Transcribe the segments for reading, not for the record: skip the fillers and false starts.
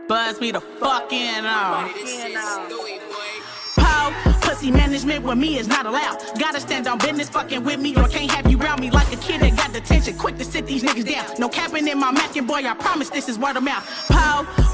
Buzz me the fucking on. Pussy management with me is not allowed. Gotta stand on business fucking with me or can't have you round me like a kid that got detention. Quick to sit these niggas down. No capping in my mackin', boy, I promise this is word of mouth.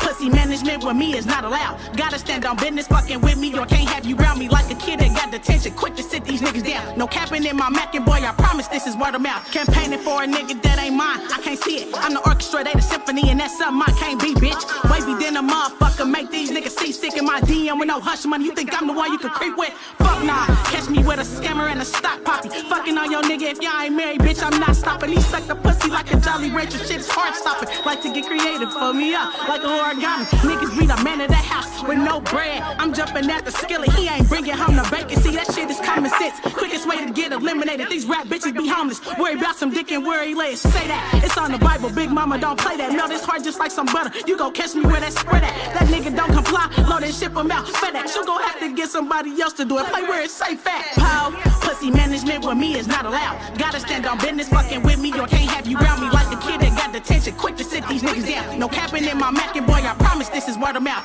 Pussy management with me is not allowed. Gotta stand on business fucking with me or can't have you round me like a kid that got detention. Quick to sit these niggas down. No capping in my mackin', boy, I promise this is word of mouth. Campaigning for a nigga that ain't mine. I can't see it. I'm the orchestra, they the symphony, and that's something I can't be, bitch. Wavy than a motherfucker, make these niggas see sick in my DM with no hush money. You think I'm the one you can creep with? Fuck nah, catch me with a scammer and a stock poppy. Fucking on your nigga if y'all ain't married, bitch, I'm not stopping. He suck the pussy like a Jolly Rancher, shit is hard stopping. Like to get creative, fuck me up like a origami. Niggas be the man of the house with no bread. I'm jumping at the skillet, he ain't bringing home the bacon. See, that shit is common sense. Quickest way to get eliminated, these rap bitches be homeless. Worry about some dick and where he lays, say that. It's on the Bible, big mama don't play that. Melt his heart just like some butter, you gon' catch me where that spread at. That nigga don't comply, load and ship him out. FedEx, you gon' have to get somebody else to do it. Play where it's safe at. Pussy management with me is not allowed. Gotta stand on business fucking with me or can't have you round me like a kid that got detention. Quick to sit these niggas down. No capping in my mackin', boy, I promise this is word of mouth.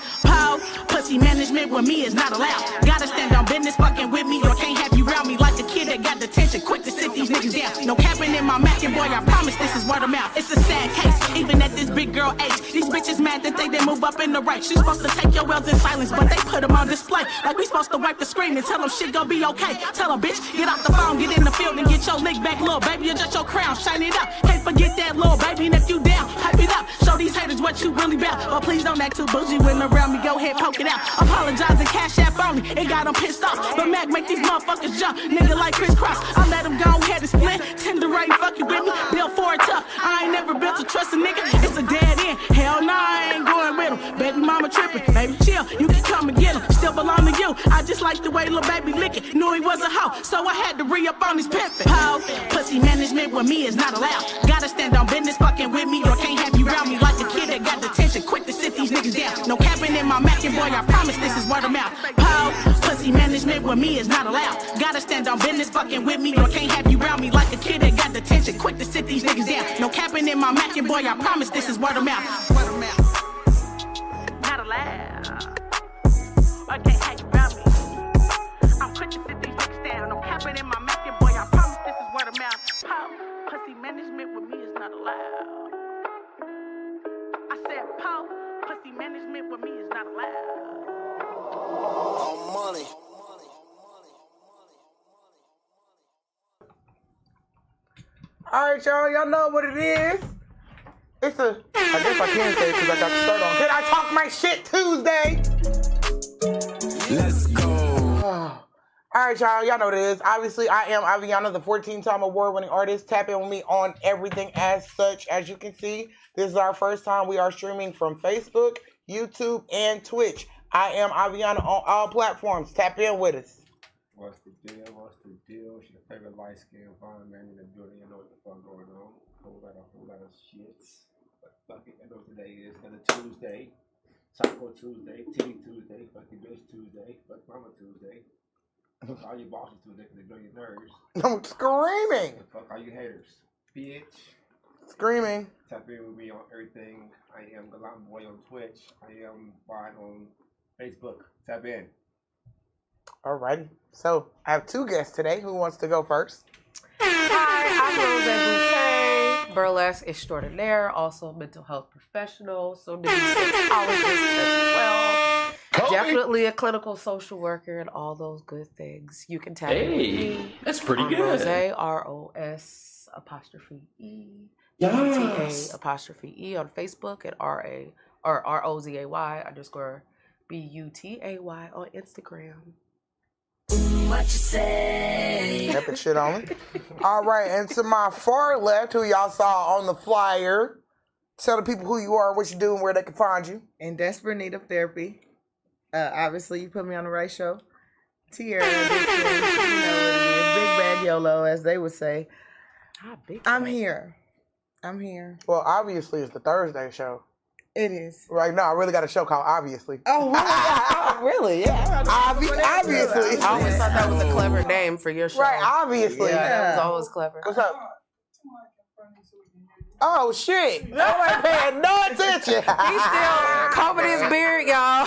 Pussy management with me is not allowed. Gotta stand on business fucking with me or can't have you round me like a kid that got detention. Quick to sit these niggas down. No capping in my mackin', boy, I promise this is word of mouth. It's a sad case, even at this big girl age. These bitches mad that they didn't move up in the ranks. She's supposed to take your wells in silence, but they put them on display. Like we supposed to wipe the screen and tell them shit gon' be okay. Tell her, bitch, get off the phone, get in the field and get your lick back, little baby. Adjust your crown, shine it up. Can't forget that, little baby. And if you down, hype it up. Show these haters what you really about. But please don't act too bougie when around me. Go ahead, poke it out. Apologizing, cash app only. It got them pissed off. But Mac make these motherfuckers jump. Nigga like crisscross. I let them go ahead and split. Tender ain't fucking with me. Built for it tough. I ain't never built to trust a nigga. It's a dead end. Hell nah, I ain't going with him. Baby mama tripping. Baby chill. You can come and get him. Still belong to you. I just like the way little baby lick it. Knew he was a hoe, so I had to re-up on his pimpin'. Pussy management with me is not allowed. Gotta stand on business fucking with me or can't have you round me like a kid that got detention. Quick to sit these niggas down. No capping in my mackin', boy, I promise this is word of mouth. Pussy management with me is not allowed. Gotta stand on business fucking with me or can't have you round me like a kid that got detention. Quick to sit these niggas down. No capping in my mackin', boy, I promise this is word of mouth. Not allowed. I can't have you round me. I'm quick to sit these niggas down. No capping in my mackin', boy, I promise this is word of mouth. Pussy management with me is not allowed. I said, pussy management with me is not allowed. All money. Alright, y'all know what it is. It's a, I guess I can say it because I got the shirt on. Can I talk my shit Tuesday? Let's go. Alright, y'all know what it is. Obviously, I am Aviana, the 14-time award-winning artist. Tap in with me on everything as such. As you can see, this is our first time we are streaming from Facebook, YouTube, and Twitch. I am Aviana on all platforms. Tap in with us. What's the deal? What's the deal? It's your favorite light-skinned fine man in the building. You know what the fuck going on. Whole lot of shits. But fuck it, I know today is another Tuesday. Taco Tuesday, Tea Tuesday, fucking bitch Tuesday, fuck mama Tuesday. Fuck all your bosses Tuesday because they blow your nerves. I'm screaming. Fuck all you haters. Bitch. Screaming. Tap in with me on everything. I am Galant Boy on Twitch. I am Vine on Facebook. Tap in. Alrighty. So, I have two guests today. Who wants to go first? Hi, I'm Rose BuTay, burlesque extraordinaire, also mental health professional, soon to be sexologist as well. Definitely a clinical social worker and all those good things. You can tap in with me. That's pretty good. Rose, ROS'_E. Yes. BuTay'_E on Facebook and ROZAY_BUTAY on Instagram. What you say? Epic shit on me. All right, and to my far left, who y'all saw on the flyer, tell the people who you are, what you do, and where they can find you. In desperate need of therapy. Obviously, you put me on the right show. Tiara Dixon, you know what it is. Big Bad YOLO, as they would say. I'm here. Well, obviously, it's the Thursday show. It is. Right now, I really got a show called Obviously. Oh, really? Oh, really? Yeah. Obviously. I always thought that was a clever name for your show. Right, obviously. Yeah, that was always clever. What's up? Oh, shit. No one paying no attention. He's still, comedy is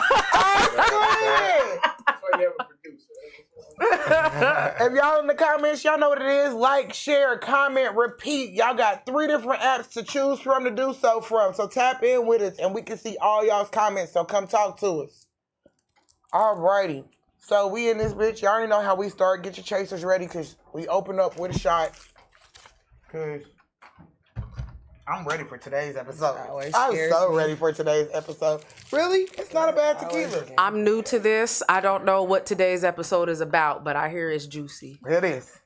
I That's why you have a producer. If y'all in the comments, y'all know what it is. Like, share, comment, repeat. Y'all got 3 different apps to choose from to do so from. So tap in with us and we can see all y'all's comments. So come talk to us. Alrighty. So we in this bitch. Y'all already know how we start. Get your chasers ready because we open up with a shot. Because I'm ready for today's episode. I'm so ready for today's episode. Really? It's not a bad tequila. I'm new to this. I don't know what today's episode is about, but I hear it's juicy. It is.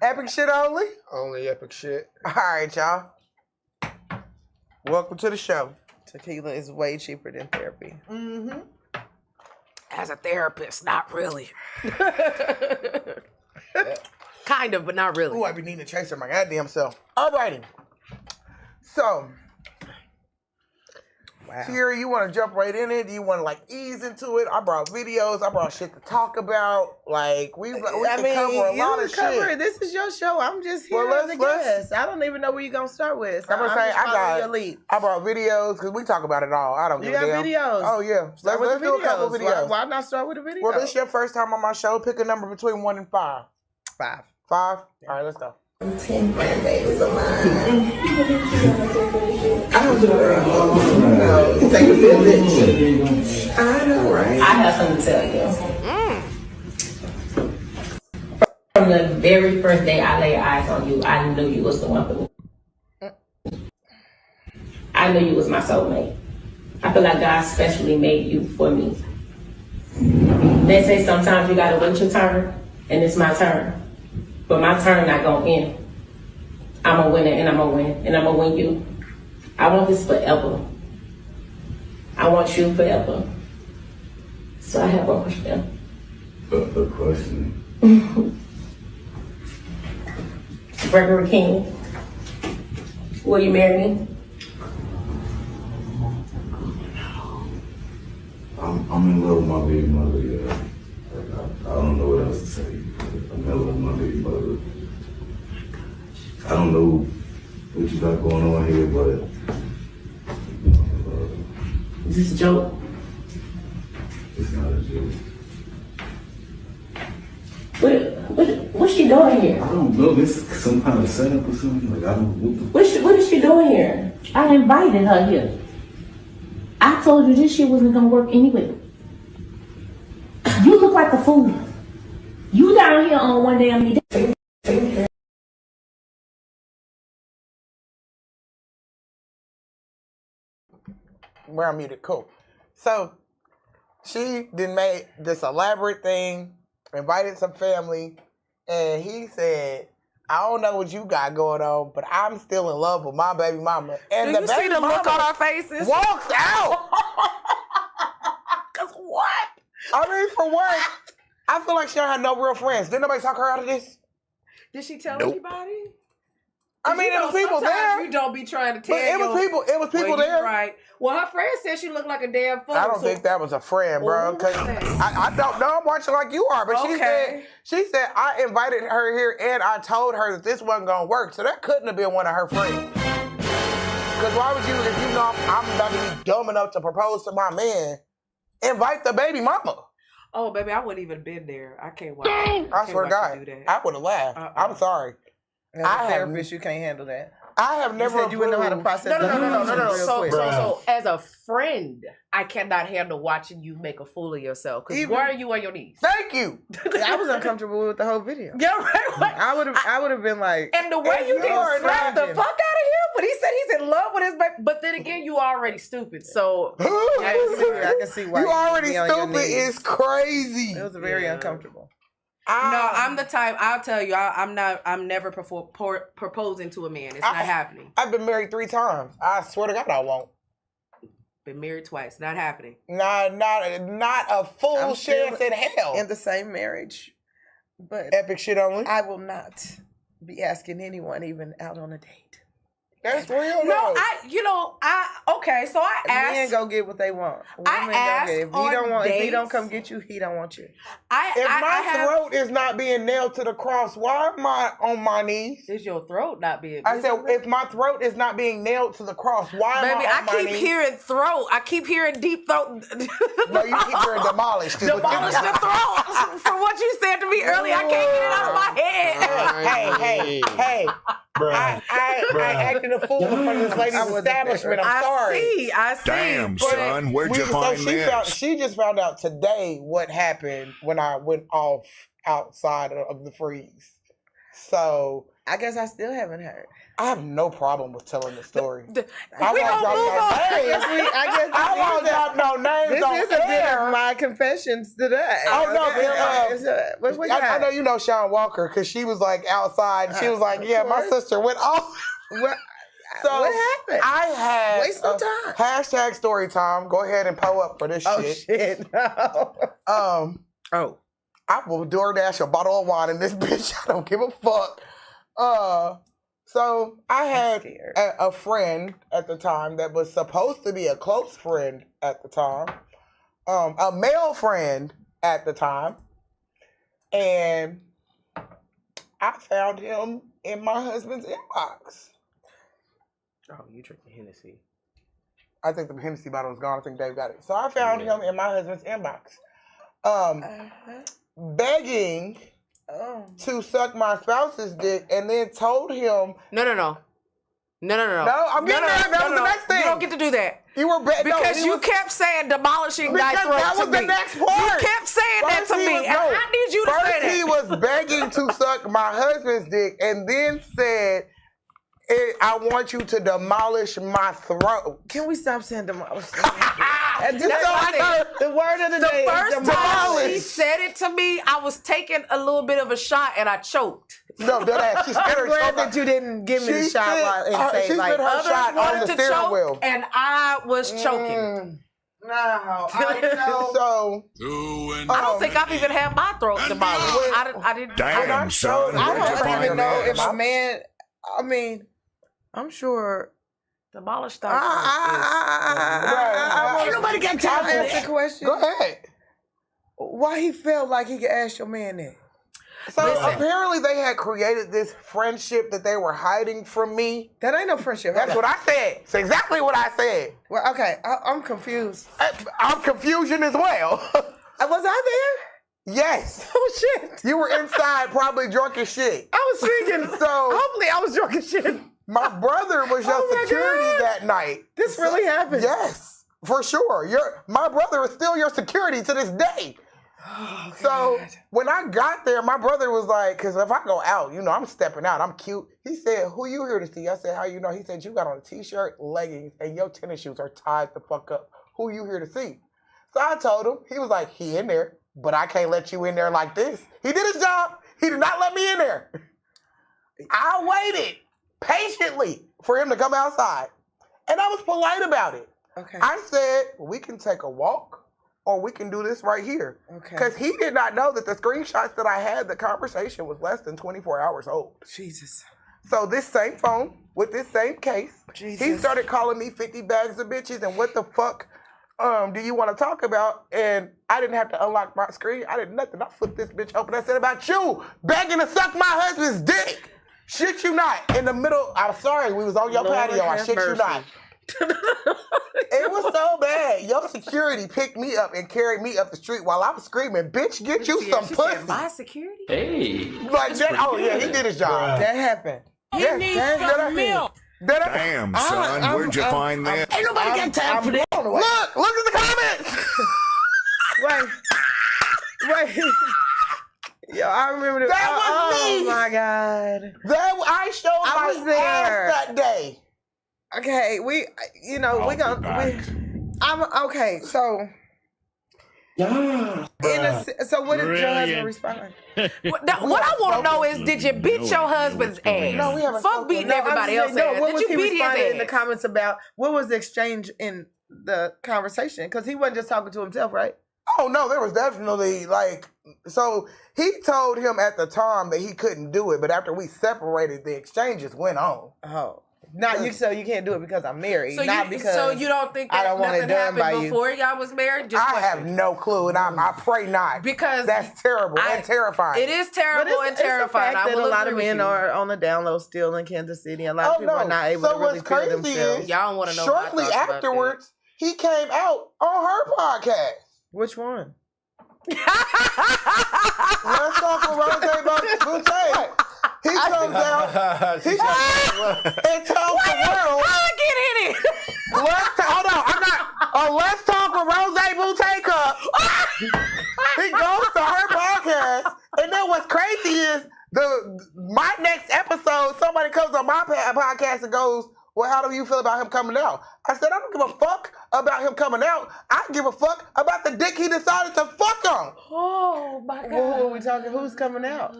Epic shit only? Only epic shit. All right, y'all. Welcome to the show. Tequila is way cheaper than therapy. Mm-hmm. As a therapist, not really. Kind of, but not really. Ooh, I be needing a chaser my goddamn self. Alrighty. So, Wow. Tiara, you want to jump right in it? Do you want to like ease into it? I brought videos. I brought shit to talk about. Like we can cover a lot of shit. This is your show. I'm just here Well, as a guest. I don't even know where you're gonna start with. So I'm gonna say your lead. I brought videos because we talk about it all. I don't give a damn. Videos. Oh yeah, let's do a couple videos. Why not start with a video? Well, this is your first time on my show. Pick a number between 1 and 5. 5. 5. All right, let's go. 10 grandbabies of mine. I don't do it wrong. No, take a village. I know, right? I have something to tell you. From the very first day I laid eyes on you, I knew you was the one for me. I knew you was my soulmate. I feel like God specially made you for me. They say sometimes you gotta wait your turn, and it's my turn. But my turn not gonna end. I'm a winner and I'm gonna win. And I'm gonna win you. I want this forever. I want you forever. So I have a question. A question? Gregory King, will you marry me? I'm in love with my baby mother, yeah. I don't know what else to say. I'm in love with my baby mother. I don't know what you got going on here, but Is this a joke? it's not a joke. What's she doing here? I don't know. This is some kind of setup or something. Like I don't. What is she doing here? I invited her here. I told you this shit wasn't gonna work anyway. You look like a fool. You down here on one damn day. We're muted. Cool. So she then made this elaborate thing, invited some family, and he said, I don't know what you got going on, but I'm still in love with my baby mama. And Do you see the look on our faces? Walks out. Cause what? I mean, for what? I feel like she don't have no real friends. Didn't nobody talk her out of this? Did she tell anybody? I mean, it was people there. You don't be trying to tell. But it was people there. Right. Well, her friend said she looked like a damn fool. I don't think that was a friend, bro. Because I don't know. I'm watching like you are. But she said I invited her here and I told her that this wasn't gonna work. So that couldn't have been one of her friends. Because why would you, if you know I'm about to be dumb enough to propose to my man, invite the baby mama? Oh, baby, I wouldn't even been there. I can't watch. I swear to God, I would have laughed. I'm sorry. As a therapist, you can't handle that. I have never. You said you wouldn't know how to process. No. So as a friend, I cannot handle watching you make a fool of yourself. Because why are you on your knees? Thank you. I was uncomfortable with the whole video. Yeah, right. I would have been like. And the way you didn't slap the fuck out of him, but he said he's in love with his baby. But then again, you already stupid. So I can see why you already stupid is crazy. It was very uncomfortable. No, I'm the type. I'll tell you, I'm never proposing to a man. It's not happening. I've been married 3 times. I swear to God, I won't. Been married twice. Not happening. Not a full chance in hell. In the same marriage, but epic shit only. I will not be asking anyone even out on a date. That's real. No, though. okay. So I asked. Men go get what they want. I asked if he don't come dates. get you, he don't want you. If my throat is not being nailed to the cross, why am I on my knees? Is your throat not being? I said, if my throat is not being nailed to the cross, why am I on my knees? Baby, I keep hearing throat. I keep hearing deep throat. No, you keep hearing demolished. Demolish the throat. From what you said to me earlier, I can't get it out of my head. Hey. I acted a fool in front of this lady's establishment. I'm sorry. I see. Damn, son, where'd you find this? She just found out today what happened when I went off outside of the freeze. So I guess I still haven't heard. I have no problem with telling the story. We gonna move on. I won't drop no names This on is a bit air. of my confessions today. Oh, no, what I know you know Sean Walker because she was like outside. And she was like, "Yeah, my sister went off." So what happened? I had Waste no time. Hashtag story time. Go ahead and pull up for this shit. No. I will DoorDash a bottle of wine in this bitch. I don't give a fuck. So I had a friend at the time that was supposed to be a close friend at the time, a male friend at the time, and I found him in my husband's inbox. Oh, you drinking Hennessy? I think the Hennessy bottle was gone. I think Dave got it. So I found him in my husband's inbox, begging to suck my spouse's dick, and then told him, No, I'm getting there. That was the next thing. You don't get to do that. You were because you kept saying demolishing thy throat that was to the me. next part. You kept saying that to me, and I need you to say that. First, he was begging to suck my husband's dick, and then said, "I want you to demolish my throat." Can we stop saying demolish? The word of the day. The first time she said it to me, I was taking a little bit of a shot, and I choked. No, that she's I'm glad that you didn't give me the shot and say like her shot on the steering wheel, and I was choking. No, I So I don't think I've even had my throat demolished. I didn't. Damn, son, I where'd you don't find even know if this? a man. I mean, I'm sure. Demolished thy Ain't nobody got time to answer the question. Go ahead. Why he felt like he could ask your man that? So apparently they had created this friendship that they were hiding from me. That ain't no friendship. That's what I said. It's exactly what I said. Well, okay, I'm confused. I'm confusion as well. Was I there? Yes. Oh shit! You were inside, probably drunk as shit. I was thinking. So hopefully, I was drunk as shit. My brother was your security that night. This really happened. Yes, for sure. My brother is still your security to this day. Oh, so when I got there, my brother was like, because if I go out, I'm stepping out. I'm cute. He said, "Who you here to see?" I said, "How you know?" He said, "You got on a t-shirt, leggings, and your tennis shoes are tied the fuck up. Who you here to see?" So I told him. He was like, "He in there, but I can't let you in there like this." He did his job. He did not let me in there. I waited patiently for him to come outside, and I was polite about it. Okay. I said, "We can take a walk, or we can do this right here." Okay. Because he did not know that the screenshots that I had, the conversation was less than 24 hours old. Jesus. So this same phone with this same case, Jesus. he started calling me 50 bags of bitches and what the fuck do you want to talk about? And I didn't have to unlock my screen. I did nothing. I flipped this bitch open. I said about you begging to suck my husband's dick. Shit you not. In the middle, I'm sorry, we was on your patio. I shit you not. It was so bad. Your security picked me up and carried me up the street while I was screaming, "Bitch, get you some pussy." Said, my security? Hey. Like that. Oh yeah, he did his job. That happened. Yeah, that milk. Damn, son, where'd you find this? Ain't nobody got time for that. Look at the comments. Wait. Yo, I remember that. That was me. Oh my god. I showed I was my there ass that day. Okay, I'm okay. So, so what did your husband respond? What I want to know is, did you beat your husband's ass? No, we haven't. Fuck beating everybody else's ass. What Did was you he beat his responding in the ass? comments about? What was the exchange in the conversation? Because he wasn't just talking to himself, right? Oh no, there was definitely so he told him at the time that he couldn't do it, but after we separated, the exchanges went on. Oh. Not you, so you can't do it because I'm married. So not because so you don't think I that don't want it nothing done by happened you. before y'all was married? Just I have no clue, and I pray not. Because that's terrible and terrifying. It is terrible and terrifying. It's the fact that a lot of men are on the down low still in Kansas City. A lot of people are not able to really feel themselves. Y'all don't want to know. Shortly afterwards, he came out on her podcast. Which one? Let's talk with Rose about BuTay. He comes out and tells the world. How I get in it? Hold on, I'm not. Let's talk with Rose BuTay Cup. He goes to her podcast, and then what's crazy is my next episode. Somebody comes on my podcast and goes, "Well, how do you feel about him coming out?" I said, "I don't give a fuck about him coming out. I give a fuck about the dick he decided to fuck on." Oh my God! Well, who are we talking? Who's coming out?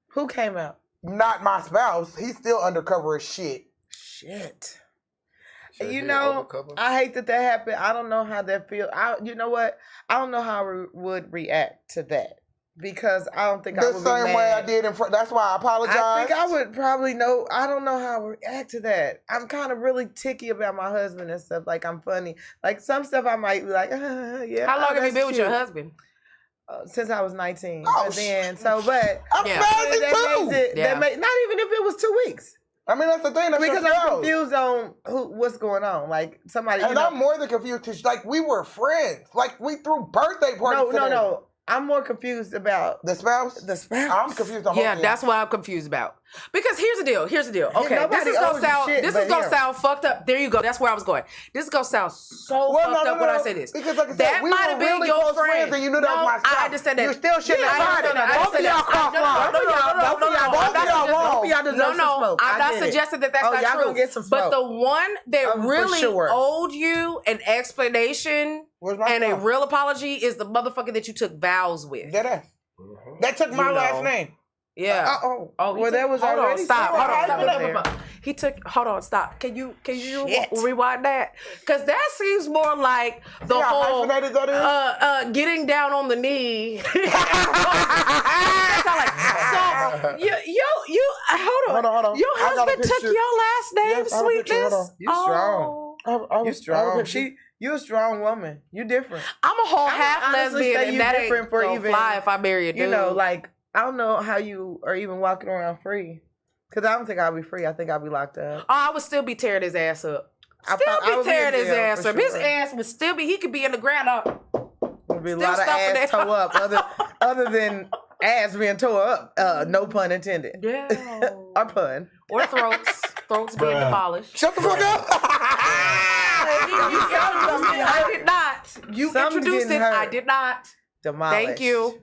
Who came out? Not my spouse. He's still undercover as shit. Shit. You know, I hate that happened. I don't know how that feels. You know what? I don't know how I would react to that. Because I don't think I would be mad. The same way I did in front. That's why I apologize. I think I would probably know. I don't know how I would react to that. I'm kind of really ticky about my husband and stuff. Like, I'm funny. Like, some stuff I might be like, yeah. How long have you been with your husband? Since I was 19. Oh, but then, but I'm spazzing too. Not even if it was 2 weeks. I mean, that's the thing. That's because I'm confused on what's going on. Like, somebody. And I'm more than confused because, like, we were friends. Like, we threw birthday parties. No. I'm more confused about the spouse. I'm confused on that's what I'm confused about. Because here's the deal. Okay, this is gonna sound fucked up. There you go. That's where I was going. This is gonna sound so fucked up when I say this. Because like I said, that might have been really your friend. And you knew that was my spouse. I understand that. You still shouldn't have tried it. Both of y'all crossed lines. Both of y'all deserve some smoke. I'm not suggesting that that's not true. Gonna get some smoke. But the one that really owed you an explanation and a real apology is the motherfucker that you took vows with. That took my last name. Yeah. Well, that was already. Stop. He took. Hold on. Stop. Can you rewind that? Because that seems more like the whole getting down on the knee. So you hold on. Your husband took your last name, sweetness. You strong. You strong. You're a strong woman. You different. I'm a whole half lesbian, and that ain't for even fly if I marry a dude. You know, like, I don't know how you are even walking around free. Because I don't think I'll be free. I think I'll be locked up. Oh, I would still be tearing his ass up. Still be tearing his ass up. His ass would still be, he could be in the ground up. Would be a lot of ass toe up. Other than ass being tore up. No pun intended. Yeah. Or pun. Or throats. Throats being demolished. Shut the fuck up. I did not. You introduced it. I did not. Demolished. Thank you.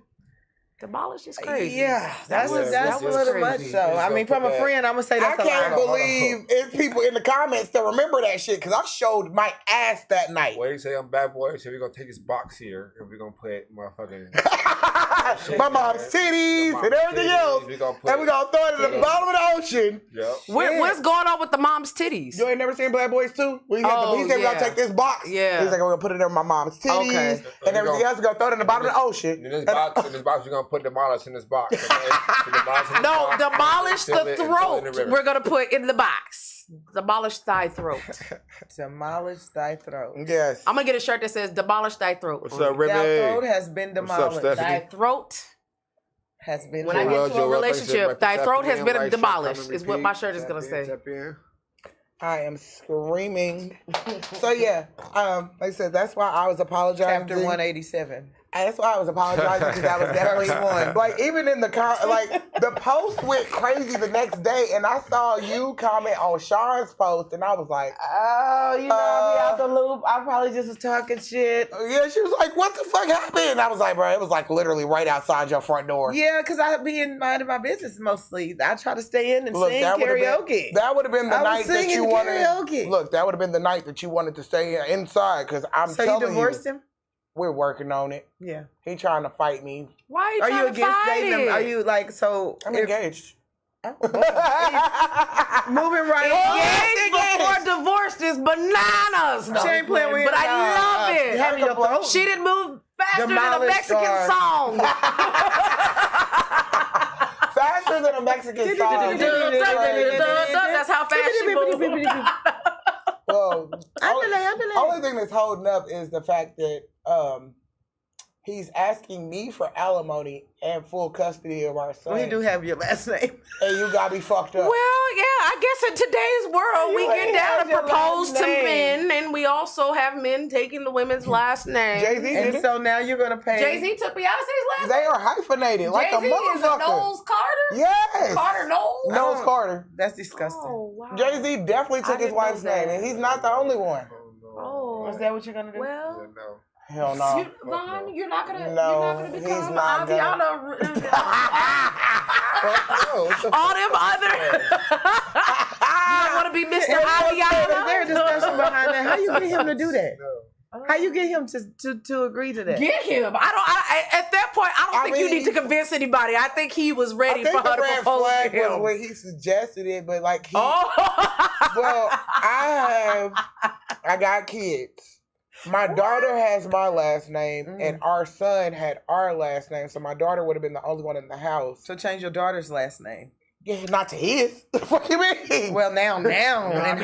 Demolished is crazy. Yeah, that's a little much. So I mean, from a friend, I'm gonna say that's. I can't believe it's people in the comments that remember that shit because I showed my ass that night. Well, you say I'm bad boy, so we're gonna take this box here and we're gonna put motherfucking my mom's titties and everything else, and we're gonna throw it at the bottom of the ocean. Yep. What's going on with the mom's titties? You ain't never seen Bad Boys 2? He said we're gonna take this box. Yeah. He's like, we're gonna put it in my mom's titties and everything else. We're gonna throw it in the bottom of the ocean. In this box, we're gonna put demolish in this box. No, demolish the throat. We're gonna put in the box. Demolish thy throat. Demolish thy throat. Yes. I'm gonna get a shirt that says demolish thy throat. What's up, Remy? Thy throat has been demolished. Thy throat has been when demolished. I get into a relationship, thy throat has been demolished, is what my shirt is gonna say. I am screaming. So yeah, like I said, that's why I was apologizing. Chapter 187. That's why I was apologizing because that was definitely one. Like even in the the post went crazy the next day, and I saw you comment on Sean's post, and I was like, "Oh, you know, I'll be out the loop. I probably just was talking shit." Yeah, she was like, "What the fuck happened?" And I was like, "Bro, it was like literally right outside your front door." Yeah, because I be in minding my business mostly. I try to stay in and sing karaoke. That would have been the night that you wanted. Karaoke. Look, that would have been the night that you wanted to stay inside because I'm telling you. So you divorced him? We're working on it. Yeah. He trying to fight me. Why are you against dating him? Are you like, so? I'm engaged. Moving right on. Engaged before divorced is bananas. She ain't playing with but I love it. Having your throat. She didn't move faster than a Mexican song. Faster faster than a Mexican song. That's how fast she moves. Well, only thing that's holding up is the fact that he's asking me for alimony and full custody of our son. We do have your last name. And you got me fucked up. Well, yeah, I guess in today's world, we get down and propose to men, and we also have men taking the women's last name. Jay-Z did And so now you're going to pay. Jay-Z took Beyonce's last name? They are hyphenated like a Jay-Z motherfucker. is a Knowles Carter? Yes. Carter Knowles? Knowles Carter. That's disgusting. Oh, wow. Jay-Z definitely took his wife's name, and he's not the only one. Oh. Is that what you're going to do? Well... Hell no. Vaughn, you're not gonna he's become not Aviana. All them other. You don't want to be Mr. Aviana. There's a discussion behind that. How you get him to do that? How you get him to agree to that? Get him. At that point, I don't think you need to convince anybody. I think he was ready for her to propose to him. Was when he suggested it, but like he. Well, I got kids. My daughter has my last name, and our son had our last name, so my daughter would have been the only one in the house. So change your daughter's last name. Yeah, not to his. What do you mean? Well, now, in hindsight.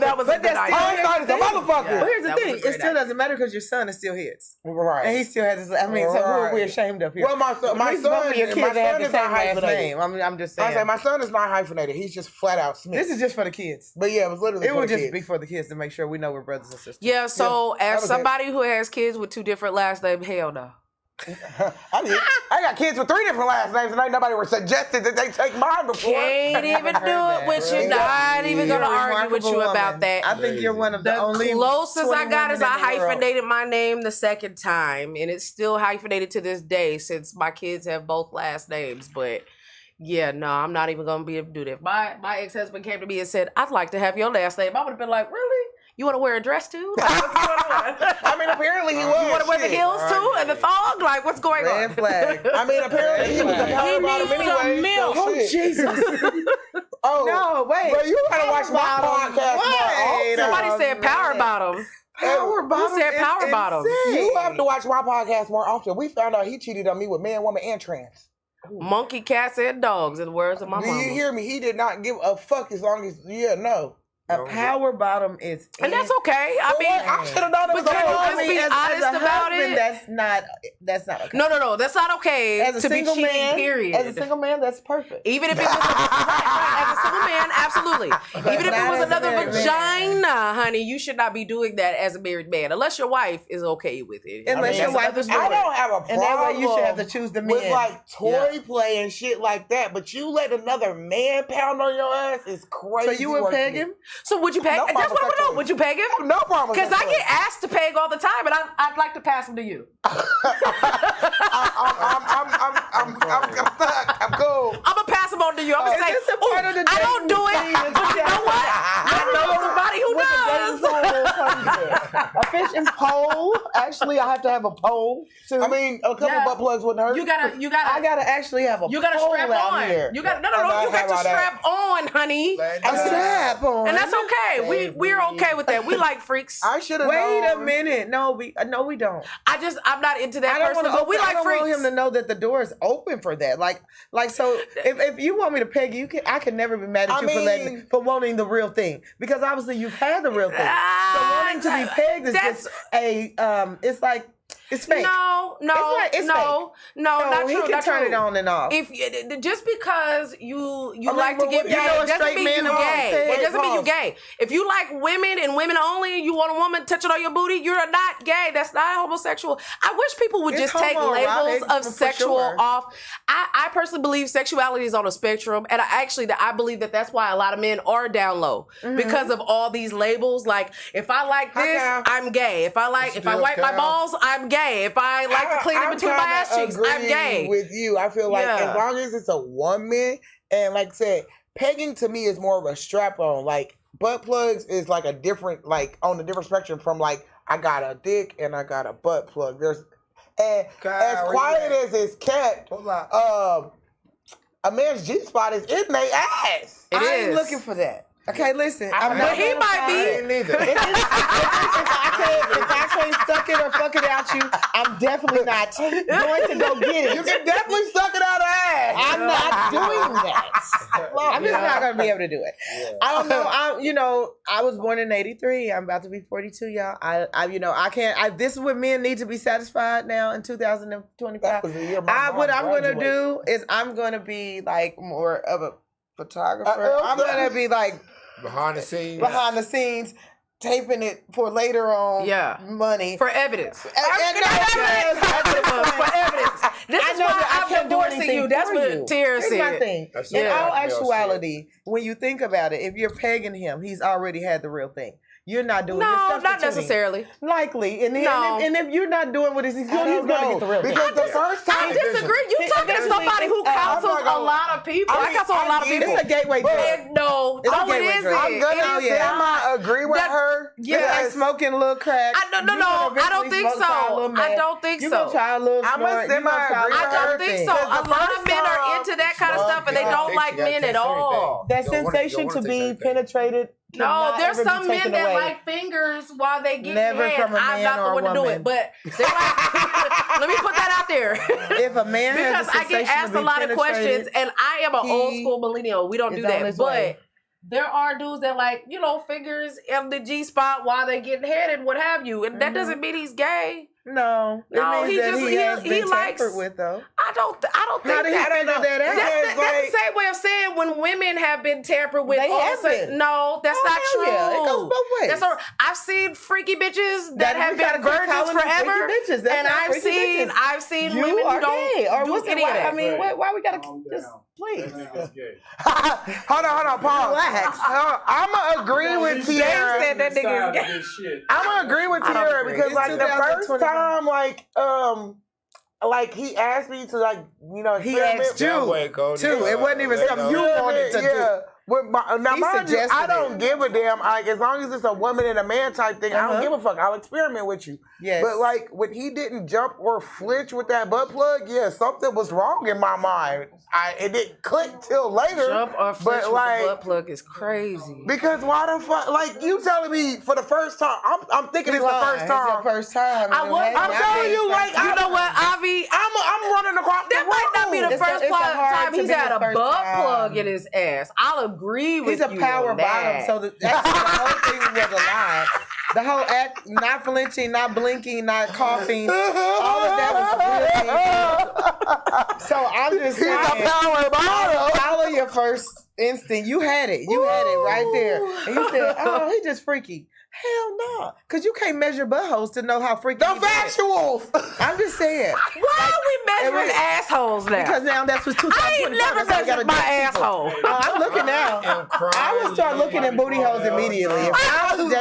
That was a good idea. Hindsight is a motherfucker. Well, here's the thing. It still doesn't matter because your son is still his. Right. And he still has his, so who are we ashamed of here? Well, my son is not hyphenated. I'm just saying. My son is not hyphenated. He's just flat out Smith. This is just for the kids. But yeah, it was literally it for would the just kids. be for the kids to make sure we know we're brothers and sisters. Yeah, so as somebody who has kids with 2 different last names, hell no. I got kids with 3 different last names, and ain't nobody was suggested that they take mine before. Can't even do it with you. Not even gonna argue with you about that. I think you're one of the only. Closest I got is I hyphenated my name the second time, and it's still hyphenated to this day since my kids have both last names. But yeah, no, I'm not even gonna be able to do that. My ex-husband came to me and said, "I'd like to have your last name." I would have been like, "Really? You want to wear a dress too? Like, what's going on?" I mean, apparently he was. You want to wear the heels too and the thong? Like, what's going on? Red flag. I mean, apparently he was a power bottom anyway. Milk. So Oh, Jesus. Oh, No, wait. But you gotta watch my podcast more often. Somebody said power bottom. Power bottom. Who said power bottom? You have to watch my podcast more often. We found out he cheated on me with man, woman, and trans. Monkey, cats, and dogs, in the words of my Do mama. you hear me? He did not give a fuck as long as no. A power bottom is. And that's okay. I mean, I should have known it was but can a you just be honest about it? That's not okay. No, that's not okay As a to be single cheating, man, period. as a single man, that's perfect. Even if it was right, as a single man, absolutely. Even if it was another vagina, honey, you should not be doing that as a married man, unless your wife is okay with it. Unless your wife is. I don't have a problem. And that way you should have to choose the men. With like toy play and shit like that, but you let another man pound on your ass is crazy. So you would peg him? So would you peg? No that's what I want to know. Would you peg him? No problem. Because I get asked to peg all the time, and I'd like to pass him to you. I'm stuck. I'm cool. I'm gonna pass him on to you. I'm gonna say, this a part of the I don't do it, but you know what? I know somebody who does. A fishing pole. Actually, I have to have a pole too. I mean, a couple butt plugs wouldn't hurt. You gotta. I gotta actually have a. You gotta pole strap out on. here. You gotta. No. You got to strap on, honey. A strap on. And that's okay. We're okay with that. We like freaks. I should have. Wait a minute. No, we don't. I'm not into that person. But we like freaks. I want him to know that the door is open for that. Like so. If you want me to peg you, I can never be mad at you for wanting the real thing, because obviously you've had the real thing. So wanting to be pegged is just it's like. It's fake. No, it's fake. So not true. He can turn it on and off. If just because you like to get paid, doesn't mean you gay. It doesn't mean you gay. If you like women and women only, and you want a woman touching on your booty, you're not gay. That's not homosexual. I wish people would just take labels of sexual off. I personally believe sexuality is on a spectrum, and I believe that's why a lot of men are down low because of all these labels. Like, if I like this, I'm gay. If I wipe my balls, I'm gay. If I like to clean in between my ass cheeks, I'm gay. With you, I feel like as long as it's a woman, and like I said, pegging to me is more of a strap on. Like, butt plugs is like a different, like on a different spectrum from like I got a dick and I got a butt plug. As quiet as it's kept, a man's G spot is in their ass. I ain't looking for that. Okay, listen. But he might be. Neither. If I can't suck it or fuck it out you, I'm definitely not going to go get it. You can definitely suck it out of ass. I'm not doing that. I'm just not going to be able to do it. Yeah. I don't know. I was born in '83. I'm about to be 42, y'all. I can't. This is what men need to be satisfied now in 2025. That was the year my What mom I'm going to graduated. do is I'm going to be like more of a photographer. I'm going to be like Behind the scenes. behind the scenes, taping it for later on. Money For evidence. For For evidence. This is why I'm divorcing you. That's what Tiara Here's said. my thing. That's In what all Mel said. actuality, when you think about it, if you're pegging him, he's already had the real thing. You're not doing. No, you're not substituting. necessarily. Likely, and No. if you're not doing what he's doing, he's going to get the real thing. Because the first time I disagree. You talking to somebody who counsels a lot of people. I counsel a lot of people. It's a gateway drug. No, It's a it gateway isn't. drug. I'm gonna It is not. agree with That- her. It's like smoking a little crack. No, I don't think so. I don't think You so. gonna try a little I'm a snort, you gonna try semi-agree a I with little don't her. think thing. so. Because A the lot first of men are time- into that kind of stuff, and they don't like men at all. That sensation to be penetrated. No, cannot there's ever be some men taken that away. like fingers while they get Never head. from a I'm man not or the a one to do woman. it, but they like. Let me put that out there. If a man has Because a I get sensation asked to a be lot of penetrated, questions, and I am an old he school millennial. We don't do is on that, his but way. there are dudes that like fingers in the G spot while they getting head and what have you, and that doesn't mean he's gay. No, it No, means he that just- he he- has he been likes- tampered with, though. I don't think How did he that. figure that out? That's the like- same way of saying when women have been tampered with. They all of a have sudden- been. No, that's Oh, not hell true. yeah. It goes both ways. That's all. I've seen freaky bitches that have we gotta been quit virgins calling them freaky forever, bitches. That's and not I've freaky seen bitches. women You who are don't gay, or do what's any it? of that. I mean, why we gotta just please Hold on, pause. relax? I'm gonna agree with Tiara. said that nigga is gay. I'm gonna agree with Tiara agree. because It's like the first 2025. time, like he asked me to He experiment asked you with- too. It wasn't even something you wanted to do. yeah. Now, He mind you, I suggested don't it. give a damn. Like, as long as it's a woman and a man type thing, I Uh-huh. don't give a fuck. I'll experiment with you. Yes. But like when he didn't jump or flinch with that butt plug, yeah, something was wrong in my mind. It didn't click till later. Jump or flinch but with like, the butt plug is crazy. because why the fuck? Like you telling me for the first time? I'm thinking it's the first It's time. your first time. I'm telling you, like, You know what, Avi? I'm running across That the might not be the It's first it's hard time to he's be had the a first butt time. plug in his ass. I'll agree with He's a you power on bottom, that. so actually the whole thing was a lie. The whole act, not flinching, not blinking, not coughing, all of that was real. So I'm just saying, He's a power bottom. follow your first instinct. You had it. You had it right there. And you said, oh, he just freaky. Hell no. Because you can't measure buttholes to know how freaky The he is. factuals. I'm just saying. Why are we measuring assholes now? Because now that's what's I ain't 2025. never That's how you gotta measured my judge people. asshole. Oh, I'm looking now. I would start looking at booty holes immediately. If I was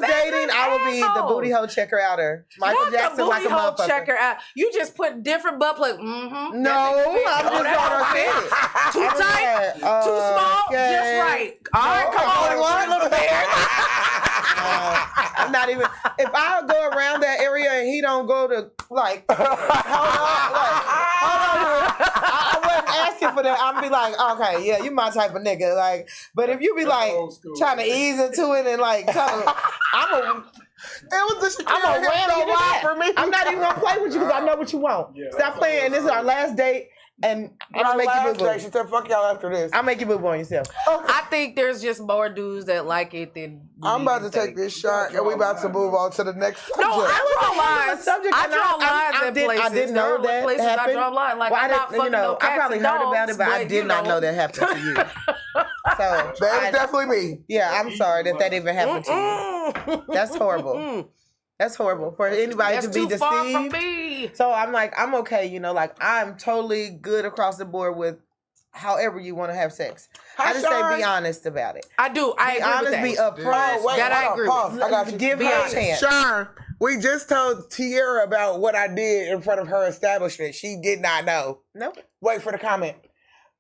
dating, I would be the Asshole. booty hole checker outer. Michael Not the Jackson booty like a hole motherfucker. checker out. You just put different butt plugs. Mm-hmm. No, I'm just gonna fit. Too tight, too small, just right. All right, come on, little bear. I'm not even. If I go around that area and he don't go to like, hold on. I wasn't asking for that. I'm be like, okay, yeah, you my type of nigga. Like, but if you be like trying to ease into it and like, I'm gonna ram you to that. for me. I'm not even gonna play with you because I know what you want. Stop playing. And this is our last date, and I'm gonna make you boo boo. She said, "Fuck y'all after this." I'll make you boo boo on yourself. I think there's just more dudes that like it than. I'm about to take this shot, and we about to move on to the next subject. No, I draw lines. Subject, I and draw lines in places. I didn't There know are that places happened. I draw lines. Like, Well, I'm not fucking no I cats probably and heard about dogs, it, but I did not know that happened to you. So That is definitely me. yeah, I'm sorry that even happened to you. That's horrible. That's horrible for anybody That's to be too far from deceived. me. So I'm like, I'm okay, like I'm totally good across the board with however you want to have sex. I just say be honest about it. I do. I Be agree honest, with be that. upfront. That I agree with. I got you. Give Be her a honest. chance. Sean, we just told Tiara about what I did in front of her establishment. She did not know. Nope. Wait for the comment.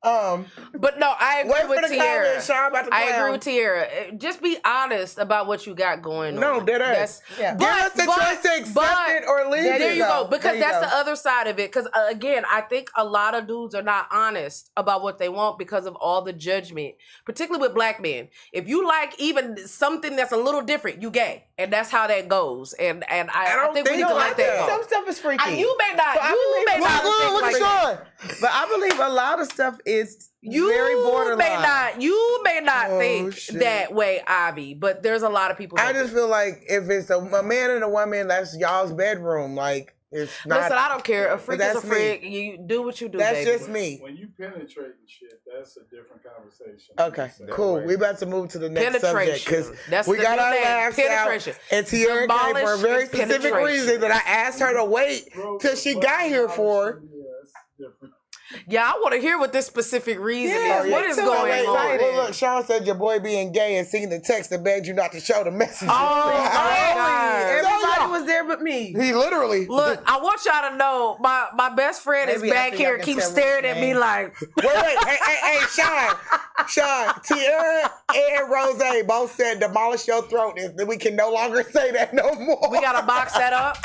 But no, I agree Wait with for the Tiara. comments, Sean, about the I agree clown. with Tiara. Just be honest about what you got going on. No, dead ass. Yeah. Give us the choice to accept it or leave it. There you go. Because There you that's go. the other side of it. Because again, I think a lot of dudes are not honest about what they want because of all the judgment, particularly with black men. If you like even something that's a little different, you gay, and that's how that goes. And I think we need to let that go. Some stuff is freaky. You may not. So I you may believe- not. Look think at like Sean. But I believe a lot of stuff is You very borderline. You may not Oh, think shit. that way, Ivy, but there's a lot of people. I that just feel like if it's a man and a woman, that's y'all's bedroom. Like, it's not. listen. I don't care. A freak is a that's me. freak. You do what you do. That's baby. just me. When you penetrate and shit, that's a different conversation. Okay, cool. We about to move to the next subject because Penetration. That's we the got new our name. laughs Penetration. out. And Tiara came for a Demolish very and specific penetration. reason that I asked her to wait till she got here for. Yeah, that's different. Yeah, I want to hear what this specific reason Yeah, is. What me is too. going I'm on? excited. Well, look, Sean said your boy being gay and seen the text and begged you not to show the message. Oh my God. Everybody was there but me. He literally. Look, I want y'all to know my best friend is Maybe back after y'all here, can keeps tell me staring his at me name. like, Wait, hey, Sean, Tiara and Rose both said demolish your throat. We can no longer say that no more. we got to box that up.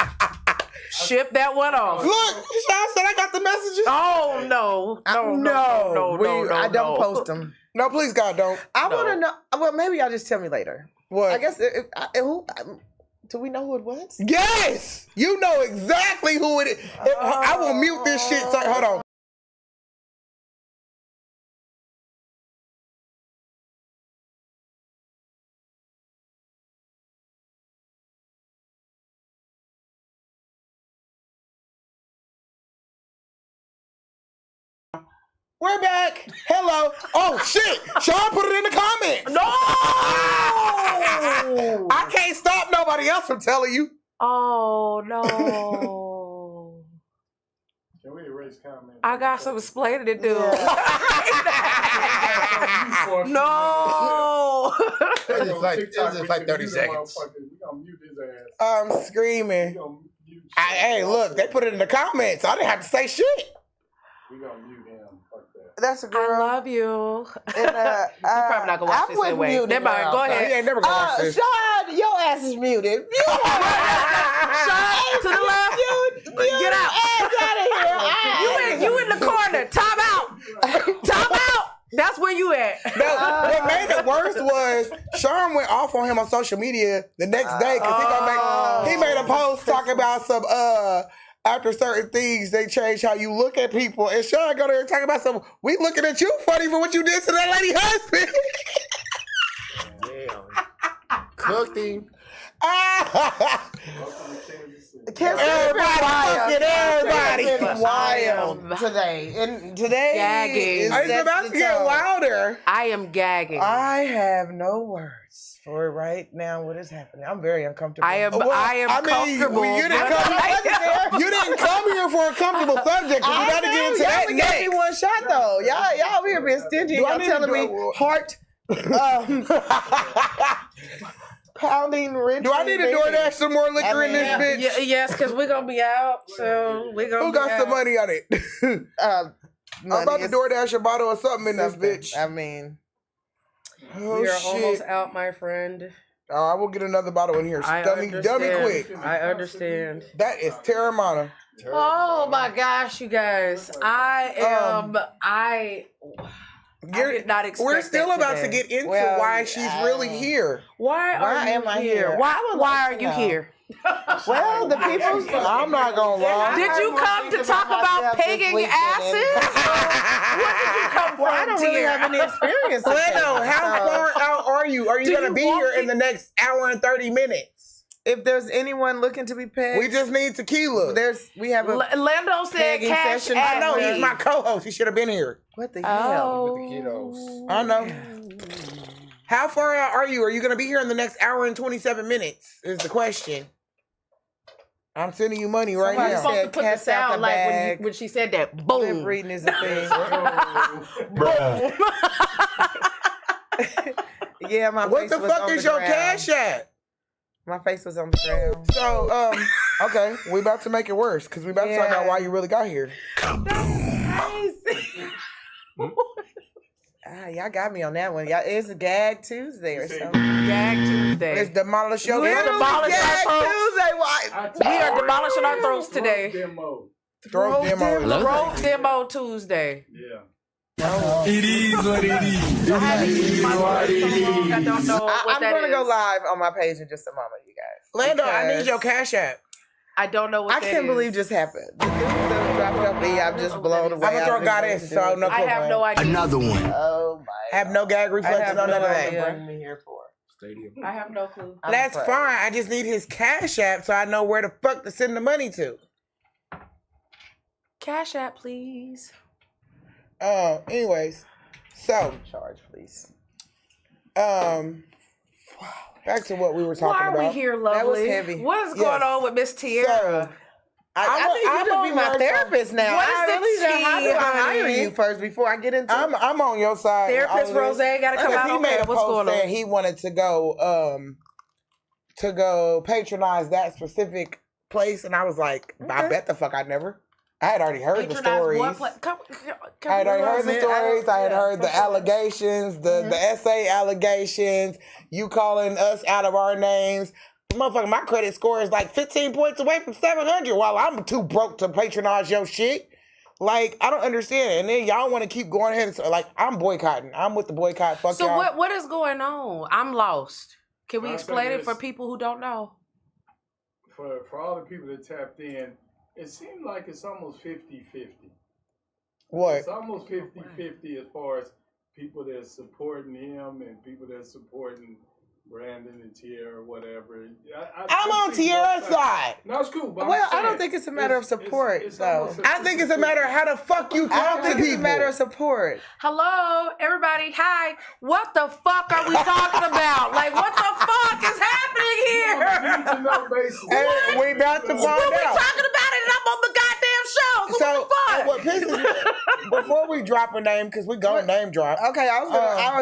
Ship that one off. Look, Sean said I got the messages. Oh no, I don't post them. No, please, God, don't. I want to know. Well, maybe y'all just tell me later. What? I guess. Do we know who it was? Yes, you know exactly who it is. I will mute this shit. So, hold on. We're back. Hello. Oh shit! Sean put it in the comments. No. I can't stop nobody else from telling you. Oh no. Can we erase comments? I got some explaining to do. No. No. It's just like 30 seconds. We gonna mute his ass. I'm We screaming. gonna mute. Hey, look, they put it in the comments. I didn't have to say shit. We gonna mute him. Fuck that. That's a I girl. love you. And, You're probably not gonna watch this anyway. Never mind. Go He ahead. ain't never gonna watch this. Sean, your ass is muted. Sean, to the left. Get out. Out of here. You in the corner. Time out. Time out. That's where you at. No, what made it worse was Sean went off on him on social media the next day because he made a post talking about some after certain things they change how you look at people, and Sean go there and talk about some we looking at you funny for what you did to that lady husband. Damn. Cooked him. Everybody. It's been wild today. And today Gagging. It's about to get wilder. I am gagging. I have no words for right now what is happening. I'm very uncomfortable. I am comfortable. You didn't come here for a comfortable subject. We got to get into that Y'all gave me next. one shot though. Y'all over here being stingy. Do I Y'all need telling to me do- heart pounding rich. Do I need to DoorDash some more liquor in this bitch? Yes, because we're gonna be out. So we're gonna. Who be got out. some money on it? I'm about to DoorDash a bottle of something in this bitch. I mean, Oh We are shit! almost out, my friend. Oh, I will get another bottle in here. Dummy quick. I understand. That is Terramana. Oh my gosh, you guys! I did not expect. We're still that about to today. get into why she's really here. Why am I here? here? Why are you here? well, the people. I'm not gonna lie. Did you come to talk about pegging asses? Where did you come from? Well, I don't really dear? have any experience. with Leno, that. how far out are you? Are you Do gonna you be want here me- in the next hour and 30 minutes? If there's anyone looking to be pegged, We just need tequila. we have a Lando said pegging cash session. at I know me. he's my co-host. He should have been here. what the hell? With the kiddos. I know. How far out are you? Are you gonna be here in the next hour and 27 minutes? Is the question. I'm sending you money right Somebody You're now. supposed to said put the cast out sound the like bag. when she said that. Lip Boom. reading is a thing. Yeah, my What face the was fuck on is the your ground. cash at? My face was on the ground. So, okay, we about to make it worse because we about to talk about why you really got here. Crazy. y'all got me on that one. Y'all, it's a Gag Tuesday or something. Gag Tuesday. Let's demolish your Literally demolish Gag our throats. Tuesday. Why? We are demolishing our throats today. Throat demo. Throat demo Tuesday. Yeah. It is what it is. I haven't used my voice so long, I don't know what I'm that going to go is. live on my page in just a moment, you guys. Lando, I need Because your Cash App. I don't know what I that can't is. believe just happened. The news that dropped up me, I'm just blown away. I'm gonna throw goddess, so no I have no idea. Another one. Oh my. Have no gag reflection on none of that. Bring me here for. Stadium. I have no clue. That's afraid. fine. I just need his Cash App so I know where the fuck to send the money to. Cash App, please. Anyways, so Charge, please. back to what we were talking Why are about. we here, lovely? That was heavy. What is going on with Miss Tiara? So, I think you should be my therapist now. What is I the really don't- How do I tea, hire honey? you first before I get into it? I'm on your side. Therapist Rose gotta come out. He made a What's post going on? saying he wanted to go patronize that specific place, and I was like, I bet the fuck I never. I had already heard the stories. I had already heard the stories. I had heard the allegations, the essay allegations. You calling us out of our names. Motherfucker, my credit score is like 15 points away from 700 while I'm too broke to patronize your shit. Like, I don't understand it. And then y'all want to keep going ahead and like, I'm boycotting. I'm with the boycott. Fuck So y'all. what is going on? I'm lost. Can we I'll explain say it for this. people who don't know? For all the people that tapped in, it seemed like it's almost 50-50. What? It's almost 50-50 as far as people that's supporting him and people that's supporting Brandon and Tiara or whatever. I'm on Tiara's side. No, it's cool. But Well, I'm I don't saying, think it's a matter of support, it's though. almost I think it's a matter of how the fuck you I talk don't to think people. it's a matter of support. Hello, everybody. Hi. What the fuck are we talking about? Like, what the fuck is happening here? need to know basis. And we about to find What we out. talking about it and I'm on the goddamn show. So So, and what pisses me, before we drop a name, because we go name drop. Okay, I was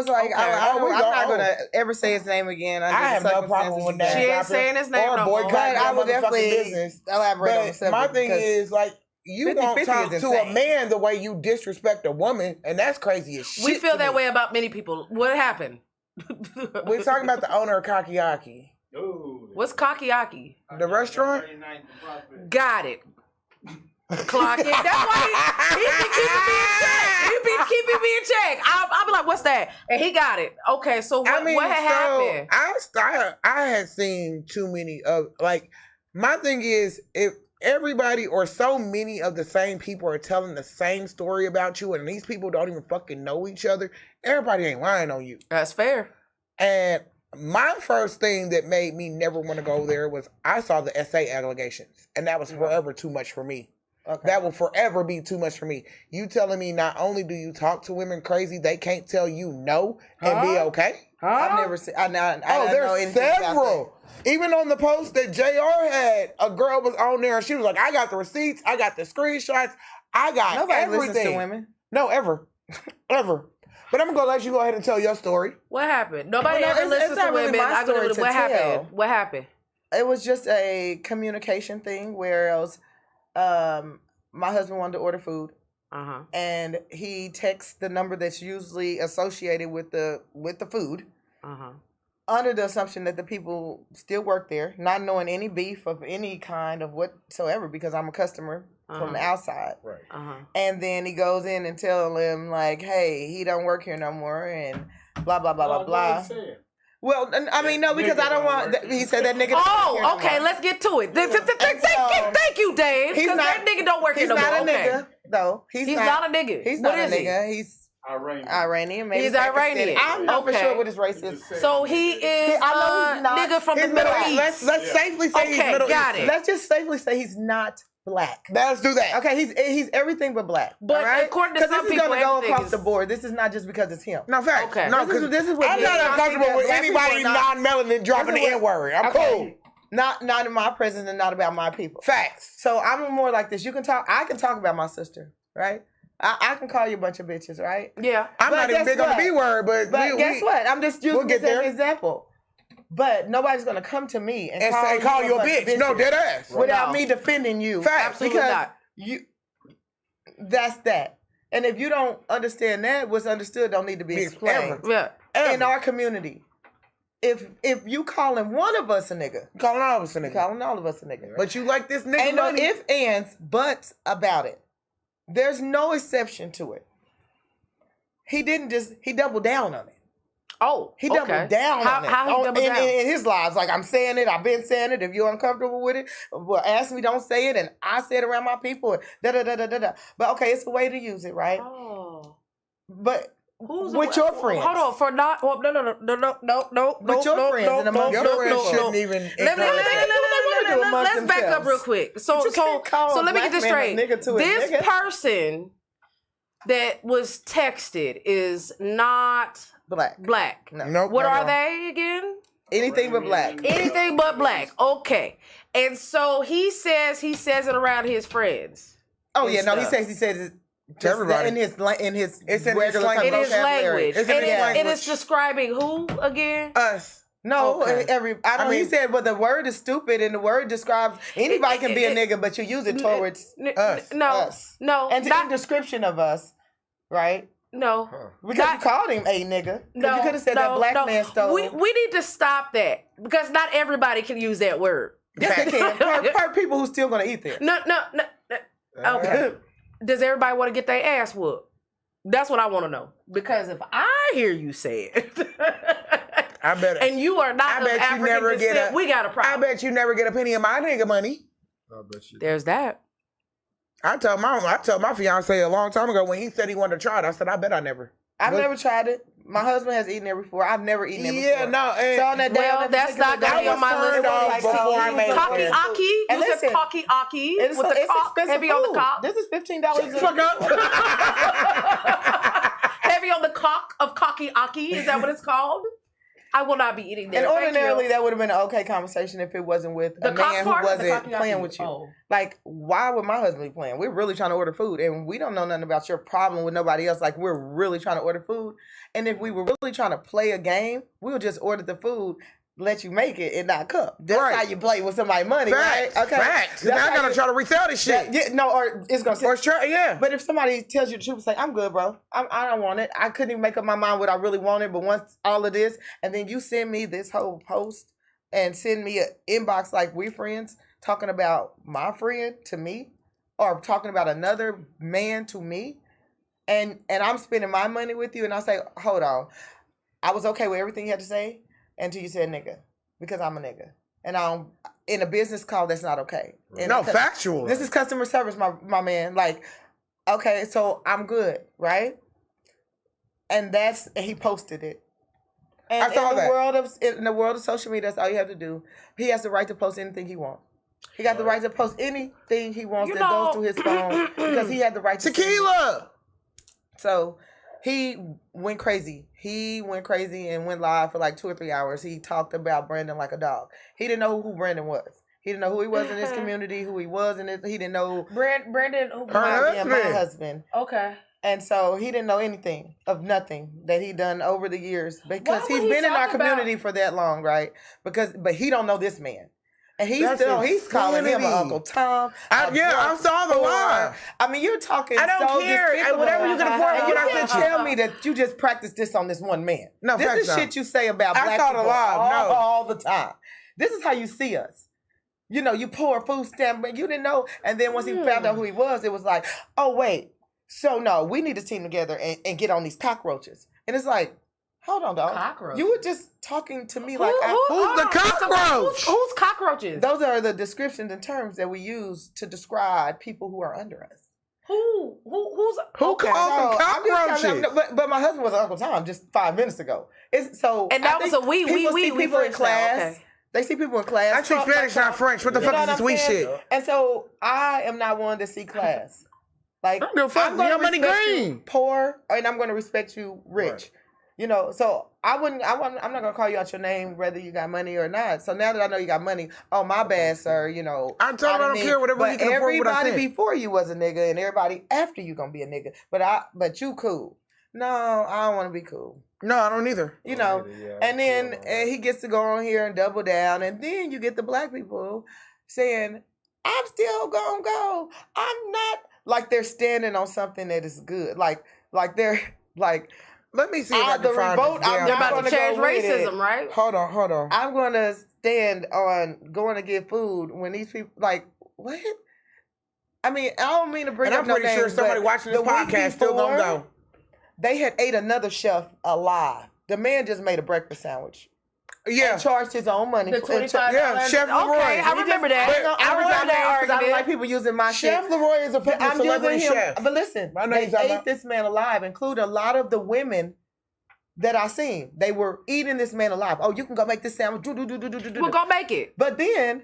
like, okay. I'm Oh, we not go. gonna ever say his name again. I have no problem with name She ain't dropping saying his name or no more. boycotting But I that will motherfucking definitely business. elaborate on the But subject. my thing because is, like, you won't 50-50 talk is to a insane. man the way you disrespect a woman, and that's crazy as shit. We feel to that me. way about many people. What happened? We're talking about the owner of Kakiyaki. What's Kakiaki? The restaurant? Got it. Clock it. That's why he be keeping me in check. He be keeping me in check. I'll be like, what's that? And he got it. Okay, so what had happened? I had seen too many of, like, my thing is, if everybody or so many of the same people are telling the same story about you and these people don't even fucking know each other, everybody ain't lying on you. That's fair. And my first thing that made me never want to go there was I saw the essay allegations, and that was forever too much for me. Okay. That will forever be too much for me. You telling me not only do you talk to women crazy, they can't tell you no and be okay? I've never seen. I don't know There's anything about several. Even on the post that JR had, a girl was on there and she was like, I got the receipts, I got the screenshots, I got Nobody everything. listens to women. No, ever. Ever. But I'm going to let you go ahead and tell your story. What happened? Nobody Well, no, ever listens it's to not really women. my I go story to to what tell. happened? What happened? It was just a communication thing where I was, my husband wanted to order food, and he texts the number that's usually associated with the food, under the assumption that the people still work there, not knowing any beef of any kind of whatsoever, because I'm a customer from the outside. Right. And then he goes in and tell him like, hey, he don't work here no more, and blah blah blah blah blah. Well, I mean, no, because I don't want. He said that nigga. Oh, okay. Let's get to it. Thank you, Dave. Because that nigga don't work here no more. He's not a nigga, though. He's not a nigga. He's What not a is he? nigga. He's Iranian. Maybe He's Iranian. I'm not for sure what his race is. So he is a nigga from the Middle East. Let's safely say he's Middle got Eastern. it. Let's just safely say he's not black. Let's do that. Okay, he's everything but black. But right? according to some this is people, gonna go everything across is- the board. This is not just because it's him. No, facts. Okay. No, This is what I'm not uncomfortable with black people anybody are not- non-melanin dropping the N-word. I'm cool. Not in my presence and not about my people. Facts. So I'm more like this. I can talk about my sister, right? I can call you a bunch of bitches, right? Yeah. I'm But not even guess big on the what? B word, but guess what? I'm just using we'll get this as there. an example. But nobody's gonna come to me and call you a bunch of bitch. No, bitches dead ass. without No. me defending you. Facts. Absolutely because not. that's that. And if you don't understand that, what's understood don't need to be explained. Yeah. In our community. If you calling one of us a nigga, you calling all of us a nigga. Calling all of us a nigga. But you like this nigga Ain't no money. ifs, ands, buts about it. There's no exception to it. He doubled down on it. Oh, he doubled down on it. How he doubled down? In his lives, like I'm saying it, I've been saying it. If you're uncomfortable with it, well, ask me, don't say it, and I say it around my people. Da da da da da da. But okay, it's a way to use it, right? Oh, but with your friends. Hold on, for not. Oh, no. With your friends and among your friends shouldn't even. Let's back up real quick. So let me get this straight. This person that was texted is not black. No. What are they again? Anything but black. Anything but black. Okay. And so he says it around his friends. Oh yeah, no, he says it to everybody in his regular language. It is describing who again? Us. No, he said, but the word is stupid, and the word describes anybody can be a nigga, but you use it towards us. No, and not description of us, right? No, because you called him a nigga. No, you could have said that black man stole. We need to stop that because not everybody can use that word. Yes, they can. Per people who's still gonna eat there. No. Okay. Does everybody want to get their ass whooped? That's what I want to know. Because if I hear you say it, I bet. And you are not of African descent, we got a problem. I bet you never get a penny of my nigga money. I bet you. There's that. I told my fiance a long time ago when he said he wanted to try it. I said, I bet I never. I've never tried it. My husband has eaten it before. I've never eaten it before. Yeah, no. So on that day, that's not going to be on my list. Cocky Aki. You said Cocky Aki with the cock heavy on the cock. This is $15. Fuck up. Heavy on the cock of Cocky Aki. Is that what it's called? I will not be eating that. And ordinarily, that would have been an okay conversation if it wasn't with a man who wasn't playing with you. Oh. Like, why would my husband be playing? We're really trying to order food, and we don't know nothing about your problem with nobody else. Like, we're really trying to order food. And if we were really trying to play a game, we would just order the food, let you make it, and not cook. That's how you play with somebody's money, right? Okay. Facts. Now I gotta try to resell this shit. Or it's gonna say. Or try, yeah. But if somebody tells you the truth and say, I'm good, bro. I don't want it. I couldn't even make up my mind what I really wanted, but once all of this, and then you send me this whole post and send me an inbox like we friends talking about my friend to me, or talking about another man to me, and I'm spending my money with you, and I say, hold on. I was okay with everything you had to say until you said nigga, because I'm a nigga. And I'm in a business call, that's not okay. And no, factual. This is customer service, my man. Like, okay, so I'm good, right? And he posted it. And I saw in the world of social media, that's all you have to do. He has the right to post anything he wants. He got the right to post anything he wants that goes through his phone because he had the right to tequila. So he went crazy. He went crazy and went live for like 2 or 3 hours. He talked about Brandon like a dog. He didn't know who Brandon was. He didn't know who he was in his community, who he was in his. He didn't know Brandon, my husband. Okay. And so he didn't know anything of nothing that he done over the years because he's been in our community for that long, right? But he don't know this man. And he's calling him Uncle Tom. I saw the line. I mean, you're talking. I don't care. Whatever you can afford. And you can't tell me that you just practice this on this one man. No, this is shit you say about black people all the time. This is how you see us. You know, you pour a food stamp, but you didn't know. And then once he found out who he was, it was like, oh wait, so no, we need to team together and get on these cockroaches. And it's like, hold on, dog. Cockroach. You were just talking to me who's the cockroach? Who's cockroaches? Those are the descriptions and terms that we use to describe people who are under us. Who calls them cockroaches? But my husband was Uncle Tom just 5 minutes ago. And that was a we people in class. Okay. They see people in class. I speak Spanish, not French. What the fuck is this we shit? And so I am not one to see class. Like, I'm going to respect you poor, and I'm going to respect you rich. Right. You know, so I'm not going to call you out your name whether you got money or not. So now that I know you got money, oh, my bad, sir, you know. I don't care whatever you can afford. Everybody before you was a nigga, and everybody after you going to be a nigga. But you cool. No, I don't want to be cool. No, I don't either. You know, and then he gets to go on here and double down. And then you get the black people saying, I'm still going to go. I'm not like they're standing on something that is good. Like they're like. Let me see if I the can find revolt. this I'm damn- They're about to change racism, right? Hold on. I'm going to stand on going to get food when these people like what? I mean, I don't mean to bring And up I'm no pretty sure names, somebody but watching this the week podcast still gonna before, go. They had ate another chef alive. The man just made a breakfast sandwich. Yeah. And charged his own money. The $25. Yeah, Chef Leroy. Okay, I remember that. I remember that argument. because I don't like people using my Chef shit. Leroy is a fucking I'm celebrity using him, chef. but listen, I know they you're talking ate about. this man alive, including a lot of the women that I seen. They were eating this man alive. Oh, you can go make this sandwich. Well, go make it. But then,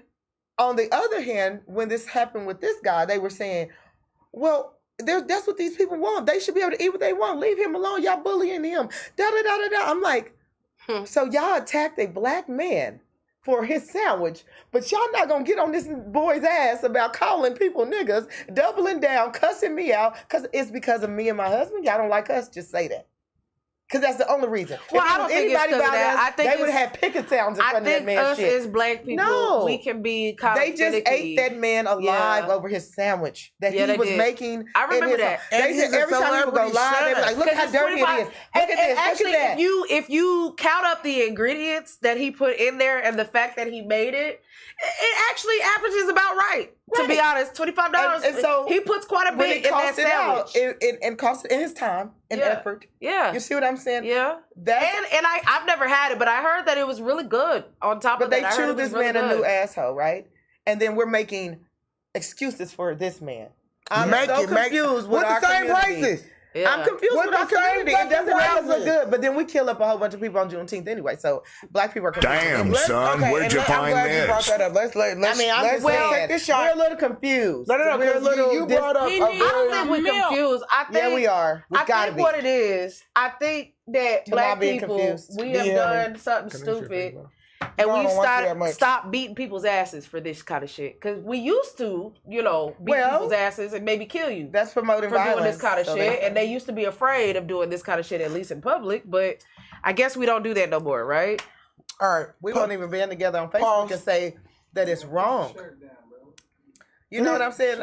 on the other hand, when this happened with this guy, they were saying, well, that's what these people want. They should be able to eat what they want. Leave him alone. Y'all bullying him. Da-da-da-da-da. I'm like, so y'all attacked a black man for his sandwich, but y'all not going to get on this boy's ass about calling people niggas, doubling down, cussing me out, because it's because of me and my husband. Y'all don't like us. Just say that. Because that's the only reason. Well, if I don't think it's anybody because of about that. us, I think they would have picket sounds in front of that man's us shit. as black people, No. we can be kind They of just ate that man alive over his sandwich that Yeah, he they was did. making. I remember that. They said every time he would go live, they were like, look how dirty it is. Look at this, Actually, look at that. if you count up the ingredients that he put in there and the fact that he made it, it actually averages about right. To be honest, $25. And so he puts quite a when bit it in that cost it out, sandwich. it cost in his time and effort. Yeah. You see what I'm saying? Yeah. And I've never had it, but I heard that it was really good. On top of But that, I they heard chewed it was this really man a good. new asshole, right? And then we're making excuses for this man. I'm Make so it, make- confused with with our the same community. races. Yeah. I'm confused With with the our same community. It doesn't fucking make us look races. good. But then we kill up a whole bunch of people on Juneteenth anyway. So black people are confused. Damn, Let's- son, okay, where'd and you I'm find glad you brought this? that up. Let's I mean, I'm let's just saying, take this shot. we're a little confused. No, We're a because little you brought up. He a needs I don't very- think we're Milk. confused. I think Yeah, we are. We I gotta think be. what it is, I think that You're black not being people, confused. we have Yeah. done something stupid. And No, I we don't want you that much. stopped beating people's asses for this kind of shit. Because we used to, beat Well, people's asses and maybe kill you That's promoting for violence. doing this kind of so shit. And they used to be afraid of doing this kind of shit, at least in public. But I guess we don't do that no more, right? All right. we won't even band together on Facebook Pause. and say that it's wrong. You know what I'm saying?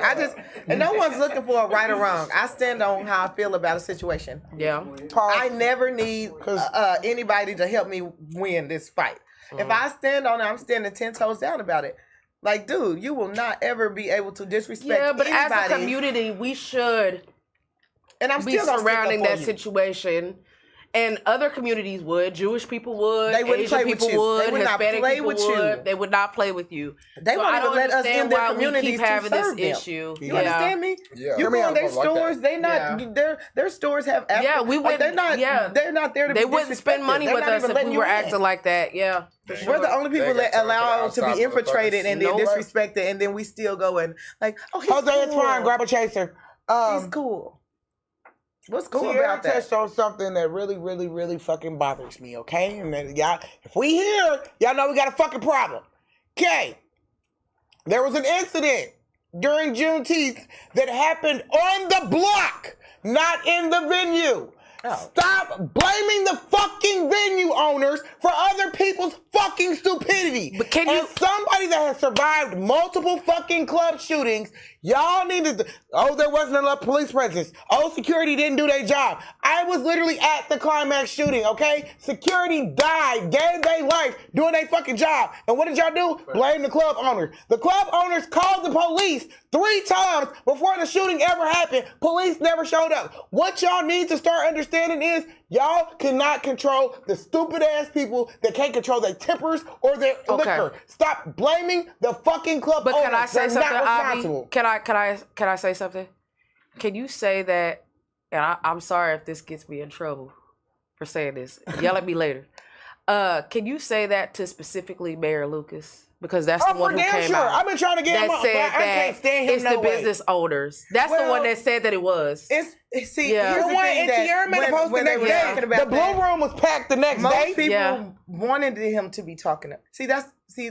And no one's looking for a right or wrong. I stand on how I feel about a situation. Yeah. I never need anybody to help me win this fight. If I stand on it, I'm standing 10 toes down about it. Like, dude, you will not ever be able to disrespect Yeah, but anybody. as a community, we should and I'm be still gonna stick up surrounding for that you. situation. And other communities would. Jewish people would. They wouldn't Asian play with people you. would. They would not Hispanic play people with you. would. They would not play with you. They So won't I even don't let us in understand their why we communities keep to having this serve them. issue. You understand me? Yeah. You go in their I like stores, that. they not their stores have Yeah, we like, they're wouldn't- not yeah. they're not there to They be wouldn't spend disrespected. money They're with not us even if letting we you were in. acting like that. Yeah. For We're sure. the only people They that got allow to outside be infiltrated and then motherfuckers. disrespected, and then we still go and like, oh, he's Jose, cool. it's fine. Grab a chaser. He's cool. What's cool Tiara about that? touched on something that really, really, really fucking bothers me, okay? And then y'all, if we here, y'all know we got a fucking problem. Okay. There was an incident during Juneteenth that happened on the block, not in the venue. Oh. Stop blaming the fucking venue owners for other people's fucking stupidity. But can As you- somebody that has survived multiple fucking club shootings, y'all need to, there wasn't enough police presence. Security didn't do their job. I was literally at the climax shooting, okay? Security died, gave their life, doing their fucking job. And what did y'all do? Blame the club owners. The club owners called the police 3 times before the shooting ever happened. Police never showed up. What y'all need to start understanding is y'all cannot control the stupid ass people that can't control their tempers or their liquor. Stop blaming the fucking club But owners. can I say They're something, not Ivy? responsible. Can I say something? Can you say that? And I'm sorry if this gets me in trouble for saying this. Yell at me later. Can you say that to specifically Mayor Lucas? Because that's the one who came out. I've been trying to get him that on, said but I can't that stand him it's no the way. business owners. That's the Well, one that said that it was. Here's The the one thing and that Tiara made a post the when they next were day. talking The about blue that, room was packed the next most day. people wanted him to be talking.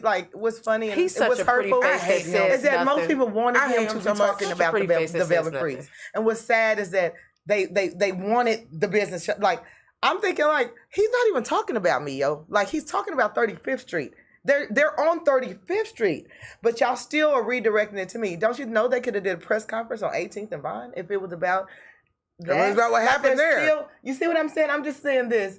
Like what's funny and He's it was such a pretty hurtful face that says is that most nothing. people wanted I hate him to him be so much. talking Such a about pretty face that the says Velvet nothing. Freeze. And what's sad is that they wanted the business. Like I'm thinking, like he's not even talking about me, yo. Like he's talking about 35th Street. They're on 35th Street, but y'all still are redirecting it to me. Don't you know they could have did a press conference on 18th and Vine if it was about that? It was about what happened there. You see what I'm saying? I'm just saying this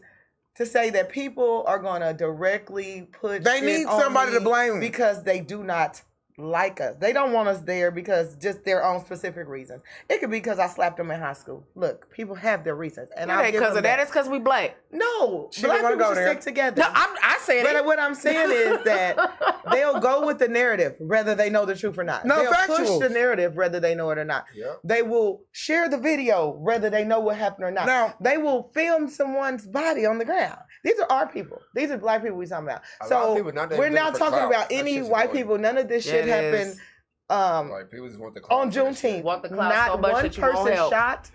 to say that people are going to directly put They need somebody to blame because they do not like us. They don't want us there because just their own specific reasons. It could be because I slapped them in high school. Look, people have their reasons, and it ain't because of that. It's because we black. No, black people should stick together. No, I said but it. What I'm saying is that they'll go with the narrative whether they know the truth or not. No, they'll push the narrative whether they know it or not. Yep. They will share the video whether they know what happened or not. Now, they will film someone's body on the ground. These are our people. These are black people we're talking about. So we're not talking about any white people. None of this shit happened like people just want the on Juneteenth. Not one person shot,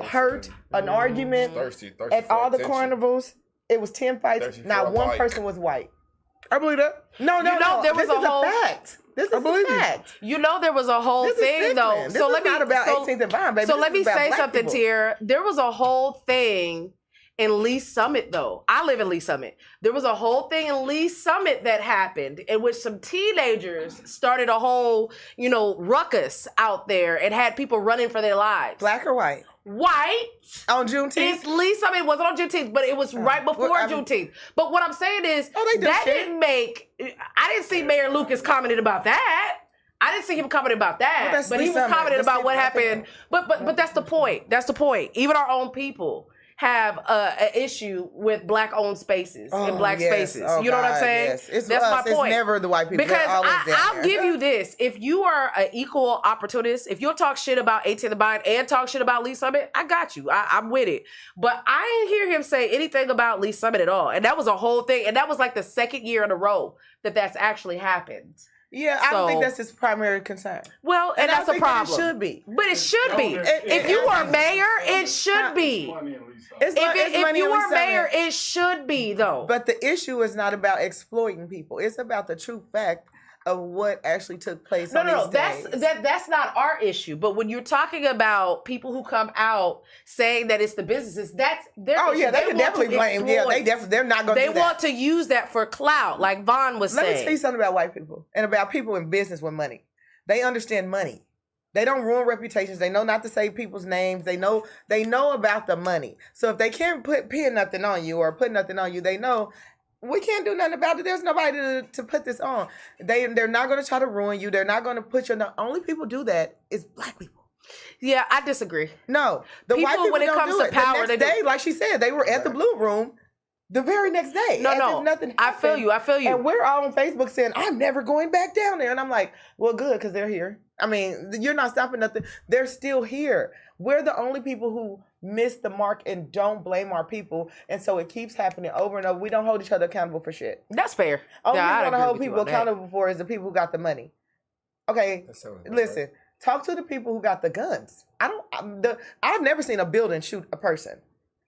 hurt, an argument thirsty at all the carnivals. It was 10 fights. Not one person was white. I believe that. No. There was a whole fact. This is a fact. You know there was a whole thing though. This is not about 18th and Vine, baby. So let me say something, Tiara. There was a whole thing in Lee Summit, though. I live in Lee Summit. There was a whole thing in Lee Summit that happened in which some teenagers started a whole, ruckus out there and had people running for their lives. Black or white? White. On Juneteenth? It's Lee Summit. It wasn't on Juneteenth, but it was right before Juneteenth. But what I'm saying is, I didn't see Mayor Lucas commenting about that. I didn't see him commenting about that. But he was commenting about what happened. But that's the point. That's the point. Even our own people have an issue with black-owned spaces and black spaces. You know what I'm saying? Yes. That's my point. It's never the white people. Because I'll give you this. If you are an equal opportunist, if you'll talk shit about 18th and Vine and talk shit about Lee Summit, I got you. I'm with it. But I didn't hear him say anything about Lee Summit at all. And that was a whole thing. And that was like the second year in a row that's actually happened. Yeah, I don't think that's his primary concern. Well, and that's a problem. It should be. But it should be. If you were mayor, it should be. If you were mayor, it should be, though. But the issue is not about exploiting people. It's about the true fact of what actually took place on these days. That's not our issue. But when you're talking about people who come out saying that it's the businesses, that's their issue. They can definitely blame. Yeah, they're not going to do that. They want to use that for clout, like Vaughn was saying. Let me tell you something about white people and about people in business with money. They understand money. They don't ruin reputations. They know not to say people's names. They know about the money. So if they can't pin nothing on you or put nothing on you, they know we can't do nothing about it. There's nobody to put this on. They're not going to try to ruin you. They're not going to put you. The only people do that is black people. Yeah, I disagree. No, the white people when it comes to power, the next day, like she said, they were at the Blue Room. The very next day. No. Nothing happened. I feel you. And we're all on Facebook saying, I'm never going back down there. And I'm like, well, good, because they're here. I mean, you're not stopping nothing. They're still here. We're the only people who miss the mark and don't blame our people. And so it keeps happening over and over. We don't hold each other accountable for shit. That's fair. Only we want to hold people accountable for is the people who got the money. Okay, listen. Talk to the people who got the guns. I've never seen a building shoot a person.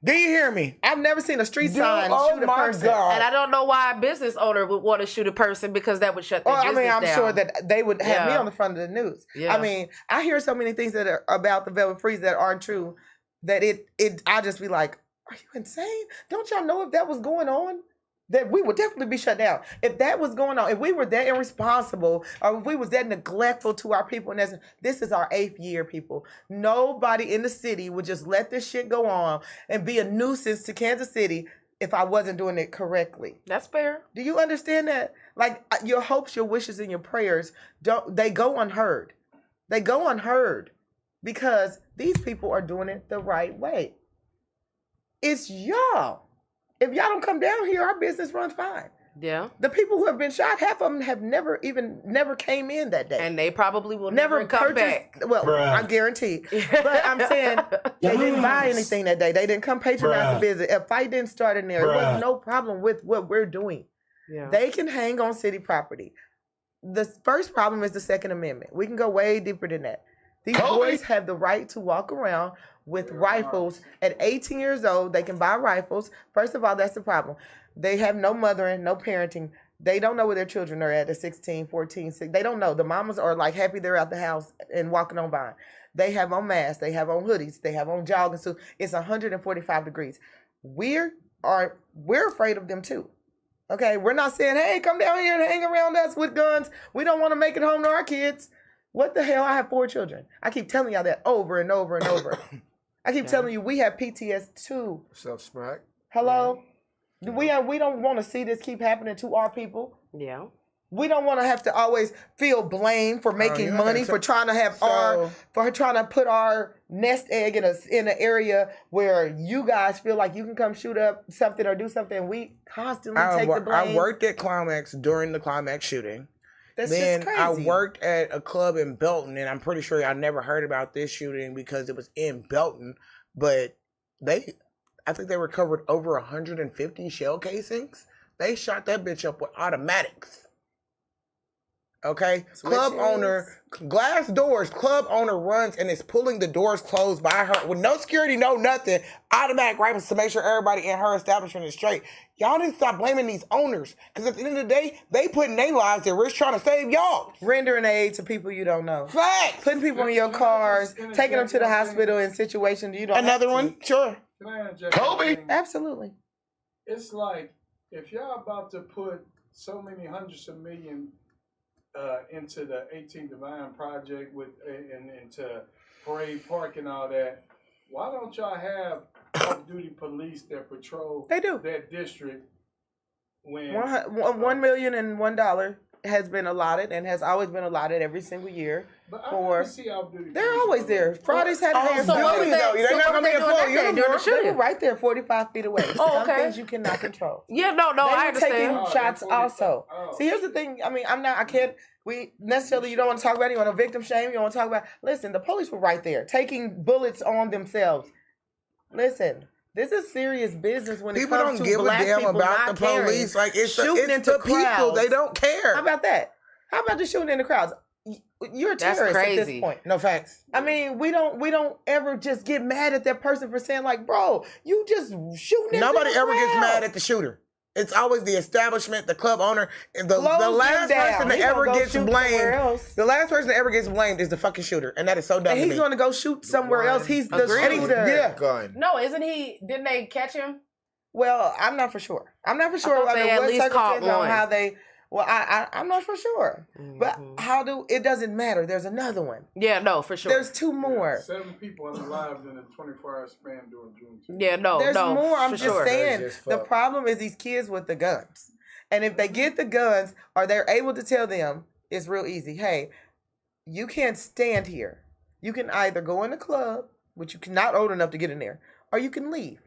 Do you hear me? I've never seen a street sign shoot a person. God. And I don't know why a business owner would want to shoot a person because that would shut their business down. I'm sure that they would have me on the front of the news. Yeah. I mean, I hear so many things that are about the Velvet Freeze that aren't true that I just be like, are you insane? Don't y'all know if that was going on? That we would definitely be shut down. If that was going on, if we were that irresponsible, or if we was that neglectful to our people, and this is our 8th year, people. Nobody in the city would just let this shit go on and be a nuisance to Kansas City if I wasn't doing it correctly. That's fair. Do you understand that? Like, your hopes, your wishes, and your prayers, they go unheard. They go unheard because these people are doing it the right way. It's y'all. If y'all don't come down here, our business runs fine. Yeah. The people who have been shot, half of them have never came in that day. And they probably will never come back. Well, I guarantee. But I'm saying they didn't buy anything that day. They didn't come patronize the business. A fight didn't start in there. It was no problem with what we're doing. Yeah. They can hang on city property. The first problem is the Second Amendment. We can go way deeper than that. These boys have the right to walk around with rifles. At 18 years old, they can buy rifles. First of all, that's the problem. They have no mothering, no parenting. They don't know where their children are at 16, 14, 16. They don't know. The mamas are like happy they're out the house and walking on by. They have on masks. They have on hoodies. They have on jogging suits. It's 145 degrees. We're afraid of them too. Okay, we're not saying, hey, come down here and hang around us with guns. We don't want to make it home to our kids. What the hell? I have 4 children. I keep telling y'all that over and over and over. I keep telling you we have PTSD too. Self-smack. Hello? Yeah. We don't want to see this keep happening to our people. Yeah. We don't want to have to always feel blamed for making money, for trying to have for trying to put our nest egg in an area where you guys feel like you can come shoot up something or do something. We constantly take the blame. I worked at Climax during the Climax shooting. That's then just crazy. I worked at a club in Belton, and I'm pretty sure I never heard about this shooting because it was in Belton. But I think they recovered over 150 shell casings. They shot that bitch up with automatics. Okay, club owner, glass doors, club owner runs and is pulling the doors closed by her with no security, no nothing, automatic rifles to make sure everybody in her establishment is straight. Y'all need to stop blaming these owners because at the end of the day, they putting their lives at risk trying to save y'all. Rendering aid to people you don't know. Facts. Putting people in your cars, taking them to the hospital in situations you don't Another have one? to. Sure. Can I interject? Kobe. Absolutely. It's like if y'all about to put so many hundreds of millions into the 18 Divine Project and into Parade Park and all that, why don't y'all have off-duty police that patrol that district when $1 million and $1 has been allotted and has always been allotted every single year. But I never see off-duty. They're always there. Fridays had So what was that? They're So what were they doing that day during the They shooting? were right there, 45 feet away. Oh, Some okay. things you cannot control. Yeah, no, They I were understand. taking shots also. See, here's the thing. I mean, we necessarily, you don't want to talk about it. You want to victim shame. You don't want to talk about, listen, the police were right there taking bullets on themselves. Listen, this is serious business when People it comes don't to give a black damn people about not the police. Like it's shooting into the people. crowds. They don't care. How about that? How about the shooting in the crowds? You're a That's terrorist at crazy. this point. No facts. I mean, we don't ever just get mad at that person for saying like, bro, you just shooting into Nobody the ever gets crowd. mad at the shooter. It's always the establishment, the club owner, and the Close last them down. person that He gonna ever go gets shoot somewhere blamed. else. The last person that ever gets blamed is the fucking shooter, and that is so dumb. And to he's me. going to go shoot somewhere else. He's the Agreed. shooter. Yeah. Gun. No, didn't they catch him? Well, I'm not for sure. I'm not for sure thought they at what least caught circumstances on one. how they. Well, I'm not for sure. But it doesn't matter. There's another one. Yeah, no, for sure. There's 2 more. 7 people unalived in a 24-hour span during June. Yeah, no, There's more. I'm for just sure. saying. That's just The fuck. problem is these kids with the guns. And if they get the guns or they're able to tell them, it's real easy. Hey, you can't stand here. You can either go in the club, which you're not old enough to get in there, or you can leave.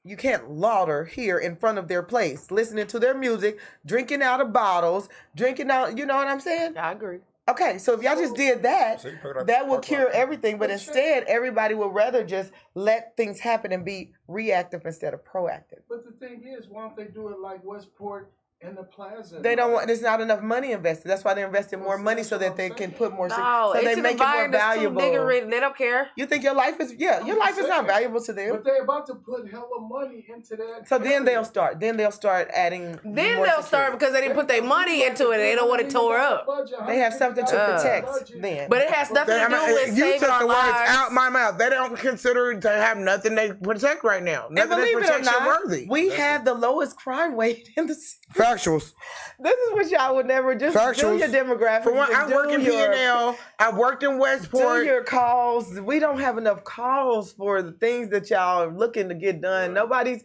You can't lauder here in front of their place, listening to their music, drinking out of bottles, drinking out, you know what I'm saying? I agree. Okay, so if y'all just did that, So you put it up- that will park cure lot. everything. But instead, everybody would rather just let things happen and be reactive instead of proactive. But the thing is, why don't they do it like Westport and the Plaza? They don't want. There's not enough money invested. That's why they're investing more money so that they can put more. No, so they 18 make it more Divine is too valuable. nigger-ridden. They don't care. You think your life is? Yeah, your life is not valuable to them. But they're about to put hella money into that. So then they'll start. Then they'll start adding. Then more they'll start security. because they didn't put their money into it. They don't want it tore up. They have something to protect. Then, But it has nothing to do with you saving took our the words lives. out my mouth. They don't consider to have nothing they protect right now. and Nothing that's believe it or protection not, worthy. we have the lowest crime rate in the city. Factuals. This is what y'all would never just Factuals. do your demographics. For one, I and work do in your- P&L. I worked in Do Westport. your calls. We don't have enough calls for the things that y'all are looking to get done. Nobody's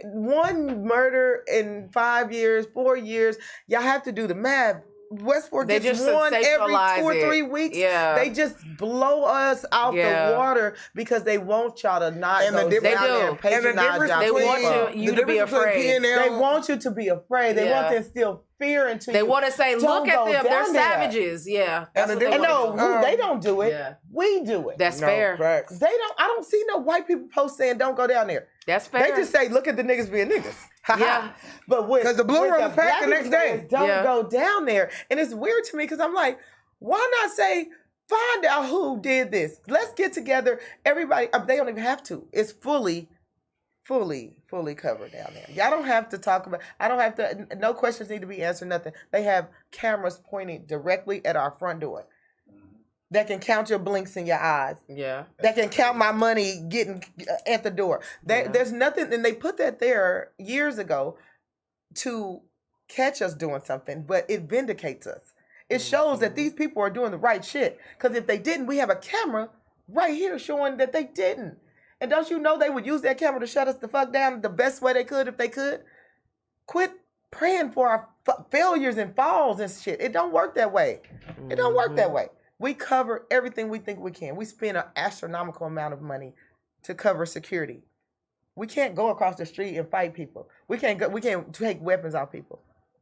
one murder in 5 years, 4 years. Y'all have to do the math. Westport They gets just one every sensationalize 2 or it. 3 weeks. Yeah. They just blow us out Yeah. the water because they want y'all to not And the go difference- down there They and do. And the patronize difference y'all. They between want you the to be difference between afraid. P&L They want you to be afraid. They want to instill fear into They you. want to say, Don't look at go them. They're down there. savages. Yeah. That's what they And want no, to do. they don't do it. Yeah. We do it. That's No, fair. facts. They don't. I don't see no white people post saying don't go down there. That's fair. They just say, look at the niggas being niggas. Yeah. But with 'Cause the blue with room was packed black the next people day. saying, don't Yeah. go down there. And it's weird to me because I'm like, why not say, find out who did this? Let's get together. Everybody, they don't even have to. It's fully covered down there. Y'all don't have to talk about, I don't have to, no questions need to be answered, nothing. They have cameras pointing directly at our front door that can count your blinks in your eyes. Yeah. That can count my money getting at the door. There's nothing, and they put that there years ago to catch us doing something, but it vindicates us. It shows that these people are doing the right shit. Because if they didn't, we have a camera right here showing that they didn't. And don't you know they would use that camera to shut us the fuck down the best way they could if they could? Quit praying for our failures and falls and shit. It don't work that way. It don't work that way. We cover everything we think we can. We spend an astronomical amount of money to cover security. We can't go across the street and fight people. We can't take weapons off people.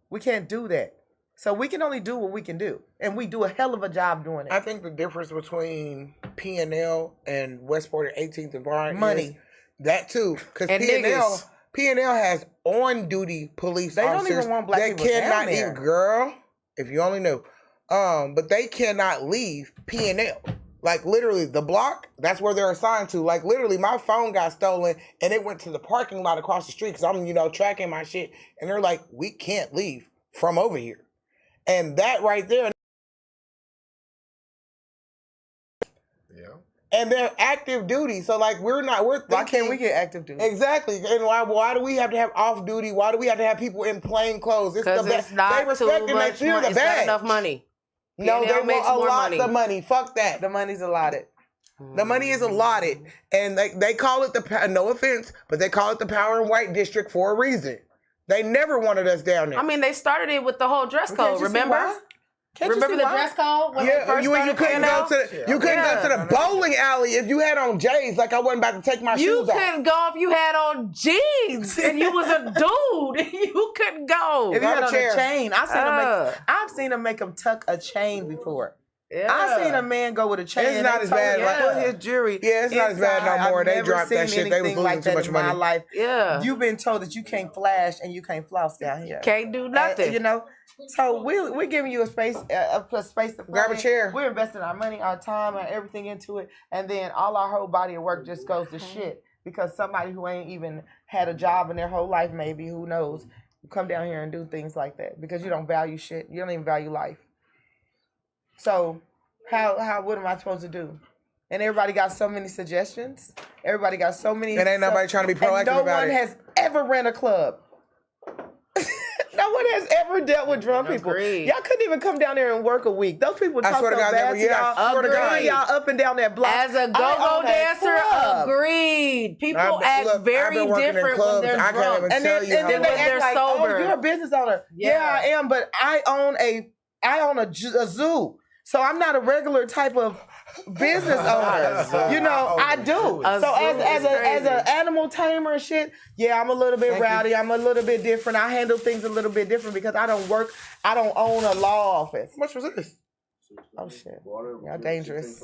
We can't do that. So we can only do what we can do. And we do a hell of a job doing it. I think the difference between P&L and Westport and 18th and Bryant money. Is that too. Because P&L has on-duty police they officers. don't even want black people cannot down there. girl, if you only knew. But they cannot leave P&L. Like literally the block, that's where they're assigned to. Like literally my phone got stolen and it went to the parking lot across the street because I'm, tracking my shit. And they're like, we can't leave from over here. And that right there. Yeah. And they're active duty. So like we're thinking. Why can't we get active duty? Exactly. And why do we have to have off duty? Why do we have to have people in plain clothes? Because it's not they respect too and they much fear money. the It's not badge. enough money. No, P&L they makes want a more lot money. of money. Fuck that. The money's allotted. The money is allotted. And they call it no offense, but they call it the Power and White District for a reason. They never wanted us down there. I mean, they started it with the whole dress code, remember? Remember the dress code when they first you started couldn't go to the bowling alley if you had on J's. Like I wasn't about to take my shoes off. You couldn't go if you had on jeans and you was a dude. You couldn't go. If you had on a chain, I've seen them make them tuck a chain before. Yeah. I've seen a man go with a chain. It's not as bad. Put his jewelry. Yeah, it's not as bad no more. I've They dropped that shit. They was losing like too much money. In my life. Yeah. You've been told that you can't flash and you can't floss down here. Can't do nothing. So we're giving you a space to grab a chair. We're investing our money, our time, and everything into it, and then all our whole body of work just goes to shit because somebody who ain't even had a job in their whole life, maybe who knows, come down here and do things like that because you don't value shit. You don't even value life. So what am I supposed to do? And everybody got so many suggestions. Everybody got so many. And ain't nobody trying to be proactive about it. No one has ever ran a club. No one has ever dealt with drunk people. Y'all couldn't even come down there and work a week. Those people talk so bad to y'all. Y'all up and down that block. As a go-go dancer, agreed. People act very different when they're drunk and then when they're sober. Oh, you're a business owner. Yeah, I am, but I own a zoo. So I'm not a regular type of business owner. I do. So as an animal tamer and shit, I'm a little bit rowdy. I'm a little bit different. I handle things a little bit different because I don't own a law office. How much was this? Oh shit. Y'all dangerous.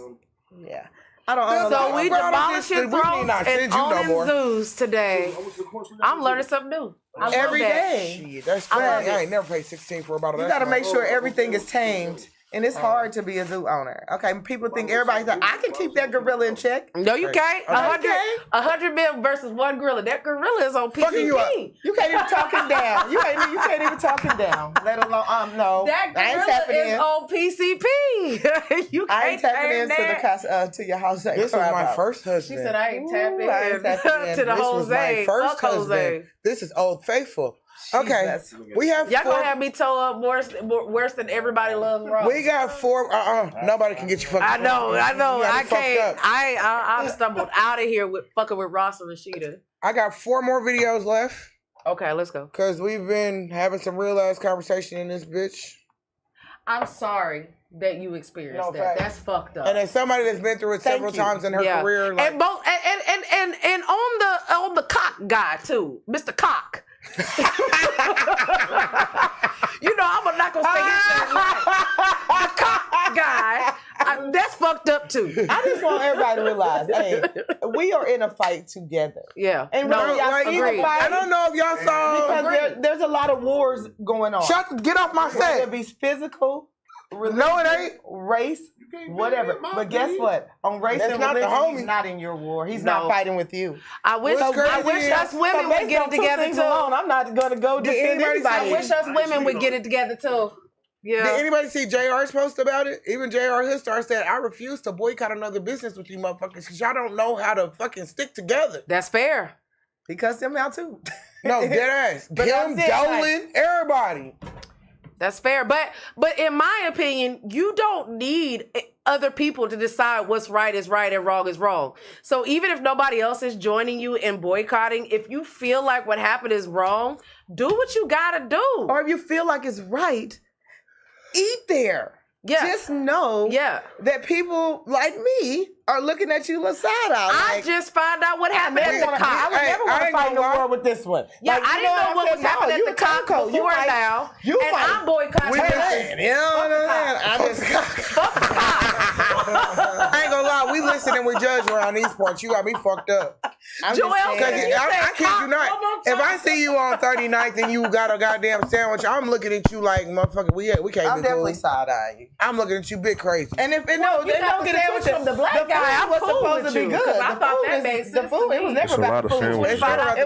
Yeah. I don't own a law So we office. demolishing throats and owning zoos today. I'm learning something new. Every day. Shit, that's crazy. I ain't never paid $16 for a bottle of that. You gotta make sure everything is tamed. And it's hard to be a zoo owner. Okay, people think everybody's like, I can keep that gorilla in check. No, you can't. 100 men versus one gorilla. That gorilla is on PCP. You can't even talk him down. You can't even talk him down. Let alone no. That gorilla is on PCP. You can't I ain't tapping into to your house. This was my first husband. She said I ain't tapping to the Jose. This was my first husband. This is Old Faithful. Okay, we have y'all gonna have me toe up worse than everybody loves Ross. We got 4. Nobody can get you fucked. I know. I can't. I stumbled out of here with fucking with Ross and Rashida. I got 4 more videos left. Okay, let's go. Cause we've been having some real ass conversation in this bitch. I'm sorry that you experienced that. That's fucked up. And as somebody that's been through it several times in her career, like, and on the cock guy too, Mr. Cock. I'm not gonna say his name right. The cock guy. That's fucked up too. I just want everybody to realize, hey, we are in a fight together. Yeah. And really, I don't know if y'all saw because there's a lot of wars going on. Get off my set. Whether it be physical, religion, no, it ain't. Race, whatever. But guess what? On race and religion, he's not in your war. He's not fighting with you. I wish us women would get it together too. I'm not gonna go defend anybody. I wish us women would get it together too. Yeah. Did anybody see JR's post about it? Even JR Hillstar said, I refuse to boycott another business with you motherfuckers because y'all don't know how to fucking stick together. That's fair. He cussed him out too. No, dead ass. Him, Dolan, everybody. That's fair. But in my opinion, you don't need other people to decide what's right is right and wrong is wrong. So even if nobody else is joining you in boycotting, if you feel like what happened is wrong, do what you gotta do. Or if you feel like it's right, eat there. Yeah. Just know that people like me are looking at you with side eye. I just found out what happened at the cock. I would never want to fight in the war with this one. Yeah, I didn't know what was happening at the cock before now. And I'm boycotting. You know what I'm saying? I ain't gonna lie, we listen and we judge around these parts. You got me fucked up. Joel, I kid you not. If I see you on 39th and you got a goddamn sandwich, I'm looking at you like, motherfucker, we can't be cool. I'm definitely side-eyeing you. I'm looking at you big crazy. And if they don't get it twisted from the black guy, I'm supposed to be good. I thought that made sense. The food, it was never about the food. It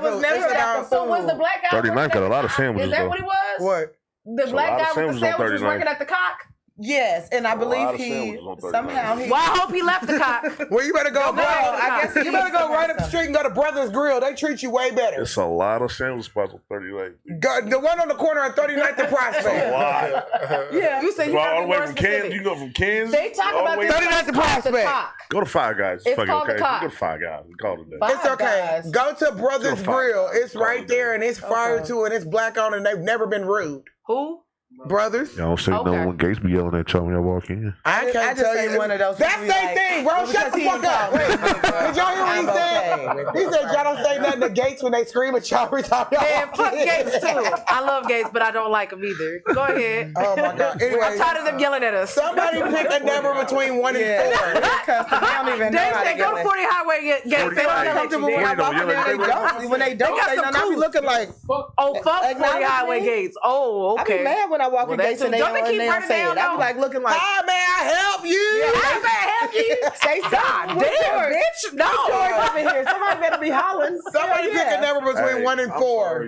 was never about the food. So was the black guy 39 got a lot of sandwiches. Is that what he was? What? The black guy with the sandwich was working at the cock? Yes, and I believe he somehow he. Well, I hope he left the cock. Well, you better go. I guess you better go right up the street and go to Brothers Grill. They treat you way better. It's a lot of sandwich spots on 39. The one on the corner at 39th and Prospect. A lot. Yeah, you said you all got the way from Kansas. You go from Kansas. They talk about this 39th and Prospect. Go to Five Guys. It's fucking called okay. the cock. Go to Five Guys. We call it that. It's okay. Go to Brothers Grill. It's right there and it's fire too and it's black on and they've never been rude. Who? Brothers. Y'all don't say no when Gates be yelling at y'all when y'all walk in. I can't tell you one of those. That's their thing, bro. Shut the fuck up. Wait, did y'all hear what he said? He said y'all don't say nothing to Gates when they scream at y'all every time y'all Man, walk fuck in. Gates too. I love Gates, but I don't like him either. Go ahead. Oh my God. Anyway, I'm tired of them yelling at us. Somebody pick a number between 1 and 4. They don't even know how to Go to 40 Highway Gates. They don't comfortable when I walk in there. They don't. When they don't, they not be looking like. Oh, fuck 40 Highway Gates. Oh, okay. I be mad when I walk in Gates and they don't say it. I be like looking like. How may I help you? How may I help you? Say God damn, bitch. No. George up in here. Somebody better be hollering. Somebody pick a number between 1 and 4.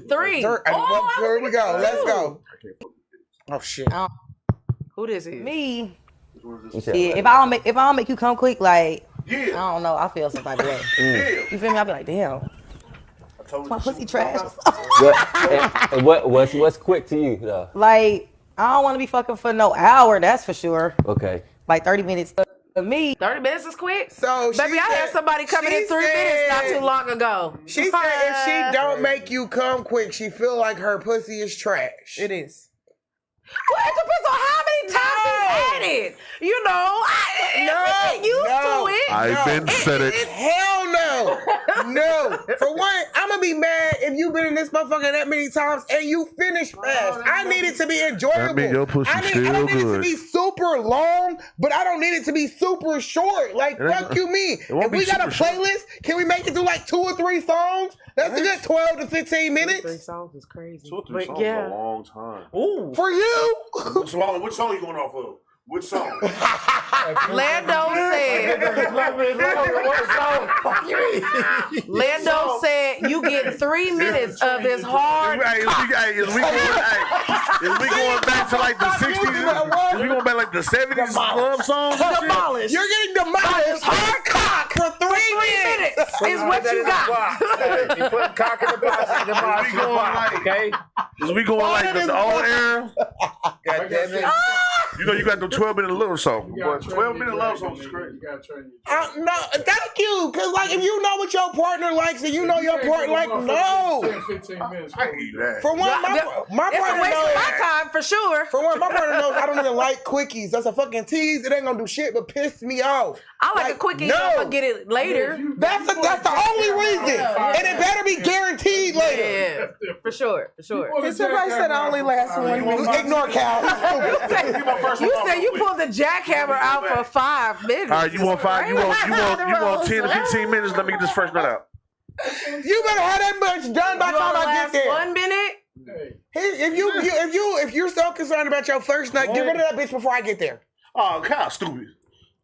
3. Oh, here we go. Let's go. Oh shit. Who this is? Me. If I don't make you come quick, like I don't know, I feel some type of way. You feel me? I'll be like, damn. My pussy trash. What's quick to you though? Like I don't want to be fucking for no hour. That's for sure. Okay. Like 30 minutes. For me, 30 minutes is quick. So baby, I had somebody coming in 3 minutes not too long ago. She said if she don't make you come quick, she feel like her pussy is trash. It is. Well, it depends on how many times he's had it. You know, I get used to it. I've been said it. Hell no. No. For one, I'm going to be mad if you've been in this motherfucker that many times and you finish fast. I need it to be enjoyable. That mean your pussy I still don't need it to good. be super long, but I don't need it to be super short. Like, fuck you mean. If we got a playlist, can we make it through like 2 or 3 songs? That's a good 12 to 15 minutes. 3 songs is crazy. 2 or 3 songs is a long time. Ooh. For you? Which song you going off of? Which song? Lando said you get 3 minutes of this hard. Is we going back to like the 60s? Is we going back like the 70s club songs? Demolished. You're getting demolished. Hard cock for 3 minutes. Is what you got. You put cock in the box. Okay. Is we going like the old era? God damn it. You know you got the 12-minute love song. 12-minute love songs is crazy. No, thank you. Because, like, if you know what your partner likes and you know your partner like, no. 10-15 minutes. I hate that. For one, my It's partner a waste knows. of my time for sure. For one, my partner knows I don't even like quickies. That's a fucking tease. It ain't gonna do shit but piss me off. I like a quickie. I'm gonna get it later. That's the only reason. And it better be guaranteed later. Yeah, for sure. Did somebody said I only last 1 minute? Ignore Cal. You said you pulled the jackhammer out for 5 minutes. All right, you want 5? You want 10 to 15 minutes? Let me get this first nut out. You better have that much done by the time I get there. 1 minute. If you're so concerned about your first nut, get rid of that bitch before I get there. Oh, Kyle, stupid.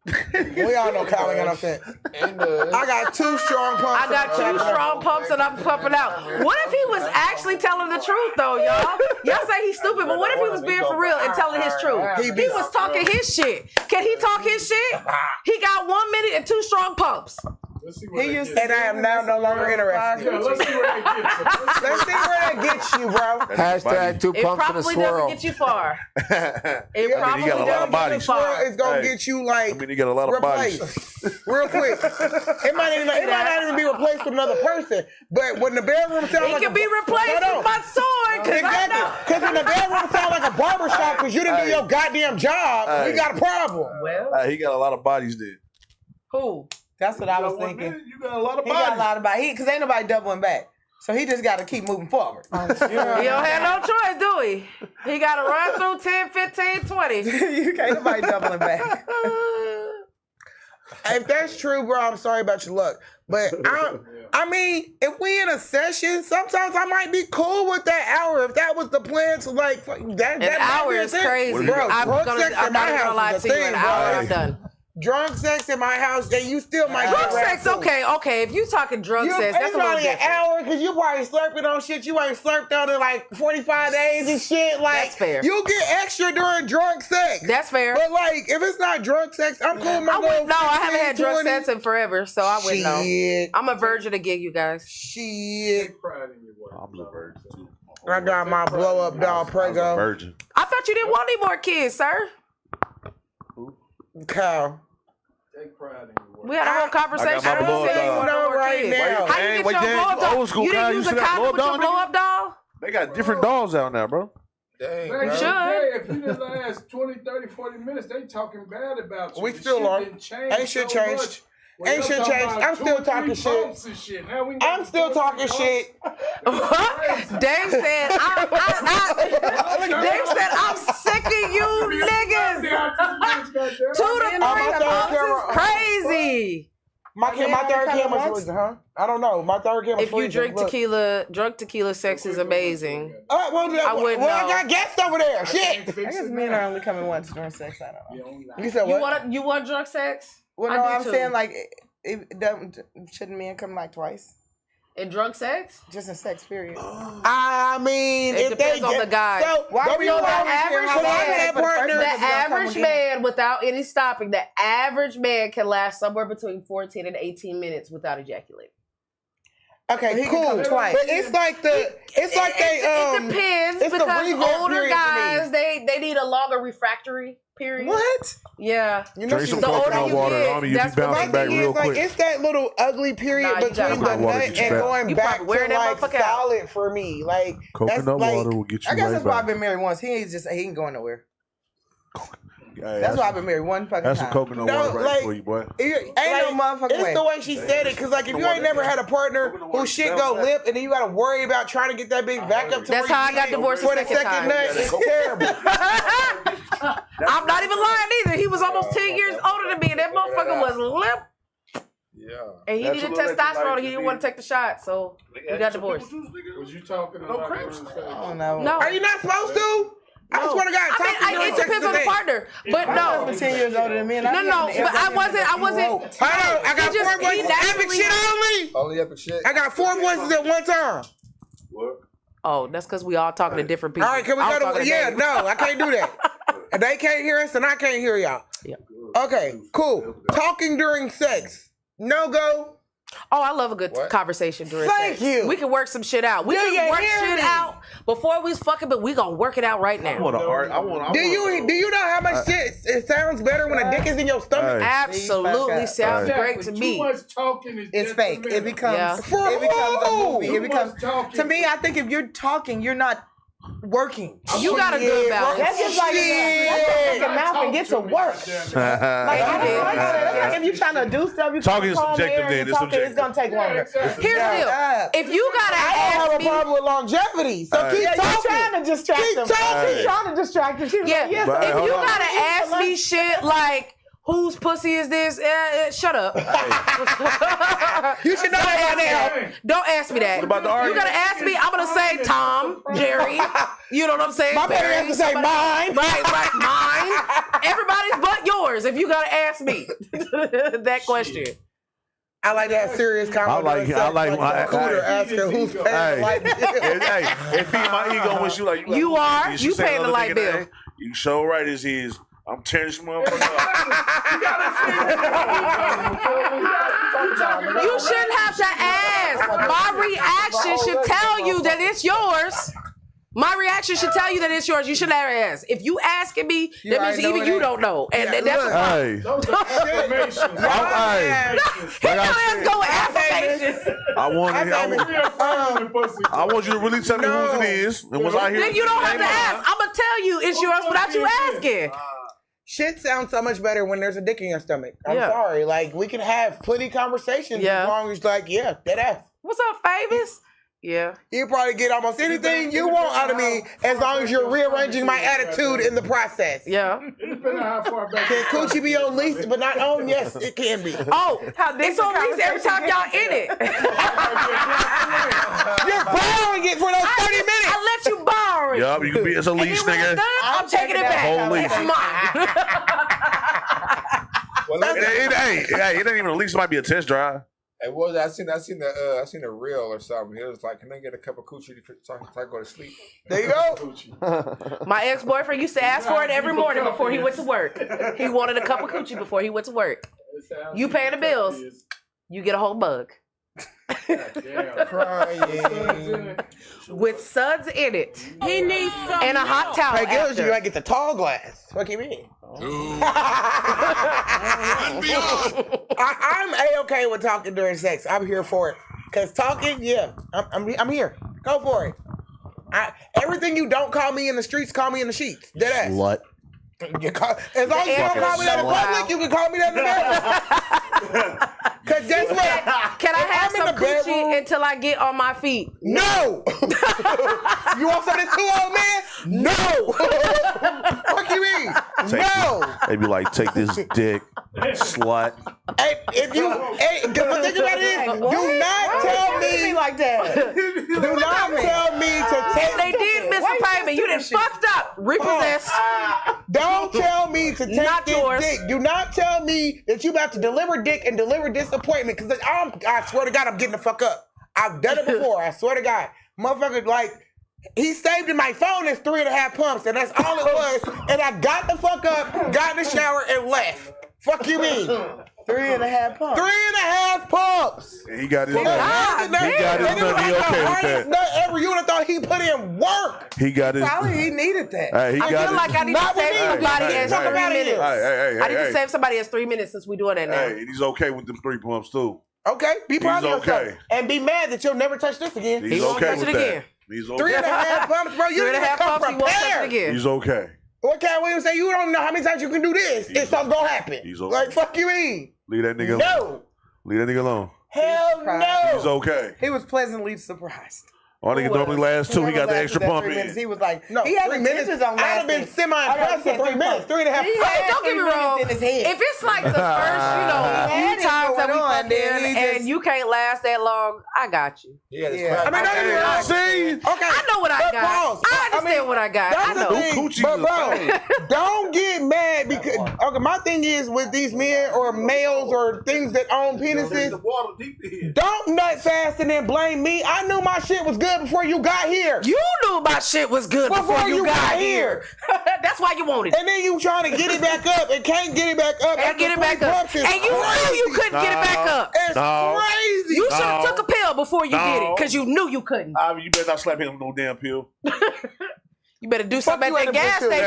We all know Kyle ain't got no sense. I got 2 strong pumps. I got 2 strong pumps and I'm pumping out. What if he was actually telling the truth though, y'all? Y'all say he's stupid, but what if he was being for real and telling his truth? He was talking his shit. Can he talk his shit? He got 1 minute and 2 strong pumps. Let's see where He that used gets to, And I am now no longer interested. Yeah, let's see where that gets us. Let's see where that gets you, bro. Hashtag 2 It pumps in a probably doesn't swirl. get you far. It Yeah, probably he got a lot of doesn't get bodies. you far. It's gonna Hey. get you like I mean, he got a lot of bodies. replaced real quick. It might not even be replaced with another person. But when the bedroom sounds It like can be replaced with my sword. Exactly. Because when the bedroom sounds like a barbershop because you didn't do your goddamn job, we got a problem. Well, He got a lot of bodies there. Who? That's what I was thinking. You got a lot of He got a bodies. lot of bodies. Because ain't nobody doubling back. So he just got to keep moving forward. he don't have no choice, do he? He got to run through 10, 15, 20. You can't nobody doubling back. If that's true, bro, I'm sorry about your luck. But I mean, if we in a session, sometimes I might be cool with that hour. If that was the plan to like that. An hour is crazy. Bro, I'm drunk not sex in my gonna lie house to is a you. thing, An hour, bro. I'm done. Drunk sex in my house, then you still might Drunk get sex, wrapped up. okay. If you talking drunk sex, It's that's a little only an different. hour because you probably slurping on shit you ain't slurped on in like 45 days and shit. Like, That's fair. You get extra during drunk sex. That's fair. But like, if it's not drunk sex, I'm cool with my I wouldn't little know. I haven't 15, had drunk 20. sex in forever, so I wouldn't know. Shit. I'm a virgin again, you guys. Shit. Take pride in your work. I'm a virgin too. I got my blow up doll I was a prego. virgin. I thought you didn't want any more kids, sir. Cow. Take pride in your work. We had a whole conversation. I got my You blow-up said you doll. wanted no more Right kids. now. How you get your blow up doll? Old school You guy didn't use used a to have condom with blow-up your doll, blow up doll? They got different dolls out now, bro. Dang, Back bro. in the Should. day, if you didn't last 20, 30, 40 minutes, they talking bad about you. We The still shit are. didn't change Ain't shit so changed. much. Well, Ain't y'all shit talking changed. about I'm still 2 or 3 talking shit. bumps and shit. Now we got I'm still 2 or 3 talking bumps. shit. Dave said, Dave said, I'm sick of you niggas. 2 to 3 bumps is crazy. My third camera's freezing, huh? I don't know. My third camera's If you freezing. drink Look. tequila, drunk tequila sex is amazing. Well, I wouldn't I know. got guests over there. Shit. I guess men are only coming once during sex. I don't know. You said what? You want drunk sex? Well, I no, do I'm too. saying like, shouldn't men come like twice? In drunk sex? Just in sex, period. I mean, It if they depends on the guy. So, Why don't we you always know hear average how man- they that partner- The first person average man, without any stopping, the average man can last somewhere between 14 and 18 minutes without ejaculating. Okay, He can cool. come twice. But it's like the, it's like they, It depends it's the because revamp older period for guys me. they need a longer refractory period. What? Yeah. You know, Drink some the older coconut you water, get, homie. You be that's what my bouncing back thing real is like quick. it's that little ugly period Nah, you gotta between the coconut water nut get you and back. going You back probably wearing to that like motherfucker out. solid for me. Like Coconut that's like, water will get you I guess right that's why I've back. been married once. He ain't going nowhere. Hey, That's why I've been married one fucking That's time. some coconut No, water right like- for you, boy. Ain't no motherfucking It's way. the way she said it, because like if you ain't never had a partner who shit go limp, and then you gotta worry about trying to get that bitch back up to That's where how you I got need it divorced for the the second second time. nut. It's terrible. I'm not even lying either. He was almost 10 years older than me, and that motherfucker was limp. Yeah. And he needed testosterone. He didn't want to take the shot, so we got divorced. Was you talking about crepes. I don't know. No. Are you not supposed to? I swear to God, I mean, talking during it sex depends is on the a thing. partner, but My no. husband's 10 years older than me. And No, but I wasn't. Hold on, I got He just- 4 voices. he Epic naturally- shit only. Only epic shit. I got 4 voices at one time. What? Oh, that's because we all talking to different people. All right, can we I was go talking to? Yeah, Dave. no, I can't do that. And they can't hear us, and I can't hear y'all. Yeah. Okay, cool. Talking during sex, no go. Oh, I love a good What? conversation during Thank sex. you. We can work some shit out. We Do can you work hear shit me? out before we was fucking, but we gonna work it out right I now. want to art. I want. Do you know how much shit it sounds better when a dick is in your stomach? Hey. Absolutely sounds Hey. great to Too me. much talking is It's fake. It detrimental. becomes Yeah. For it becomes a who? movie. Too It becomes much talking. to me. I think if you're talking, you're not working. You got a good balance. That's just like Shit. your mouth and get to work. Like, Yeah, you did. that's like if you're trying to do stuff, you Talking is calm subjective air, then, you're it's talking, it's gonna take longer. Here's the deal. If you gotta I don't have ask a me, problem with longevity, so Hey. keep Yeah, you're talking. trying to distract Keep them. talking. She's trying to distract them. She's yeah, like, yes, But if hold you on. gotta ask me shit like whose pussy is this, shut up. You should know that by now. Don't ask me that. What about the You argument? gotta ask me. I'm gonna say Tom, Jerry. You know what I'm saying? My parents Barry, have to say somebody- mine. Right, mine. Everybody's but yours. If you gotta ask me that question. I like to have serious conversation. I like my- Cooter asking who's paying the Hey, light bill. hey, if he my ego when you like, You are. Did You she say paying the another light nigga bill. name? You show right as he is. I'm tearing this motherfucker up. You shouldn't have to ask. My reaction should tell you that it's yours. My reaction should tell you that it's yours. You should never ask. If you asking me, that means even you don't know. And that's a problem. Those are affirmations. He don't go with affirmations. I want you to really tell me whose it is. And once I hear Then you don't have to ask. I'm going to tell you it's yours without you asking. Shit sounds so much better when there's a dick in your stomach. I'm sorry. Like, we can have plenty of conversations as long as, like, that ass. What's up, Favis? Yeah. You probably get almost anything you want out of me as long as you're rearranging my attitude in the process. Yeah. Depending on how far back. Can coochie be on lease but not on? Yes, it can be. Oh, it's on lease every time y'all in it. You're borrowing it for those 30 minutes. I let you borrow it. Yup, you can be, it's a lease, nigga. I'm taking it back. Whole lease. It's mine. It ain't even a lease. It might be a test drive. It was. I seen a reel or something. It was like, can I get a cup of coochie so I go to sleep? There you go. My ex-boyfriend used to ask for it every morning before he went to work. He wanted a cup of coochie before he went to work. You pay the bills, you get a whole mug. Crying. With suds in it. He needs some and a hot towel. Hey, girls, you gotta get the tall glass. What do you mean? I'm A-okay with talking during sex. I'm here for it. Cause talking, I'm here. Go for it. Everything you don't call me in the streets, call me in the sheets. Deadass. Slut. As long as you don't call me that in public, you can call me that in the bedroom. Cause guess what? Can I have some coochie until I get on my feet? No. You want some of this too, old man? No. What you mean? No. They be like, take this dick, slut. Hey, think about it. Do not tell me like that. Do not tell me to take. They did miss a payment. You done fucked up. Repossessed. Don't tell me to take not this yours. dick. Do not tell me that you about to deliver dick and deliver disappointment. Because I swear to God, I'm getting the fuck up. I've done it before. I swear to God. Motherfucker, like, he saved in my phone as 3.5 pumps, and that's all it was. And I got the fuck up, got in the shower, and left. Fuck you mean? 3.5 pumps. 3.5 pumps. He got his He got his nut. He okay with that. Nut ever. You would have thought he put in work. He got his. Probably he needed that. Hey, I feel like I need to save somebody as 3 minutes. Hey, I need to save somebody as 3 minutes since we're doing that now. Hey, and he's okay with them 3 pumps too. Okay, be proud of yourself. Okay. And be mad that you'll never touch this again. He's won't okay touch with it that. again. He's okay. 3.5 pumps, bro. You 3.5 pumps, he won't touch it again. He's okay. What Cat Williams say? You don't know how many times you can do this. It's something gonna happen. He's okay. Like, fuck you mean? Leave that nigga alone. No. Leave that nigga alone. Hell no. He's okay. He was pleasantly surprised. All nigga normally lasts 2. He got the extra pump in. He was like, No, he had 3 minutes. intentions on I'd have been semi-impressed for 3 minutes. 3.5 Hey, don't get me wrong. in his head. If it's like the first, few times that we fucked in and you can't last that long, I got you. I mean, don't get me wrong. See? Okay. I know what I got. Pause. I understand what I got. I That's know. the thing, but bro, don't get mad because my thing is with these men or males or things that own penises, don't nut fast and then blame me. I knew my shit was good before you got here. You knew my shit was good before you got here. That's why you wanted it. And then you trying to get it back up and can't get it back up. And get it back up. And you knew you couldn't get it back up. It's crazy. You should have took a pill before you did it because you knew you couldn't. I mean, you better not slap him with no damn pill. You better do something at that gas station.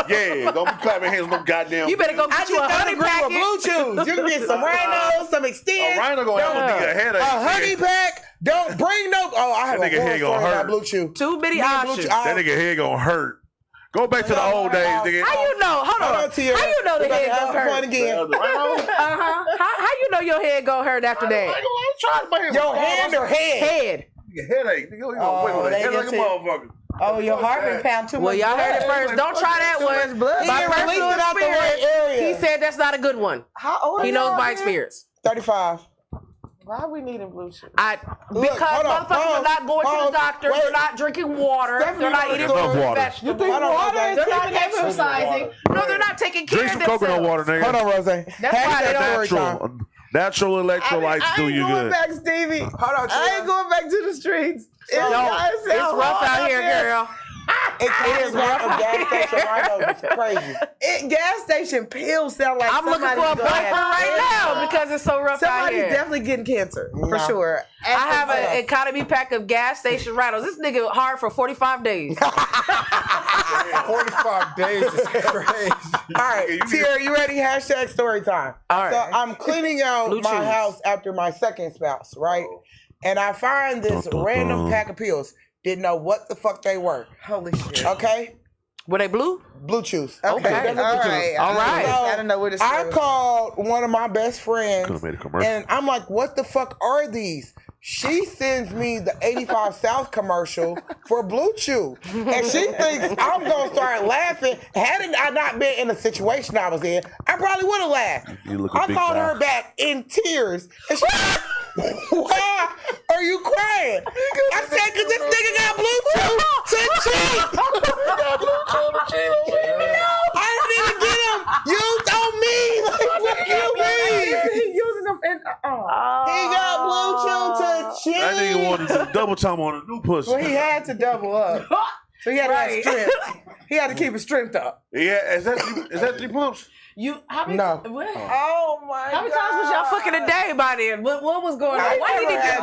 Yeah, don't be clapping hands with no goddamn. You better go get you a honey pack. Blue Chews. You can get some Rhinos, some Extend. A Rhino gonna have a headache. A honey pack. Don't bring no. Oh, I have That nigga a head gonna story hurt. about Blue Chew. Too many options. That nigga head gonna hurt. Go back to the old days, nigga. How you know? Hold on. How you know the head gonna hurt? Again. How you know your head gonna hurt after that? Your hand or head? Head. Headache. Nigga, you gonna wait with a head like a motherfucker. Oh, your heart been pound too much. Well, y'all heard it first. Don't try that one. My personal experience, he said that's not a good one. How old? He knows by experience. 35. Why are we needing Blue Chew? Because motherfuckers are not going to the doctor. They're not drinking water. They're not eating fruits and vegetables. They're not exercising. No, they're not taking care Drink of some themselves. coconut water, nigga. Hold on, Rose. That's why they don't. Natural electrolytes do you good. I ain't going back, Stevie. Hold on, I ain't going back to the streets. It's rough out here, girl. It is rough. Gas station rhinos is crazy. Gas station pills sound like I'm looking for a boyfriend right now because it's so rough out here. Somebody's definitely getting cancer for sure. I have an economy pack of gas station rhinos. This nigga hard for 45 days. 45 days is crazy. All right, Tiara, you ready? Hashtag story time. All right. So I'm cleaning out Blue my cheese. house after my second spouse, right? And I find this random pack of pills. Didn't know what the fuck they were. Holy shit. Okay? Were they blue? Blue chews. Okay. All right. I don't know where this I called one of my best friends, Could've made a commercial. and I'm like, what the fuck are these? She sends me the 85 South commercial for Blue Chew. And she thinks I'm going to start laughing. Had I not been in the situation I was in, I probably would have laughed. I called her back in tears. And she's like, why are you crying? I said, because this nigga got Blue Chew to cheap. I didn't even get him used on me. Like, what do you mean? He using them in, He got Blue Chew to cheap. That nigga wanted to double time on a new pussy. Well, he had to double up. So he had to have strength. He had to keep his strength up. Yeah, is that 3 pumps? How many? No. What? Oh my God. How many times was y'all fucking a day by then? What was going on? Why did he get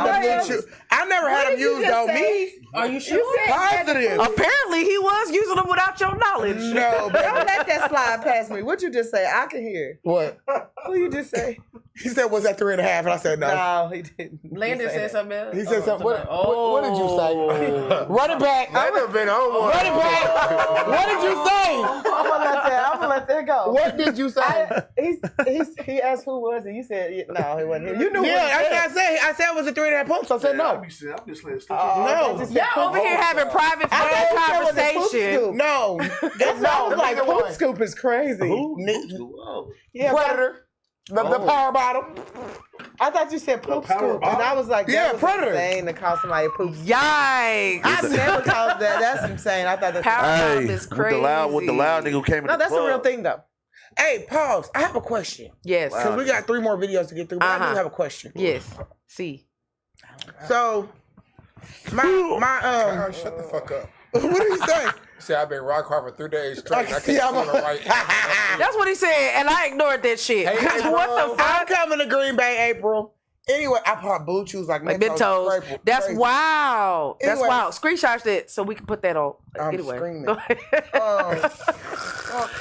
I never had him used on me. Are you sure? Positive. Apparently, he was using them without your knowledge. No, baby. Don't let that slide past me. What'd you just say? I can hear. What? What you just say? He said, was that 3.5? And I said, no. No, he didn't. Landon said something else. He said something. What did you say? Run it back. That have been over. Run it back. What did you say? I'm gonna let that go. What did you say? He asked who was it. You said no, he wasn't him. You knew. Yeah, I said it was a 3.5 pumps. I said no. I'm just letting No. Y'all over here having private conversation. No. That sounds like poop scoop is crazy. Yeah, Predator. The power bottom. I thought you said poop scoop, and I was like, Yeah, that was Predator. insane to call somebody a poop scoop. Yikes! I've never called that. That's insane. I thought that's Power Hey, bomb is crazy. with the loud nigga who came in no, the that's a club. real thing though. Hey, pause. I have a question. Yes. Because we got 3 more videos to get through, but I do have a question. Yes. See. So, my Shut the fuck up. what did he say? See, I've been rock hard for 3 days straight. Like, I see, can't I'm see the right. That's what he said, and I ignored that shit. Hey, What the fuck? I'm coming to Green Bay, April. Anyway, I bought Blue Chews like Mentos. Mentos. That's Crazy. wow. That's Anyway. wild. Screenshot it so we can put that on. I'm Anyway. screaming. Go ahead.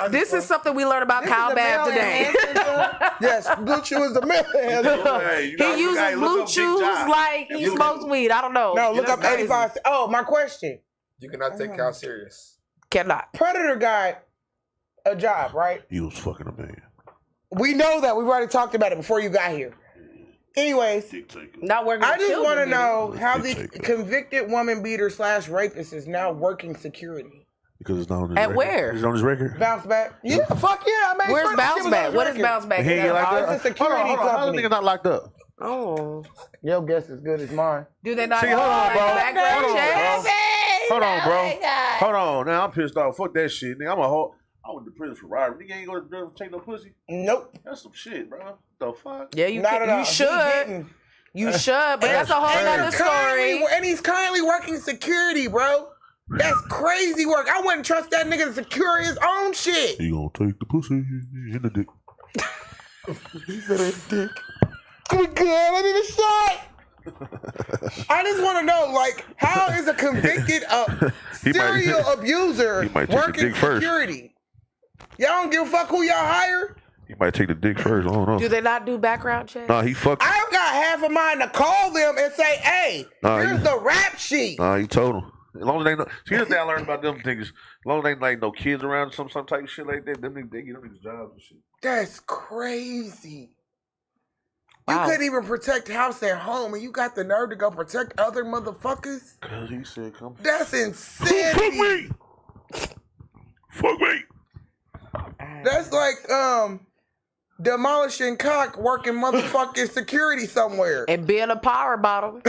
This is something we learned about Kyle Babb today. Yes, Blue Chew is the man. Hey, you He uses Blue Chews like he smokes weed. I don't know. No, look up 85. Oh, my question. You cannot take Cal serious. Cannot. Predator got a job, right? He was fucking a man. We know that. We've already talked about it before you got here. Anyways, Not working. I with just want to children, know how the Dictator. convicted woman beater / rapist is now working security. Because it's not on his At record. where? It's on his record. Bounce back? Yeah, fuck yeah. I made Where's sure that shit Bounce was Back? on his What is record. Bounce Back? He ain't get locked It's up. a security Hold on. How the company. nigga not locked up? Oh. Your guess is good as mine. Do they not See, hold on, bro. background Hold on, checks? bro. Hold on, bro. Hold on. Now I'm pissed off. Fuck that shit. Nigga, I went to prison for robbery. Nigga ain't gonna take no pussy. Nope. That's some shit, bro. The fuck? Yeah, you Not at all. you He should. didn't. You should, but that's a whole other story. And he's currently working security, bro. That's crazy work. I wouldn't trust that nigga to secure his own shit. He gonna take the pussy in the dick. He said his dick. We good. I need a shot. I just want to know, like, how is a convicted serial abuser he might take the working dick first. security? Y'all don't give a fuck who y'all hire? He might take the dick first. I don't know. Do they not do background checks? Nah, he fucked. I've got half of mine to call them and say, hey, here's the rap sheet. Nah, he told him. As long as they know. See, here's the thing I learned about them niggas. As long as they like no kids around, some type of shit like that, them niggas, they get them niggas jobs and shit. That's crazy. Wow. You couldn't even protect house and home, and you got the nerve to go protect other motherfuckers? Cause he said, "Come." That's insanity. Fuck me. That's like demolishing cock working motherfucking security somewhere. And being a power bottom.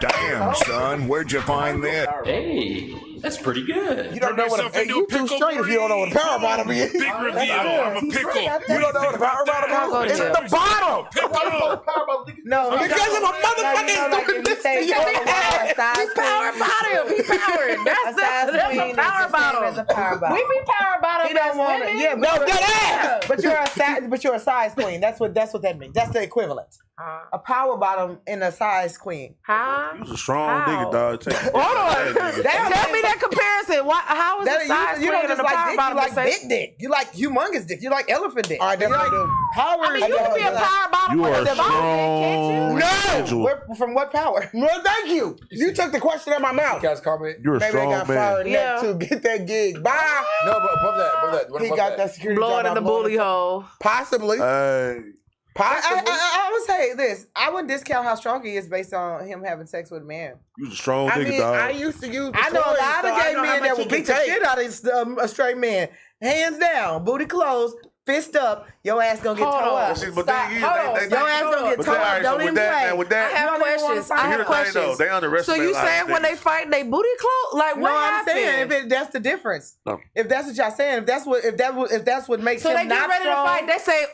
Damn, son, where'd you find that? Hey, That's pretty good. You don't know what a you too straight if you don't know what a power bottom is. Big reveal. I'm a pickle. You don't know what a power bottom is? It's the bottom. No, because if a motherfucker is doing this to you, He's power bottom. He powered. That's a power bottom. We be power bottom. He don't want it. Yeah, no, get ass. But you're a size queen. That's what that means. That's the equivalent. A power bottom and a size queen. Huh? You was a strong nigga, dog. Hold on. Tell me that comparison. How is a size queen and a power bottom? You like big dick. You like humongous dick. You like elephant dick. I definitely do. Power. I mean, you can be a power bottom. You are strong. No. From what power? Well, thank you. You took the question out of my mouth. You guys comment. You're a Maybe strong I got man. fired in that too. Get that gig. Bye. No, but above that. He got that security blowing job. in the booty hole. Possibly. I would say this. I wouldn't discount how strong he is based on him having sex with a man. You was a strong I nigga, mean, dog. I used to use. I know a lot of gay men that will beat the shit out of a straight man. Hands down, booty closed, fist up. Your ass gonna get tore up. Stop. Your ass gonna get tore up. Don't even play. I have questions. I have questions. They underestimate. So you saying when they fight, they booty close? Like what happened? I'm saying that's the difference. No. If that's what y'all saying, if that's what makes so him they get not ready strong, to fight. They say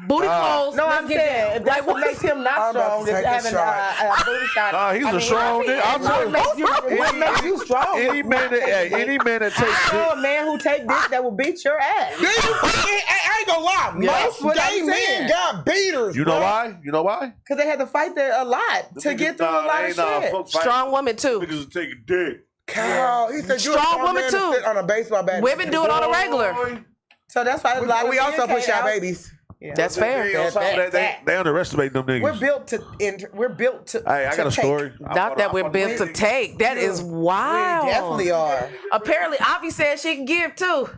booty close. No, I'm saying if that's what makes him not strong, is having a booty shot. He's a strong nigga. What makes you strong? Any man that takes I know a man who take dick that will beat your ass. I ain't gonna lie. Most gay men got beaters. You know why? You know why? Because they had to fight there a lot to get through a lot of shit. Strong women too. Niggas are taking dick. Cow. He said strong women too. Sit on a baseball bat. Women do it on a regular. So that's why we also push our babies. Yeah. That's fair. They underestimate them niggas. We're built to. Hey, I got a story. Not that we're built to take. That is wild. We definitely are. Apparently, Avi said she can give too.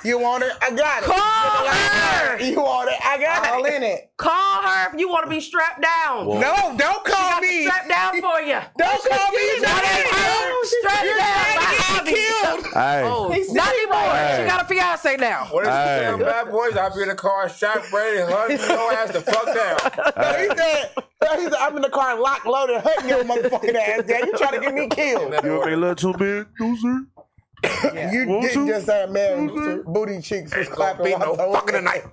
You want it? I got it. Call her. You want it? I got it. All in it. Call her if you want to be strapped down. Whoa. No, don't call me. Strapped down for you. Don't call me. Strapped down. Killed. Hey. Oh, not anymore. Hey. She got a fiance now. What is it? Bad boys? I'll be in the car, shot ready, and hugging your ass the fuck down. No, he said, I'm in the car locked, loaded, hugging your motherfucking ass down. You trying to get me killed. You ever let two men loser? Yeah. You didn't just say, man, booty cheeks was clapping. No fucking tonight.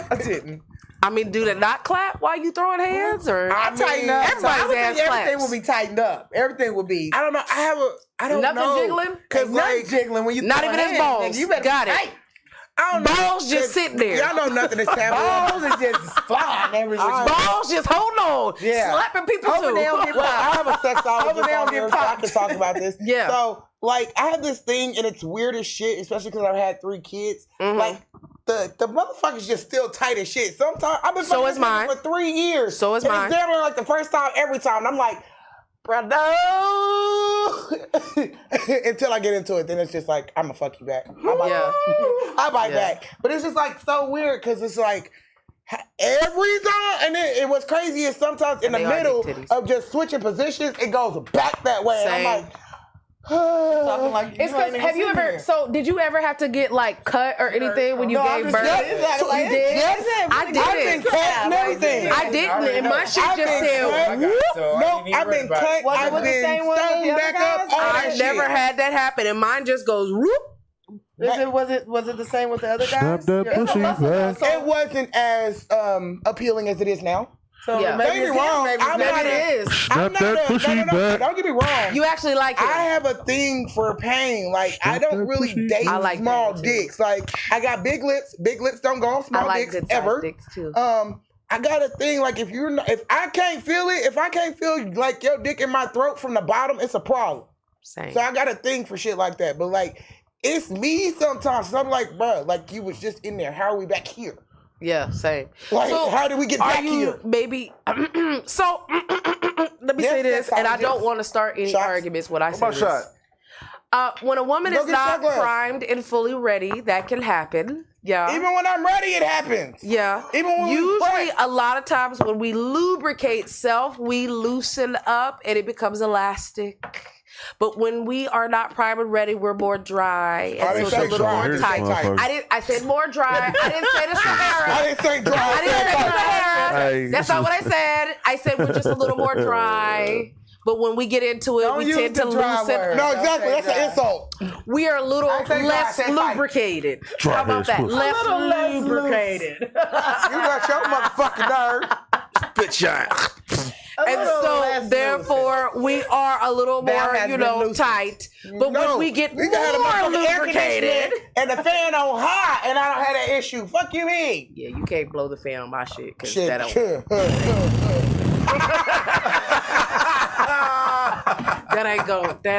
I didn't. I mean, do they not clap while you throwing hands, or I tighten up. everybody's ass everything claps? will be tightened up. Everything will be. I don't know. I don't Nothing know. jiggling? Cause Nothing jiggling when you not throw even a his hand, balls. nigga. You better Got be it. tight. I don't know. Balls just sitting there. Y'all know nothing is taboo. Balls is just flying everywhere. Balls just hold on. Yeah. Slapping people Hoping too. they don't get Well, I popped. have a sexologist Hoping they don't on get here, so I popped. can talk about this. Yeah. So, like, I have this thing, and it's weird as shit, especially because I've had 3 kids. Mhm. Like, the motherfucker's just still tight as shit. Sometimes I've been So fucking is mine. for 3 years. So is and mine. It's damn near like the first time every time. And I'm like, brother. Until I get into it, then it's just like, I'm gonna fuck you back. I bite back. But it's just like so weird because it's like every time, and then it was crazy is sometimes in the middle of just switching positions, it goes back that way. And I'm like, it's because have you ever? So did you ever have to get like cut or anything when you gave birth? You did? I did. I've been cut and everything. I didn't, and my shit I've just been said, cut. Nope, I've been cut. I've been sewn back up. All that I've never shit. had that happen, and mine just goes whoop. Was it the same with the other guys? It wasn't as appealing as it is now. So Yeah. Don't get me wrong. Maybe it is. I'm not no, don't get me wrong. You actually like it. I have a thing for pain. Like, I don't really date small dicks. Like, I got big lips. Big lips don't go on small dicks ever. Dicks too. I got a thing like if I can't feel it, if I can't feel like your dick in my throat from the bottom, it's a problem. Same. So I got a thing for shit like that. But like, it's me sometimes. So I'm like, bro, like you was just in there. How are we back here? Yeah, same. Like, so how did we get back here? Maybe. So let me say this, and I don't want to start any arguments when I say this. When a woman is not primed and fully ready, that can happen. Yeah. Even when I'm ready, it happens. Yeah. Even when usually a lot of times when we lubricate self, we loosen up and it becomes elastic. But when we are not primed and ready, we're more dry. And so it's a little more tight. I said more dry. I didn't say the Sahara. I didn't say dry. I didn't say the Sahara. That's not what I said. I said we're just a little more dry. but when we get into it, we tend to loosen. No, exactly. That's an insult. We are a little less lubricated. How about that? Less lubricated. You got your motherfucking nerve. Spit shine. And so, therefore, we are a little more, tight. But when we get more lubricated, and the fan on high, and I don't have that issue. Fuck you mean? Yeah, you can't blow the fan on my shit because that don't. That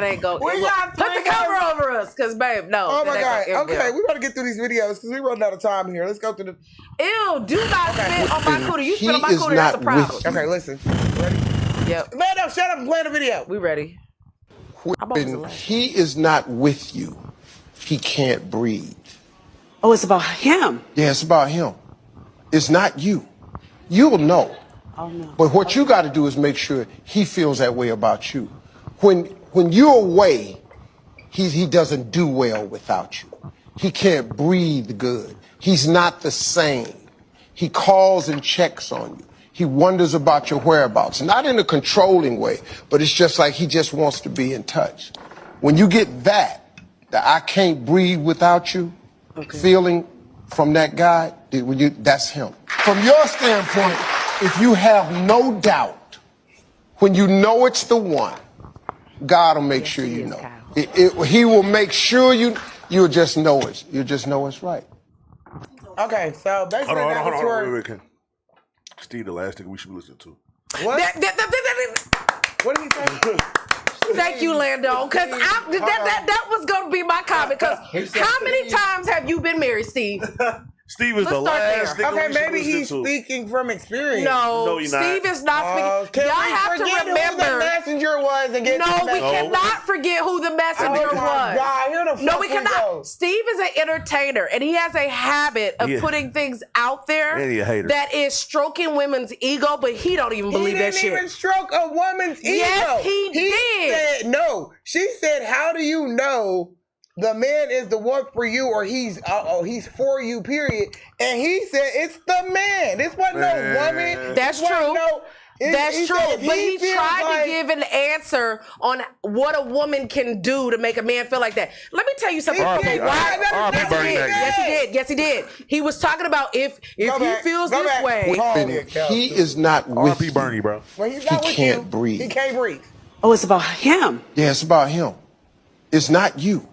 ain't go. We got put the cover over us, cause babe, no. Oh my god. Okay, we gotta get through these videos because we running out of time here. Let's go through the. Ew! Do not spit on my cootie. You spit on my cootie. That's a problem. Okay, listen. Ready? Yep. Man, no, shut up and play the video. We ready. When he is not with you, he can't breathe. Oh, it's about him. Yeah, it's about him. It's not you. You'll know. Oh no. But what you got to do is make sure he feels that way about you. When you're away, he doesn't do well without you. He can't breathe good. He's not the same. He calls and checks on you. He wonders about your whereabouts, not in a controlling way, but it's just like he just wants to be in touch. When you get that I can't breathe without you, feeling from that guy, that's him. From your standpoint, if you have no doubt, when you know it's the one, God will make sure you know. He will make sure you'll just know it. You'll just know it's right. Okay, so basically Hold on. Wait. Steve, the last thing we should be listening to. What? What did he say? Thank you, Lando, because that was going to be my comment, because how many times have you been married, Steve? Steve is the last nigga Okay, we maybe should he's listen to. speaking from experience. No, Steve is not speaking. Y'all have to remember. Who the messenger was and get No, we cannot forget who the messenger was. God, here the No, we fuck cannot. go. Steve is an entertainer, and he has a habit of putting things out there And he a hater. that is stroking women's ego, but he don't even believe that shit. He didn't even stroke a woman's ego. Yes, he did. Said, no, she said, how do you know the man is the one for you, or he's for you, period? And he said, it's the man. This wasn't no woman. That's true. That's true. But he tried to give an answer on what a woman can do to make a man feel like that. Let me tell you something. Yes, he did. He was talking about if he feels this way. When he is not with you, Bernie, bro. When he's he not with can't you, breathe. He can't breathe. Oh, it's about him. Yeah, it's about him. It's not you.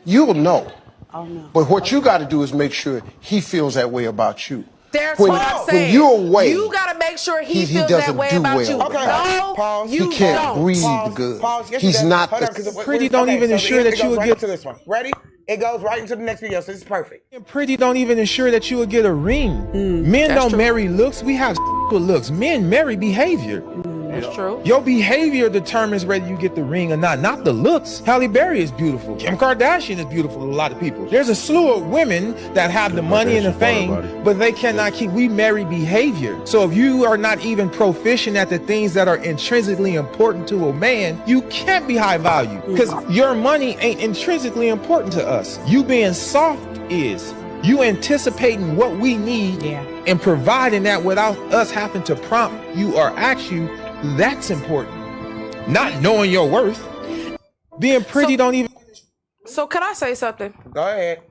You'll know. Oh no. But what you got to do is make sure he feels that way about you. That's what I'm saying. When you're away, you got to make sure he feels doesn't that way do about well. you. Okay, no, pause. You he can't don't. breathe good. He's not the Pretty don't even ensure that you will get to this one. Ready? It goes right into the next video, so this is perfect. Pretty don't even ensure that you will get a ring. Men don't marry looks. We have with looks. Men marry behavior. That's true. Your behavior determines whether you get the ring or not the looks. Halle Berry is beautiful. Kim Kardashian is beautiful to a lot of people. There's a slew of women that have the money and the fame, but they cannot keep. We marry behavior. So if you are not even proficient at the things that are intrinsically important to a man, you can't be high value, because your money ain't intrinsically important to us. You being soft is. You anticipating what we need and providing that without us having to prompt you or ask you. That's important. Not knowing your worth. Being pretty don't even. So can I say something? Go ahead.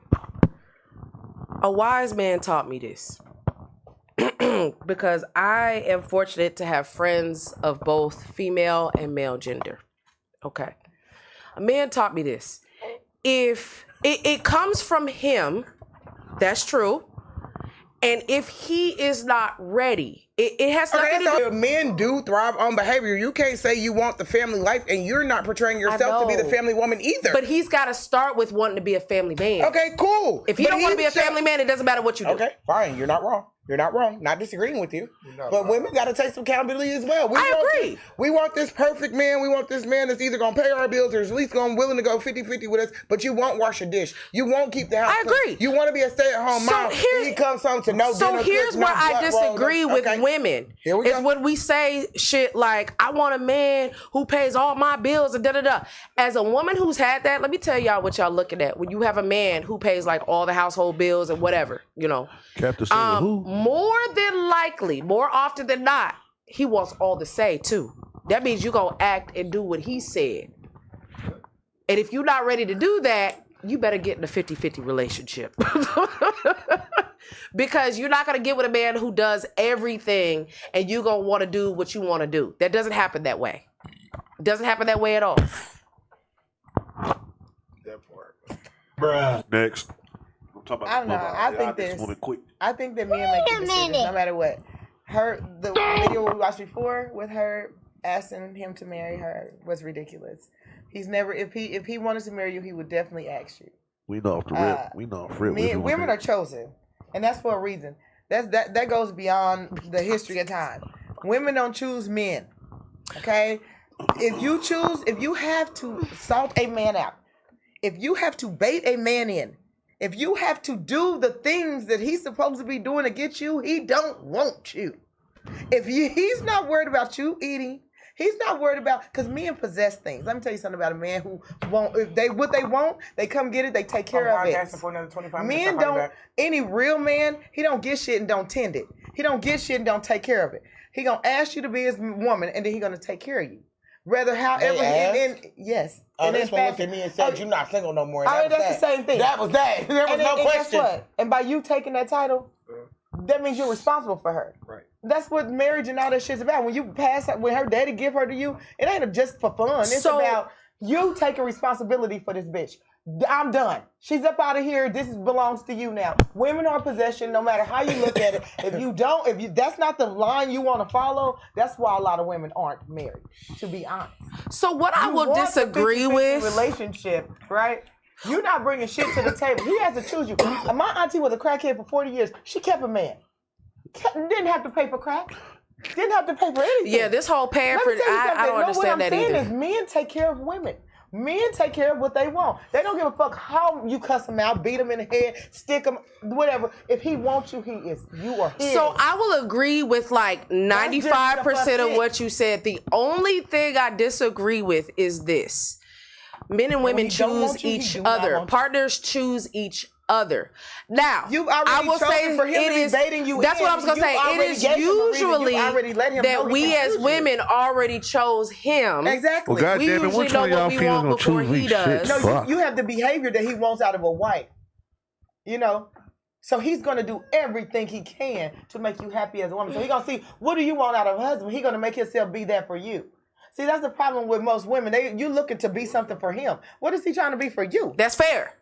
A wise man taught me this. Because I am fortunate to have friends of both female and male gender. Okay. A man taught me this. If it comes from him, that's true. And if he is not ready, it has nothing to do. Men do thrive on behavior. You can't say you want the family life and you're not portraying yourself to be the family woman either. But he's got to start with wanting to be a family man. Okay, cool. If you don't want to be a family man, it doesn't matter what you do. Okay, fine. You're not wrong. You're not wrong. Not disagreeing with you. But women got to take some accountability as well. I agree. We want this perfect man. We want this man that's either going to pay our bills or is at least willing to go 50-50 with us, but you won't wash a dish. You won't keep the house clean. I agree. You want to be a stay-at-home mom. He comes home to no dinner. So here's where I disagree with women. Here we go. Is when we say shit like, I want a man who pays all my bills and da-da-da. As a woman who's had that, let me tell y'all what y'all looking at. When you have a man who pays like all the household bills and whatever, you know. More than likely, more often than not, he wants all the say too. That means you're going to act and do what he said. And if you're not ready to do that, you better get in a 50-50 relationship. Because you're not going to get with a man who does everything and you're going to want to do what you want to do. That doesn't happen that way. It doesn't happen that way at all. That part. Bruh. Next. I'm talking about I don't know. I think that men make the decisions no matter what. The video we watched before with her asking him to marry her was ridiculous. He's never, if he wanted to marry you, he would definitely ask you. We know off the rip. We know off the rip. Women are chosen, and that's for a reason. That goes beyond the history of time. Women don't choose men. Okay, if you have to salt a man out, if you have to bait a man in, if you have to do the things that he's supposed to be doing to get you, he don't want you. He's not worried about you eating. He's not worried about, because men possess things. Let me tell you something about a man who won't, what they want, they come get it, they take care of it. For another 25 Men don't, any real man, he don't get shit and don't tend it. He don't get shit and don't take care of it. He gonna ask you to be his woman and then he gonna take care of you. Rather, however, yes. And this one looked at me and said, "You're not single no more." That's the same thing. That was that. There was no question. Guess what? And by you taking that title, that means you're responsible for her. Right. That's what marriage and all that shit's about. When you when her daddy give her to you, it ain't just for fun. It's about you taking responsibility for this bitch. I'm done. She's up out of here. This belongs to you now. Women are possession, no matter how you look at it. If that's not the line you want to follow, that's why a lot of women aren't married, to be honest. So what I will disagree with, relationship, right? You're not bringing shit to the table. He has to choose you. My auntie was a crackhead for 40 years. She kept a man. Didn't have to pay for crack. Didn't have to pay for anything. Yeah, this whole Pampered, I don't understand that either. What I'm saying is men take care of women. Men take care of what they want. They don't give a fuck how you cuss them out, beat them in the head, stick them, whatever. If he wants you, you are his. So I will agree with like 95% of what you said. The only thing I disagree with is this. Men and women choose each other. Partners choose each other. Now, I will say for him it is. That's what I was gonna say. It is usually that we as women already chose him. Exactly. Well, God damn it, which one of y'all females gonna choose me? Shit, no, you have the behavior that he wants out of a wife. You know. So he's gonna do everything he can to make you happy as a woman. So he's gonna see, what do you want out of a husband? He's gonna make himself be that for you. See, that's the problem with most women. You looking to be something for him. What is he trying to be for you? That's fair.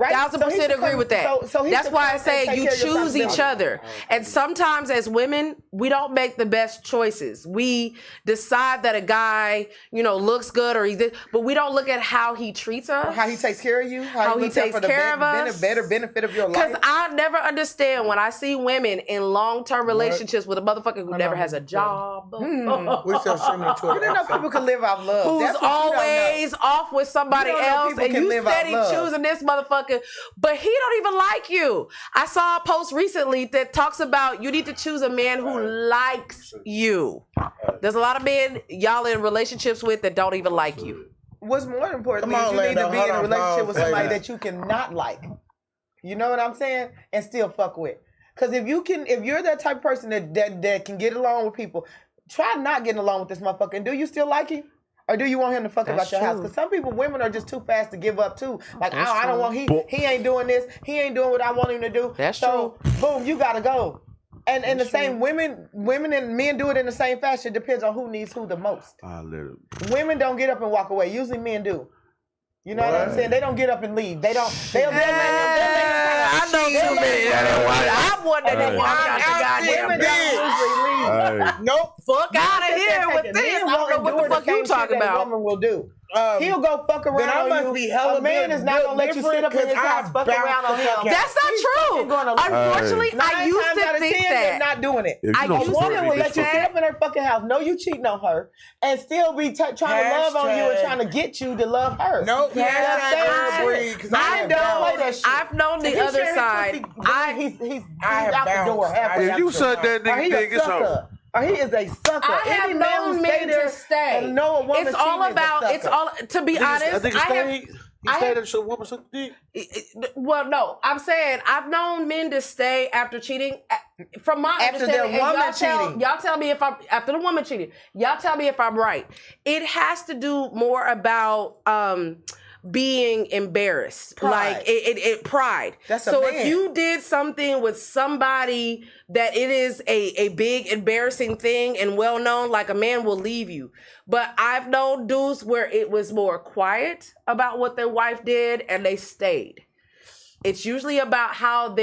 Right? 1,000% agree with that. That's why I say you choose each other. And sometimes as women, we don't make the best choices. We decide that a guy, looks good but we don't look at how he treats us. How he takes care of you. How he takes care of us. Better benefit of your life. Because I never understand when I see women in long-term relationships with a motherfucker who never has a job. We're still streaming to it. You didn't know people can live off love. Who's always off with somebody else and you steady choosing this motherfucker. But he don't even like you. I saw a post recently that talks about you need to choose a man who likes you. There's a lot of men y'all in relationships with that don't even like you. What's more important is you need to be in a relationship with somebody that you cannot like. You know what I'm saying? And still fuck with. Because if you're that type of person that can get along with people, try not getting along with this motherfucker. And do you still like him? Or do you want him to fuck about your house? Because some women are just too fast to give up too. Like, I don't want, he ain't doing this. He ain't doing what I want him to do. That's true. Boom, you gotta go. And the same women and men do it in the same fashion. It depends on who needs who the most. Women don't get up and walk away. Usually men do. You know what I'm saying? They don't get up and leave. I know too many. I'm one that walk out the goddamn door. Nope. Fuck out of here with this. I don't know what the fuck you talking about. A woman will do. He'll go fuck around then I must on you. Be hella a man is not gonna let you sit up in his house fuck around on him. That's not true. Unfortunately, I used to think that. They're not doing it. A woman will let you sit up in her fucking house, know you cheating on her, and still be trying to love on you and trying to get you to love her. Nope. I've known the other side. He's out the door. If you suck that nigga dick, it's over. Or he is a sucker. I have known men to stay. And know a woman it's all about. It's all. To be honest, He stayed at a woman sucked dick. Well, no, I'm saying I've known men to stay after cheating. From my After understanding, their woman and y'all tell me if I'm after the woman cheated. Y'all tell me if I'm right. It has to do more about being embarrassed, Pride. like it pride. That's a so man. if you did something with somebody that it is a big embarrassing thing and well known, like a man will leave you. But I've known dudes where it was more quiet about what their wife did and they stayed. It's usually about how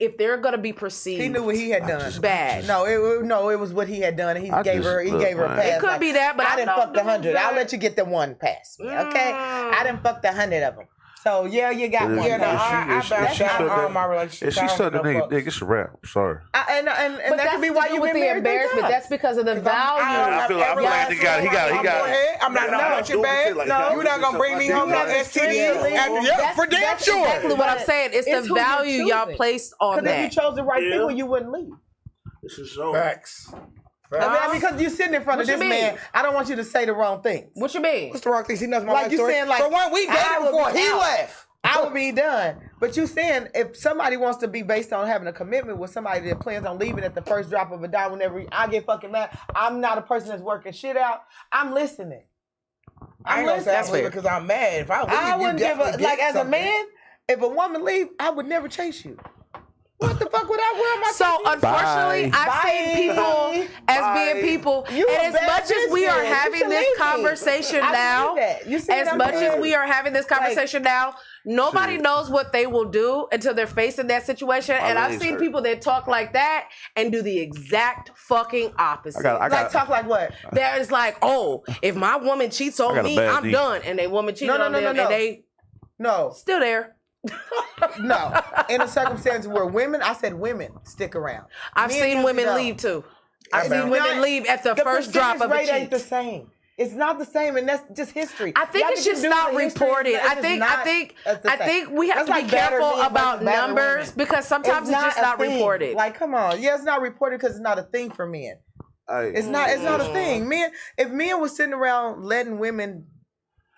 if they're gonna be perceived. He knew what he had done. Bad. No, it was what he had done, and he gave her a pass. It could be that, but I didn't fuck the 100. I'll let you get the one past me, okay? I didn't fuck the 100 of them. So yeah, you got one. Yeah, no, I back out all my relationships. If she sucked the nigga dick, it's a wrap. I'm sorry. And that could be why you been the married embarrassment. That's because of the value. I feel like he got. I'm not gonna touch your bag. No, you're not gonna bring me home no STDs. For damn sure. Exactly what I'm saying. It's the value y'all placed on that. Because if you chose the right thing, you wouldn't leave. This is so facts. I mean, because you're sitting in front of this man, I don't want you to say the wrong thing. What you mean? What's the wrong thing? He knows my like life you story. saying, like for one, we dated before he left. I would be done. But you saying if somebody wants to be based on having a commitment with somebody that plans on leaving at the first drop of a dime whenever I get fucking mad, I'm not a person that's working shit out. I'm listening. I ain't gonna say I'm leaving because I'm mad. If I leave, I wouldn't you give a like as a man. If a woman leave, I would never chase you. What the fuck would I wear my? So unfortunately, I've seen people as being people, and as much as we are having this conversation now, as much as we are having this conversation now, nobody knows what they will do until they're facing that situation. And I've seen people that talk like that and do the exact fucking opposite. Like talk like what? That is like, oh, if my woman cheats on me, I'm done. And they woman cheated on them, and they still there. No, in a circumstance where I said women stick around. I've seen women leave too. I've seen women leave at the first drop of a cheat. Ain't the same. It's not the same, and that's just history. I think it's just not reported. I think we have to be careful about numbers because sometimes it's just not reported. Like, come on, it's not reported because it's not a thing for men. It's not a thing. Men, if men was sitting around letting women.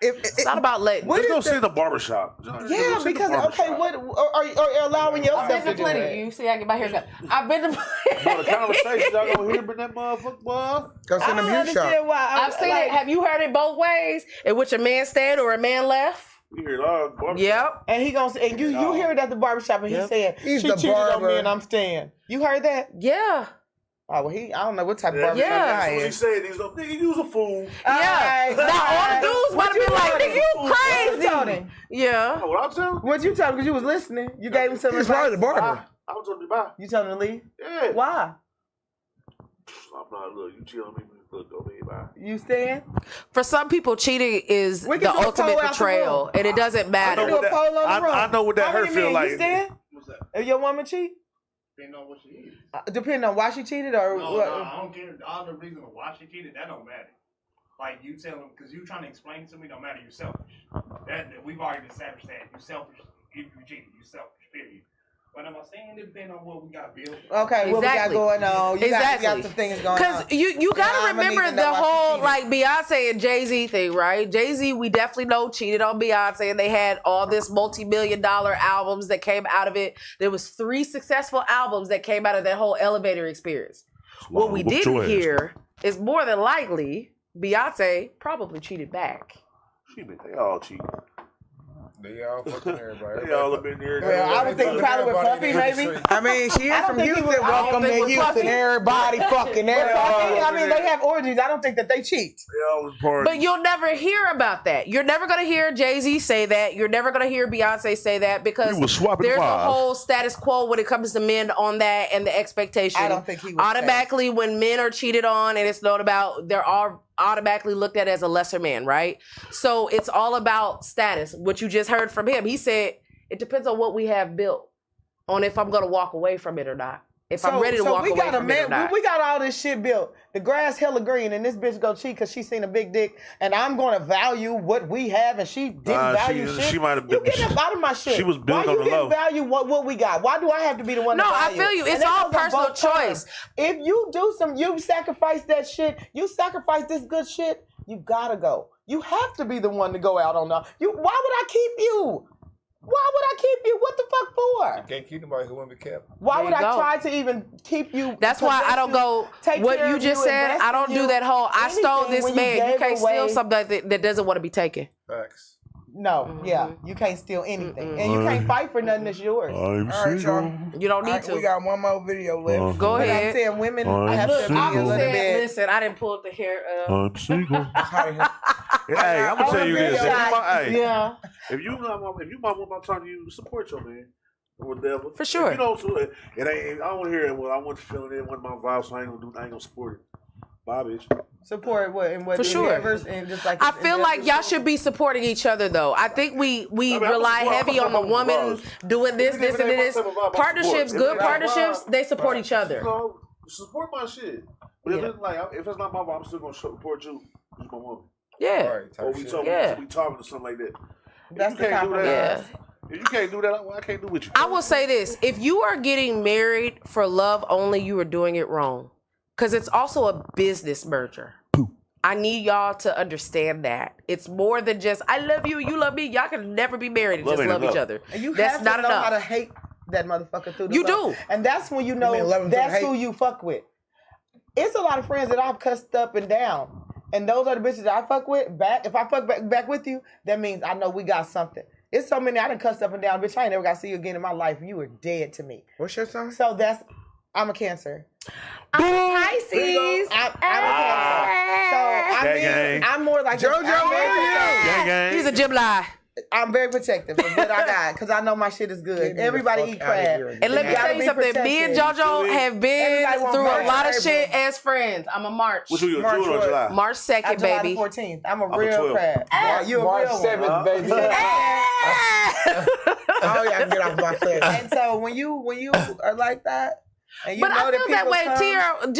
It's not about letting. Let's go sit in the barbershop. Yeah, because what are you allowing yourself I've been to to plenty. do? You see, I get my hair cut. I've been to the conversation y'all gonna hear about that motherfucker, boy. Go send them here shop. I've seen it. Have you heard it both ways? In which a man stayed or a man left? Yep. And he gonna say, and you hear it at the barbershop, and he's saying she cheated on me and I'm staying. You heard that? Yeah. Oh well, I don't know what type of barbershop guy He is. said he's like, nigga, you was a fool. Yeah. Now all the dudes might have been like, nigga, you crazy. Told him? Yeah. What I told him? What you told him? Because you was listening. You gave him some He's advice. right, the barber. I was told him to buy. You told him to leave? Yeah. Why? I'm not, look, you cheat on me, look, don't be bye. You stand? For some people, cheating is We the can do a ultimate poll out the betrayal, room. and it doesn't matter. I know what that hurt feel like. You stand? If your woman cheat? Depending on what she is. Depending on why she cheated or No, what? I don't care. All the reason why she cheated, that don't matter. Like you tell them, because you trying to explain to me, don't matter. You selfish. That we've already established that you selfish. If you cheated, you selfish. Period. But am I saying it depends on what we got built? Okay, what we got going on? You got some things going on. Because you gotta remember the whole like Beyonce and Jay-Z thing, right? Jay-Z, we definitely know cheated on Beyonce, and they had all this multi-million-dollar albums that came out of it. There was 3 successful albums that came out of that whole elevator experience. What we didn't hear is more than likely Beyonce probably cheated back. They all cheat. They all fucking everybody. They all have been there. Well, I would think probably with Puffy, maybe. I mean, she is from Houston. Welcome to Houston. Everybody fucking everybody. I mean, they have orgies. I don't think that they cheat. But you'll never hear about that. You're never going to hear Jay-Z say that. You're never going to hear Beyonce say that because there's a whole status quo when it comes to men on that and the expectation. I don't think he was automatically when men are cheated on and it's known about, they're all automatically looked at as a lesser man, right? So it's all about status. What you just heard from him, he said it depends on what we have built on if I'm going to walk away from it or not. If I'm ready to walk away from it or not. We got all this shit built. The grass hella green, and this bitch go cheat because she seen a big dick, and I'm going to value what we have, and she didn't value shit. She might have been. You getting up out of my shit. She was built on the low. Why you didn't value what we got? Why do I have to be the one to value? No, I feel you. It's all personal choice. If you do you sacrifice that shit, you sacrifice this good shit, You gotta go. You have to be the one to go out on the. Why would I keep you? Why would I keep you? What the fuck for? You can't keep nobody who won't be kept. Why would I try to even keep you? That's why I don't go. What you just said, I don't do that whole. I stole this man. You can't steal something that doesn't want to be taken. Facts. No, yeah, you can't steal anything, and you can't fight for nothing that's yours. I'm y'all. You don't need to. We got one more video left. Go But ahead. I'm saying women I'm have to single. be a little bit. Listen, I didn't pull the hair up. I'm single. Hey, I'm gonna tell you this. If you want my time, you support your man. Or whatever. For sure. If you don't, it ain't. I don't want to hear it. Well, I want you feeling it. One of my vibes, so I ain't gonna support it. Bye, bitch. Support what and what For sure. and just like I feel like y'all should be supporting each other, though. I think we rely heavy on the woman doing this, and this. Partnerships, good partnerships, they support each other. Support my shit. But if it's not my vibe, I'm still gonna support you. It's my woman. Yeah. Or we talking to something like that. That's the compromise. If you can't do that, I can't do with you. I will say this: if you are getting married for love only, you are doing it wrong. Because it's also a business merger. I need y'all to understand that. It's more than just, I love you, you love me. Y'all can never be married and just love each other. And you that's have not to know enough. how to hate that motherfucker through the You love. do. And that's when you know that's who you fuck with. It's a lot of friends that I've cussed up and down. And those are the bitches that I fuck with back. If I fuck back with you, that means I know we got something. It's so many I done cussed up and down. Bitch, I ain't never got to see you again in my life. You were dead to me. What's your sign? So I'm a Cancer. I'm a Pisces. I'm a Cancer. So I'm more like JoJo. He's a Gemini. I'm very protective of what I got because I know my shit is good. Everybody eat crab. And let me tell you something. Me and JoJo have been through a lot of shit as friends. I'm a March. Which you, June or July? March 2nd, baby. July 14th. I'm a real crab. You a March real 7th, baby. Oh yeah, I can get off my face. And so when you are like that, and you but know I feel that way, come, Tiara.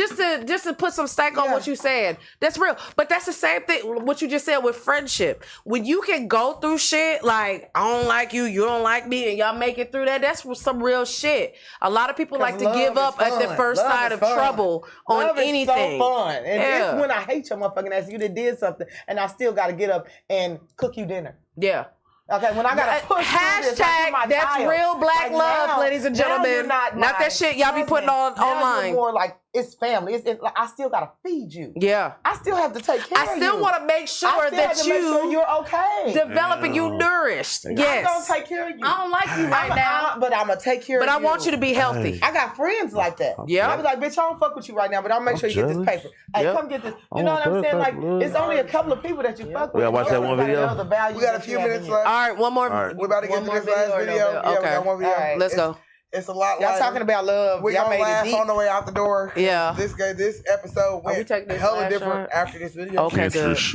Just to put some stank on what you said. That's real. But that's the same thing. What you just said with friendship. When you can go through shit like I don't like you, you don't like me, and y'all make it through that. That's some real shit. A lot of people like to give up at the first sign of trouble on anything. Is so fun, and it's when I hate your motherfucking ass. You did something, and I still got to get up and cook you dinner. Yeah. Okay, when I gotta push hashtag that's real black love, ladies and gentlemen. Not that shit y'all be putting online. More like it's family. Like, I still gotta feed you. Yeah, I still have to take care of you. I still want to make sure that you're okay. Developing you nourished. Yes, I'm gonna take care of you. I don't like you right now, but I'm gonna take care of you. But I want you to be healthy. I got friends like that. Yeah, I be like, bitch, I don't fuck with you right now, but I'll make sure you get this paper. Hey, come get this. You know what I'm saying? Like, it's only a couple of people that you fuck with. We gotta watch that one video. We got a few minutes left. All right, one more. We're about to get to this last video. Yeah, we got one video. All right, let's go. It's a lot. Y'all talking about love. We gonna laugh on the way out the door. Yeah. This episode went hella different after this video. Okay, good. This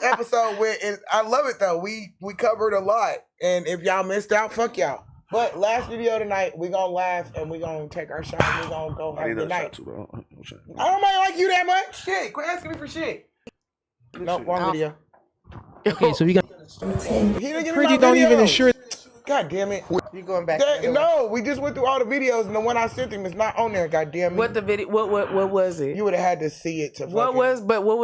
episode went. And I love it though. We covered a lot, and if y'all missed out, fuck y'all. But last video tonight, we gonna laugh and we gonna take our shot. And we gonna go have a good night. I don't mind like you that much. Shit, quit asking me for shit. Nope, wrong video. Okay, so we got. He didn't give me Pretty my don't video. even ensure. God damn it. You going back? No, we just went through all the videos and the one I sent him is not on there. God damn it. What the video? What was it? You would have had to see it to. What was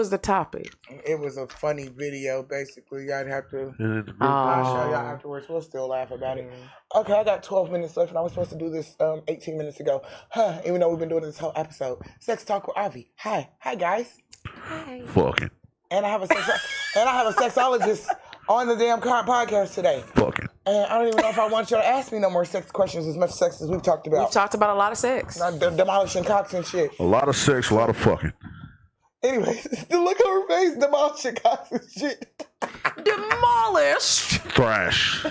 the topic? It was a funny video. Basically, I'd have to. I'll show y'all afterwards. We'll still laugh about it. Okay, I got 12 minutes left, and I was supposed to do this 18 minutes ago. Even though we've been doing this whole episode. Sex Talk with Avi. Hi guys. Hi. Fucking. And I have a sexologist on the damn podcast today. Fucking. And I don't even know if I want y'all to ask me no more sex questions, as much sex as we've talked about. We've talked about a lot of sex. Not demolishing cocks and shit. A lot of sex, a lot of fucking. Anyways, the look on her face, demolishing cocks and shit. Demolished. Thrash.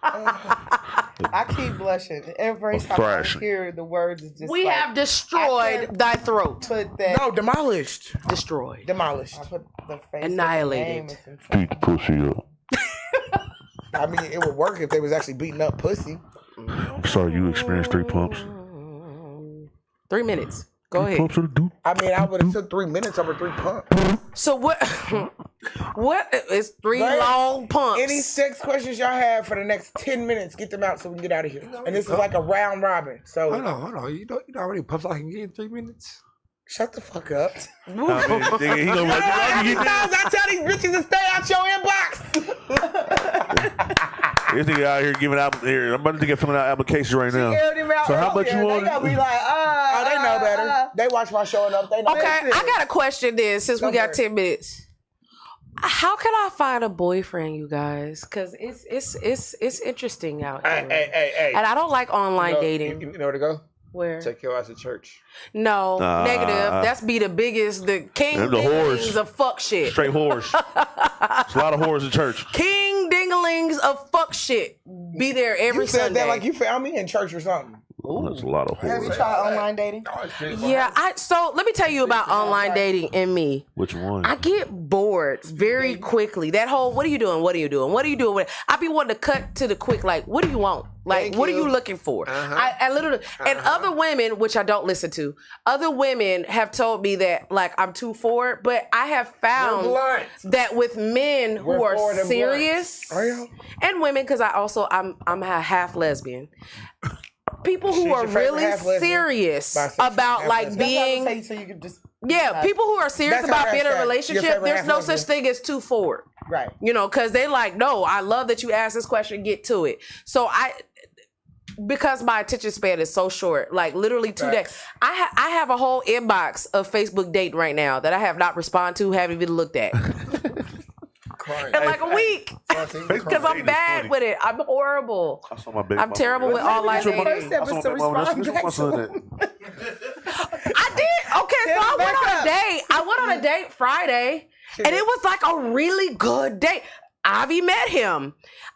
I keep blushing. Every time I hear the words, it's just we have destroyed thy throat. Put that. No, demolished. Destroyed. Demolished. I put the face annihilated. Beat the pussy up. I mean, it would work if they was actually beating up pussy. I'm sorry, you experienced 3 pumps. 3 minutes. Go ahead. Pumps of the I mean, I would have took 3 minutes over 3 pumps. So what? What is 3 long pumps? Any sex questions y'all have for the next 10 minutes, get them out so we can get out of here. And this is like a round robin. So Hold on. You know how many pumps I can get in 3 minutes? Shut the fuck up. I mean, nigga, he gonna like, I tell these bitches to stay out your inbox. this nigga out here giving out here. I'm about to get filling out applications right now. So how much you want? They gonna be like, oh, they know better. They watch my show enough. They know. Okay, I got a question then. Since we got 10 minutes, how can I find a boyfriend, you guys? Because it's interesting out here. Hey. And I don't like online dating. You know where to go? Where? Take your ass to church. No, negative. That's be the biggest, the king dinglings of fuck shit. Straight whores. There's a lot of whores in church. King dinglings of fuck shit. Be there every you said Sunday. that like you found me in church or something. Ooh, that's a lot of have you whores. tried online dating? Yeah, so let me tell you about online dating and me. Which one? I get bored very quickly. That whole, what are you doing? What are you doing? What are you doing? I be wanting to cut to the quick, like, what do you want? Like, what are you looking for? I literally, and other women, which I don't listen to, other women have told me that, like, I'm too forward, but I have found that with men who are serious, and women, because I'm a half lesbian, people who are really serious about like being, people who are serious about being in a relationship, there's no such thing as too forward. Right. You know, because they like, no, I love that you asked this question, get to it. So because my attention span is so short, like literally 2 days, I have a whole inbox of Facebook dating right now that I have not responded to, haven't even looked at. In like a week, because I'm bad with it. I'm horrible. I'm terrible with online dating. First step is to respond back to him. I did. Okay, so I went on a date. I went on a date Friday, and it was like a really good date. Avi met him.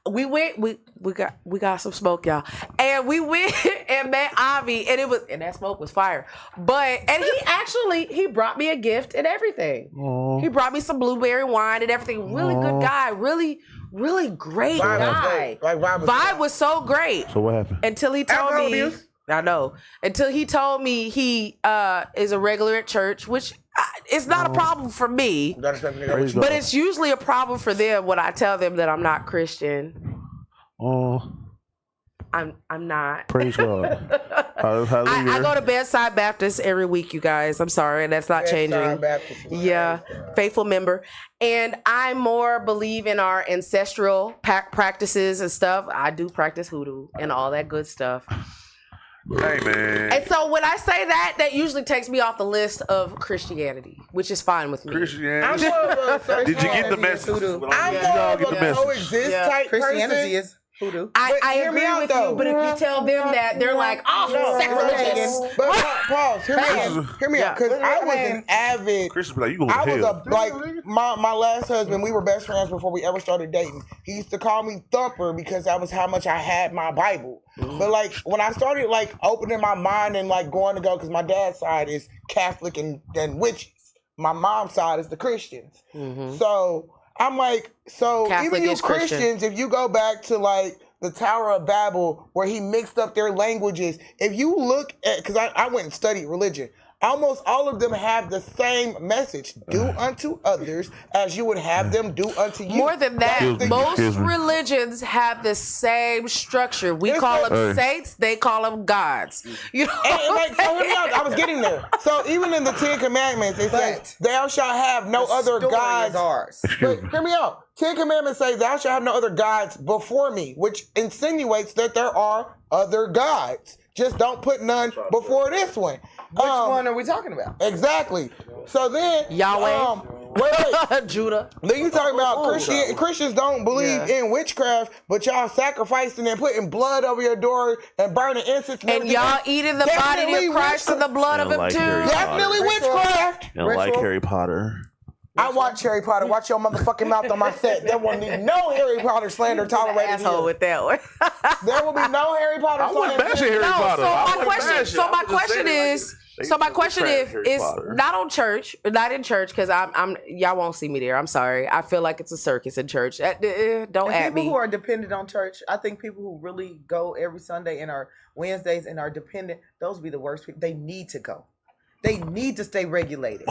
We went. We got some smoke, y'all, and we went and met Avi, and that smoke was fire. And he brought me a gift and everything. Aww. He brought me some blueberry wine and everything. Really good guy. Really, really great guy. Vibe was so great. So what happened? Until he told me. I know. Until he told me he is a regular at church, which it's not a problem for me. But it's usually a problem for them when I tell them that I'm not Christian. Oh. I'm not. Praise God. I go to Bedside Baptist every week, you guys. I'm sorry, and that's not changing. Yeah, faithful member. And I more believe in our ancestral practices and stuff. I do practice hoodoo and all that good stuff. Hey, man. And so when I say that usually takes me off the list of Christianity, which is fine with me. Christianity. Did you get the message? I'm more of a coexist type Christianity is hoodoo. I agree with you, but if you tell them that, they're like, oh, sacrilegious. But pause, hear me out, because I was an avid. Christians be like, you going to I was hell. like my last husband. We were best friends before we ever started dating. He used to call me Thumper because that was how much I had my Bible. But like when I started like opening my mind and like going to go, because my dad's side is Catholic and witches. My mom's side is the Christians. So I'm like, Catholic even you Christians, if you go back to like the Tower of Babel, where he mixed up their languages, if you look at, because I went and studied religion, almost all of them have the same message. Do unto others as you would have them do unto you. More than that, most religions have the same structure. We call them saints, they call them gods. You know, I was getting there. So even in the 10 Commandments, it says, thou shalt have no other gods. But hear me out. 10 Commandments say, thou shalt have no other gods before me, which insinuates that there are other gods. Just don't put none before this one. Which one are we talking about? Exactly. So then Yahweh. Wait. Judah. Then you talking about Christians don't believe in witchcraft, but y'all sacrificing and putting blood over your door and burning incense. And y'all eating the body of Christ and the blood of him too. Definitely witchcraft. And like Harry Potter. I watch Harry Potter. Watch your motherfucking mouth on my set. There won't be no Harry Potter slander tolerated here. Asshole with that one. There will be no Harry Potter slander. I wouldn't bash Harry Potter. So my question is, not on church, not in church, because I'm y'all won't see me there. I'm sorry. I feel like it's a circus in church. Don't at me. People who are dependent on church, I think people who really go every Sunday and are Wednesdays and are dependent, those be the worst people. They need to go. They need to stay regulated.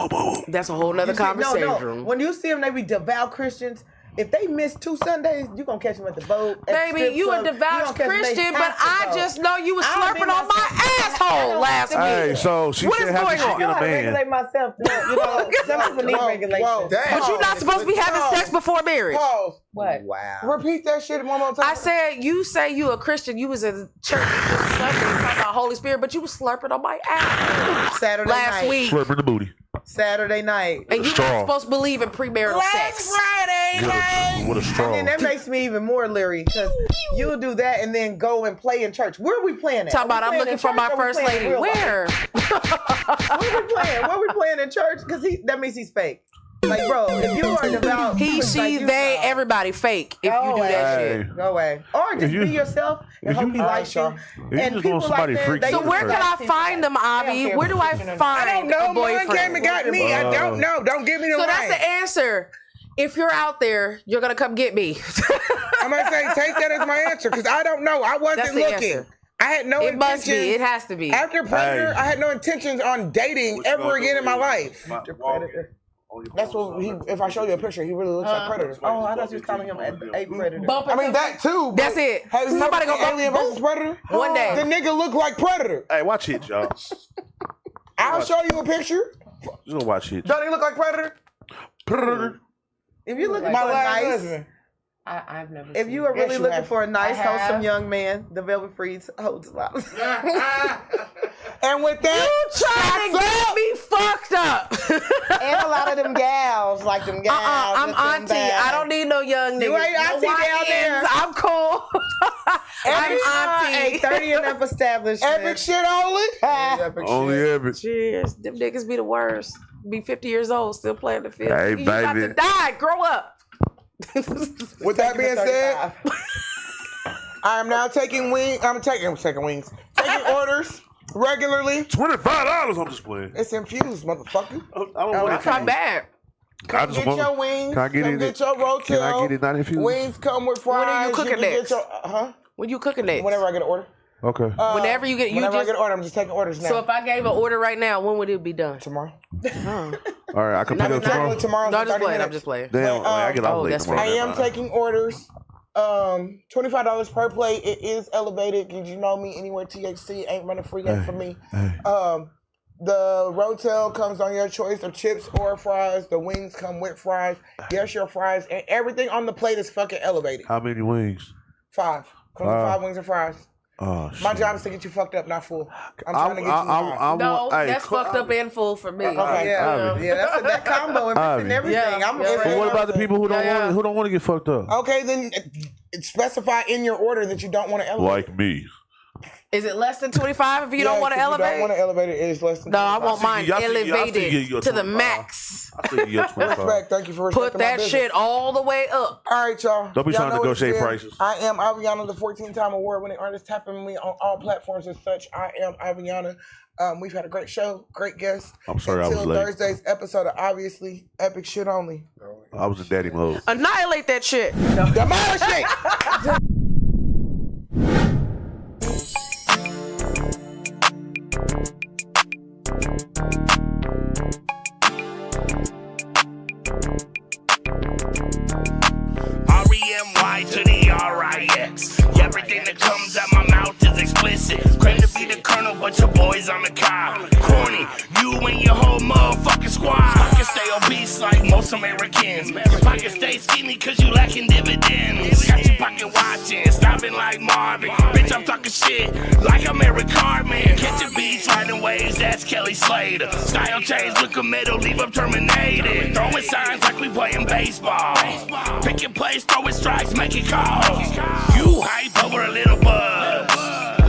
That's a whole nother conversation. No. When you see them, they be devout Christians. If they miss 2 Sundays, you gonna catch them at the boat. Baby, you a devout Christian, but I just know you was slurping on my asshole last week. Hey, so she said how did she get a man? Regulate myself. You know, some people need regulation. But you're not supposed to be having sex before marriage. Pause. What? Wow. Repeat that shit one more time. I said, you say you a Christian. You was in church this Sunday talking about Holy Spirit, but you was slurping on my ass Saturday last night. week. Slurping the booty. Saturday night. And you're not supposed to believe in premarital sex. Friday night. With a straw. And then that makes me even more leery because you'll do that and then go and play in church. Where are we playing at? Talk about I'm looking for my first lady. Where? Where we playing in church? Because that means he's fake. Like, bro, if you are devout, he, she, they, everybody fake. If you do that shit, go away. Or just be yourself and hope he likes you. And people like that, so where can I find them, Avi? Where do I find I don't know. a boyfriend? Mine came and got me. I don't know. Don't give me the So line. that's the answer. If you're out there, you're gonna come get me. I'm gonna say take that as my answer because I don't know. I wasn't looking. Answer. I had no It intentions. must be. It has to be. After Predator, I had no intentions on dating ever again in my life. That's what he. If I show you a picture, he really looks like Predator. Oh, I thought you was calling him a Predator. I mean that too. That's it. Have you Somebody ever go seen Alien vs Predator. One day. The nigga look like Predator. Hey, watch it, y'all. I'll show you a picture. You gonna watch it. Don't he look like Predator? Predator. If you looking My for a last nice, husband. I've never. if you are really looking for a nice, I have. wholesome young man, the Velvet Freeze holds a lot. And with that, You trying to get me fucked up? And a lot of them gals, like them gals. I'm with them auntie. bags. I don't need no young niggas. You ain't auntie no down there. YNs. I'm cool. I'm A auntie. 30 and up establishment. epic shit only. Only epic. Cheers. Them niggas be the worst. Be 50 years old, still playing the field. Hey, You about baby. to die. Grow up. With that being said, I am now taking wings. I'm taking wings. Taking orders regularly. $25. I'm just playing. It's infused, motherfucker. I don't want That's not bad. I just Get want. your wings. Can I get come it? Get your rotel. Can I get it not infused? Wings come with fries. When are you cooking can get next? your, When you cooking next? Whenever I get an order. Okay. Whenever you get, Whenever I get an order, I'm just taking orders now. So if I gave an order right now, when would it be done? Tomorrow. Oh. All right, I can pick up tomorrow. Tomorrow's No, I'm in just 30 playing. minutes. I'm just playing. Damn, I get off late that's tomorrow. I am taking orders. $25 per plate. It is elevated. Did you know me? Anywhere THC ain't running free yet for me. The rotel comes on your choice of chips or fries. The wings come with fries. Yes, your fries. And everything on the plate is fucking elevated. How many wings? 5. Comes with 5 wings and fries. Oh, My shit. job is to get you fucked up, not full. I'm trying to get you high. No, that's fucked up and full for me. Okay. Yeah, that's that combo and everything. Yeah. But what about the people who don't want to get fucked up? Okay, then specify in your order that you don't want to elevate. Like me. Is it less than 25 if you don't want to If you elevate? don't want to elevate it, it's less than No, I 25. want mine Y'all see- y'all see elevated your to the 25. max. I think you get 25. Respect. Thank you for Put respecting my that business. shit all the way up. All right, y'all. Don't be Y'all trying to know what negotiate it is. prices. I am Aviana, the 14-time award-winning artist, tapping me on all platforms as such. I am Aviana. We've had a great show, great guests. I'm sorry I was Until late. Thursday's episode of Obviously Epic Shit Only. I was in daddy mode. Annihilate that shit. Demolish it! R-E-M-Y to the R-I-X. Everything that comes out my mouth is explicit. Claim to be the colonel, but your boys on the cob. Corny, you and your whole motherfucking squad. I can stay obese like most Americans. Your pocket stay skinny cause you lacking dividends. Got your pocket watching, stopping like Marvin. Bitch, I'm talking shit like I'm Eric Cartman. Catching beats, riding waves, that's Kelly Slater. Style change, look a middle, leave up terminated. Throwing signs like we playing baseball. Picking plays, throwing strikes, making calls. You hype over a little buzz.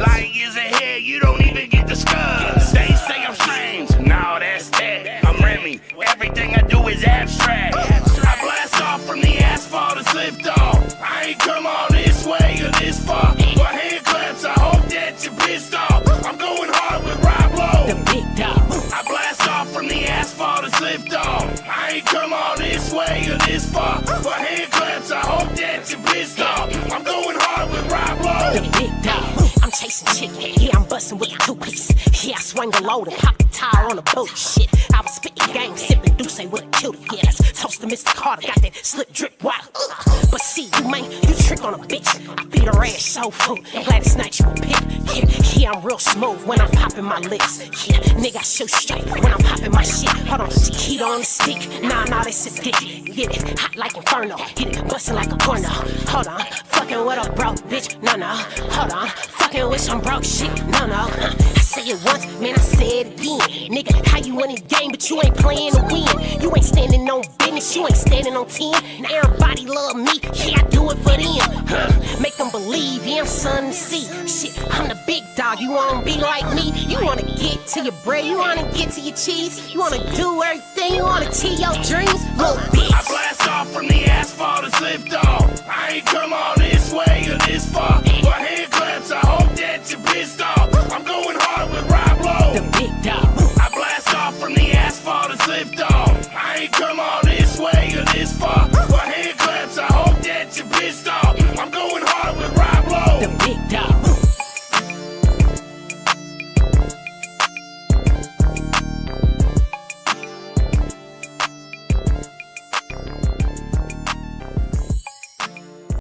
Light years ahead, you don't even get discussed. They say I'm strange, no, that's that. I'm Remy, everything I do is abstract. I blast off from the asphalt and slipped off. I ain't come all this way or this far. For hand claps, I hope that you're pissed off. I'm going hard with Rob Lowe. The big dog. I blast off from the asphalt and slipped off. I ain't come all this way or this far. For hand claps, I hope that you're pissed off. I'm going hard with Rob Lowe. The big dog. I'm chasing chicken. Yeah, I'm busting with a 2-piece. Yeah, I swing the load and pop the tire on the boat. Shit, I was spitting the game, sipping Duce with a killer. Yeah, that's toast to Mr. Carter, got that slip drip water. But see, you man, you trick on a bitch. I feed her ass soul food. Gladys Knight, you a pimp. Yeah, I'm real smooth when I'm popping my lips. Yeah, nigga, I shoot straight when I'm popping my shit. Hold on, tequila on the stick. Nah, that's a dick. Get it hot like inferno. Get it bustin' like a porno. Hold on, fucking with a broke bitch. No. Hold on, fucking with some broke shit. No. I say it once, man, I say it again. Nigga, how you in the game, but you ain't playing to win. You ain't standing on business, you ain't standing on 10. Now everybody love me, yeah, I do it for them. Make them believe, yeah, I'm something to see. Shit, I'm the big dog, you wanna be like me? You wanna get to your bread, you wanna get to your cheese. You wanna do everything, you wanna achieve your dreams, little bitch. I blast off from the asphalt and lift off. I ain't come on in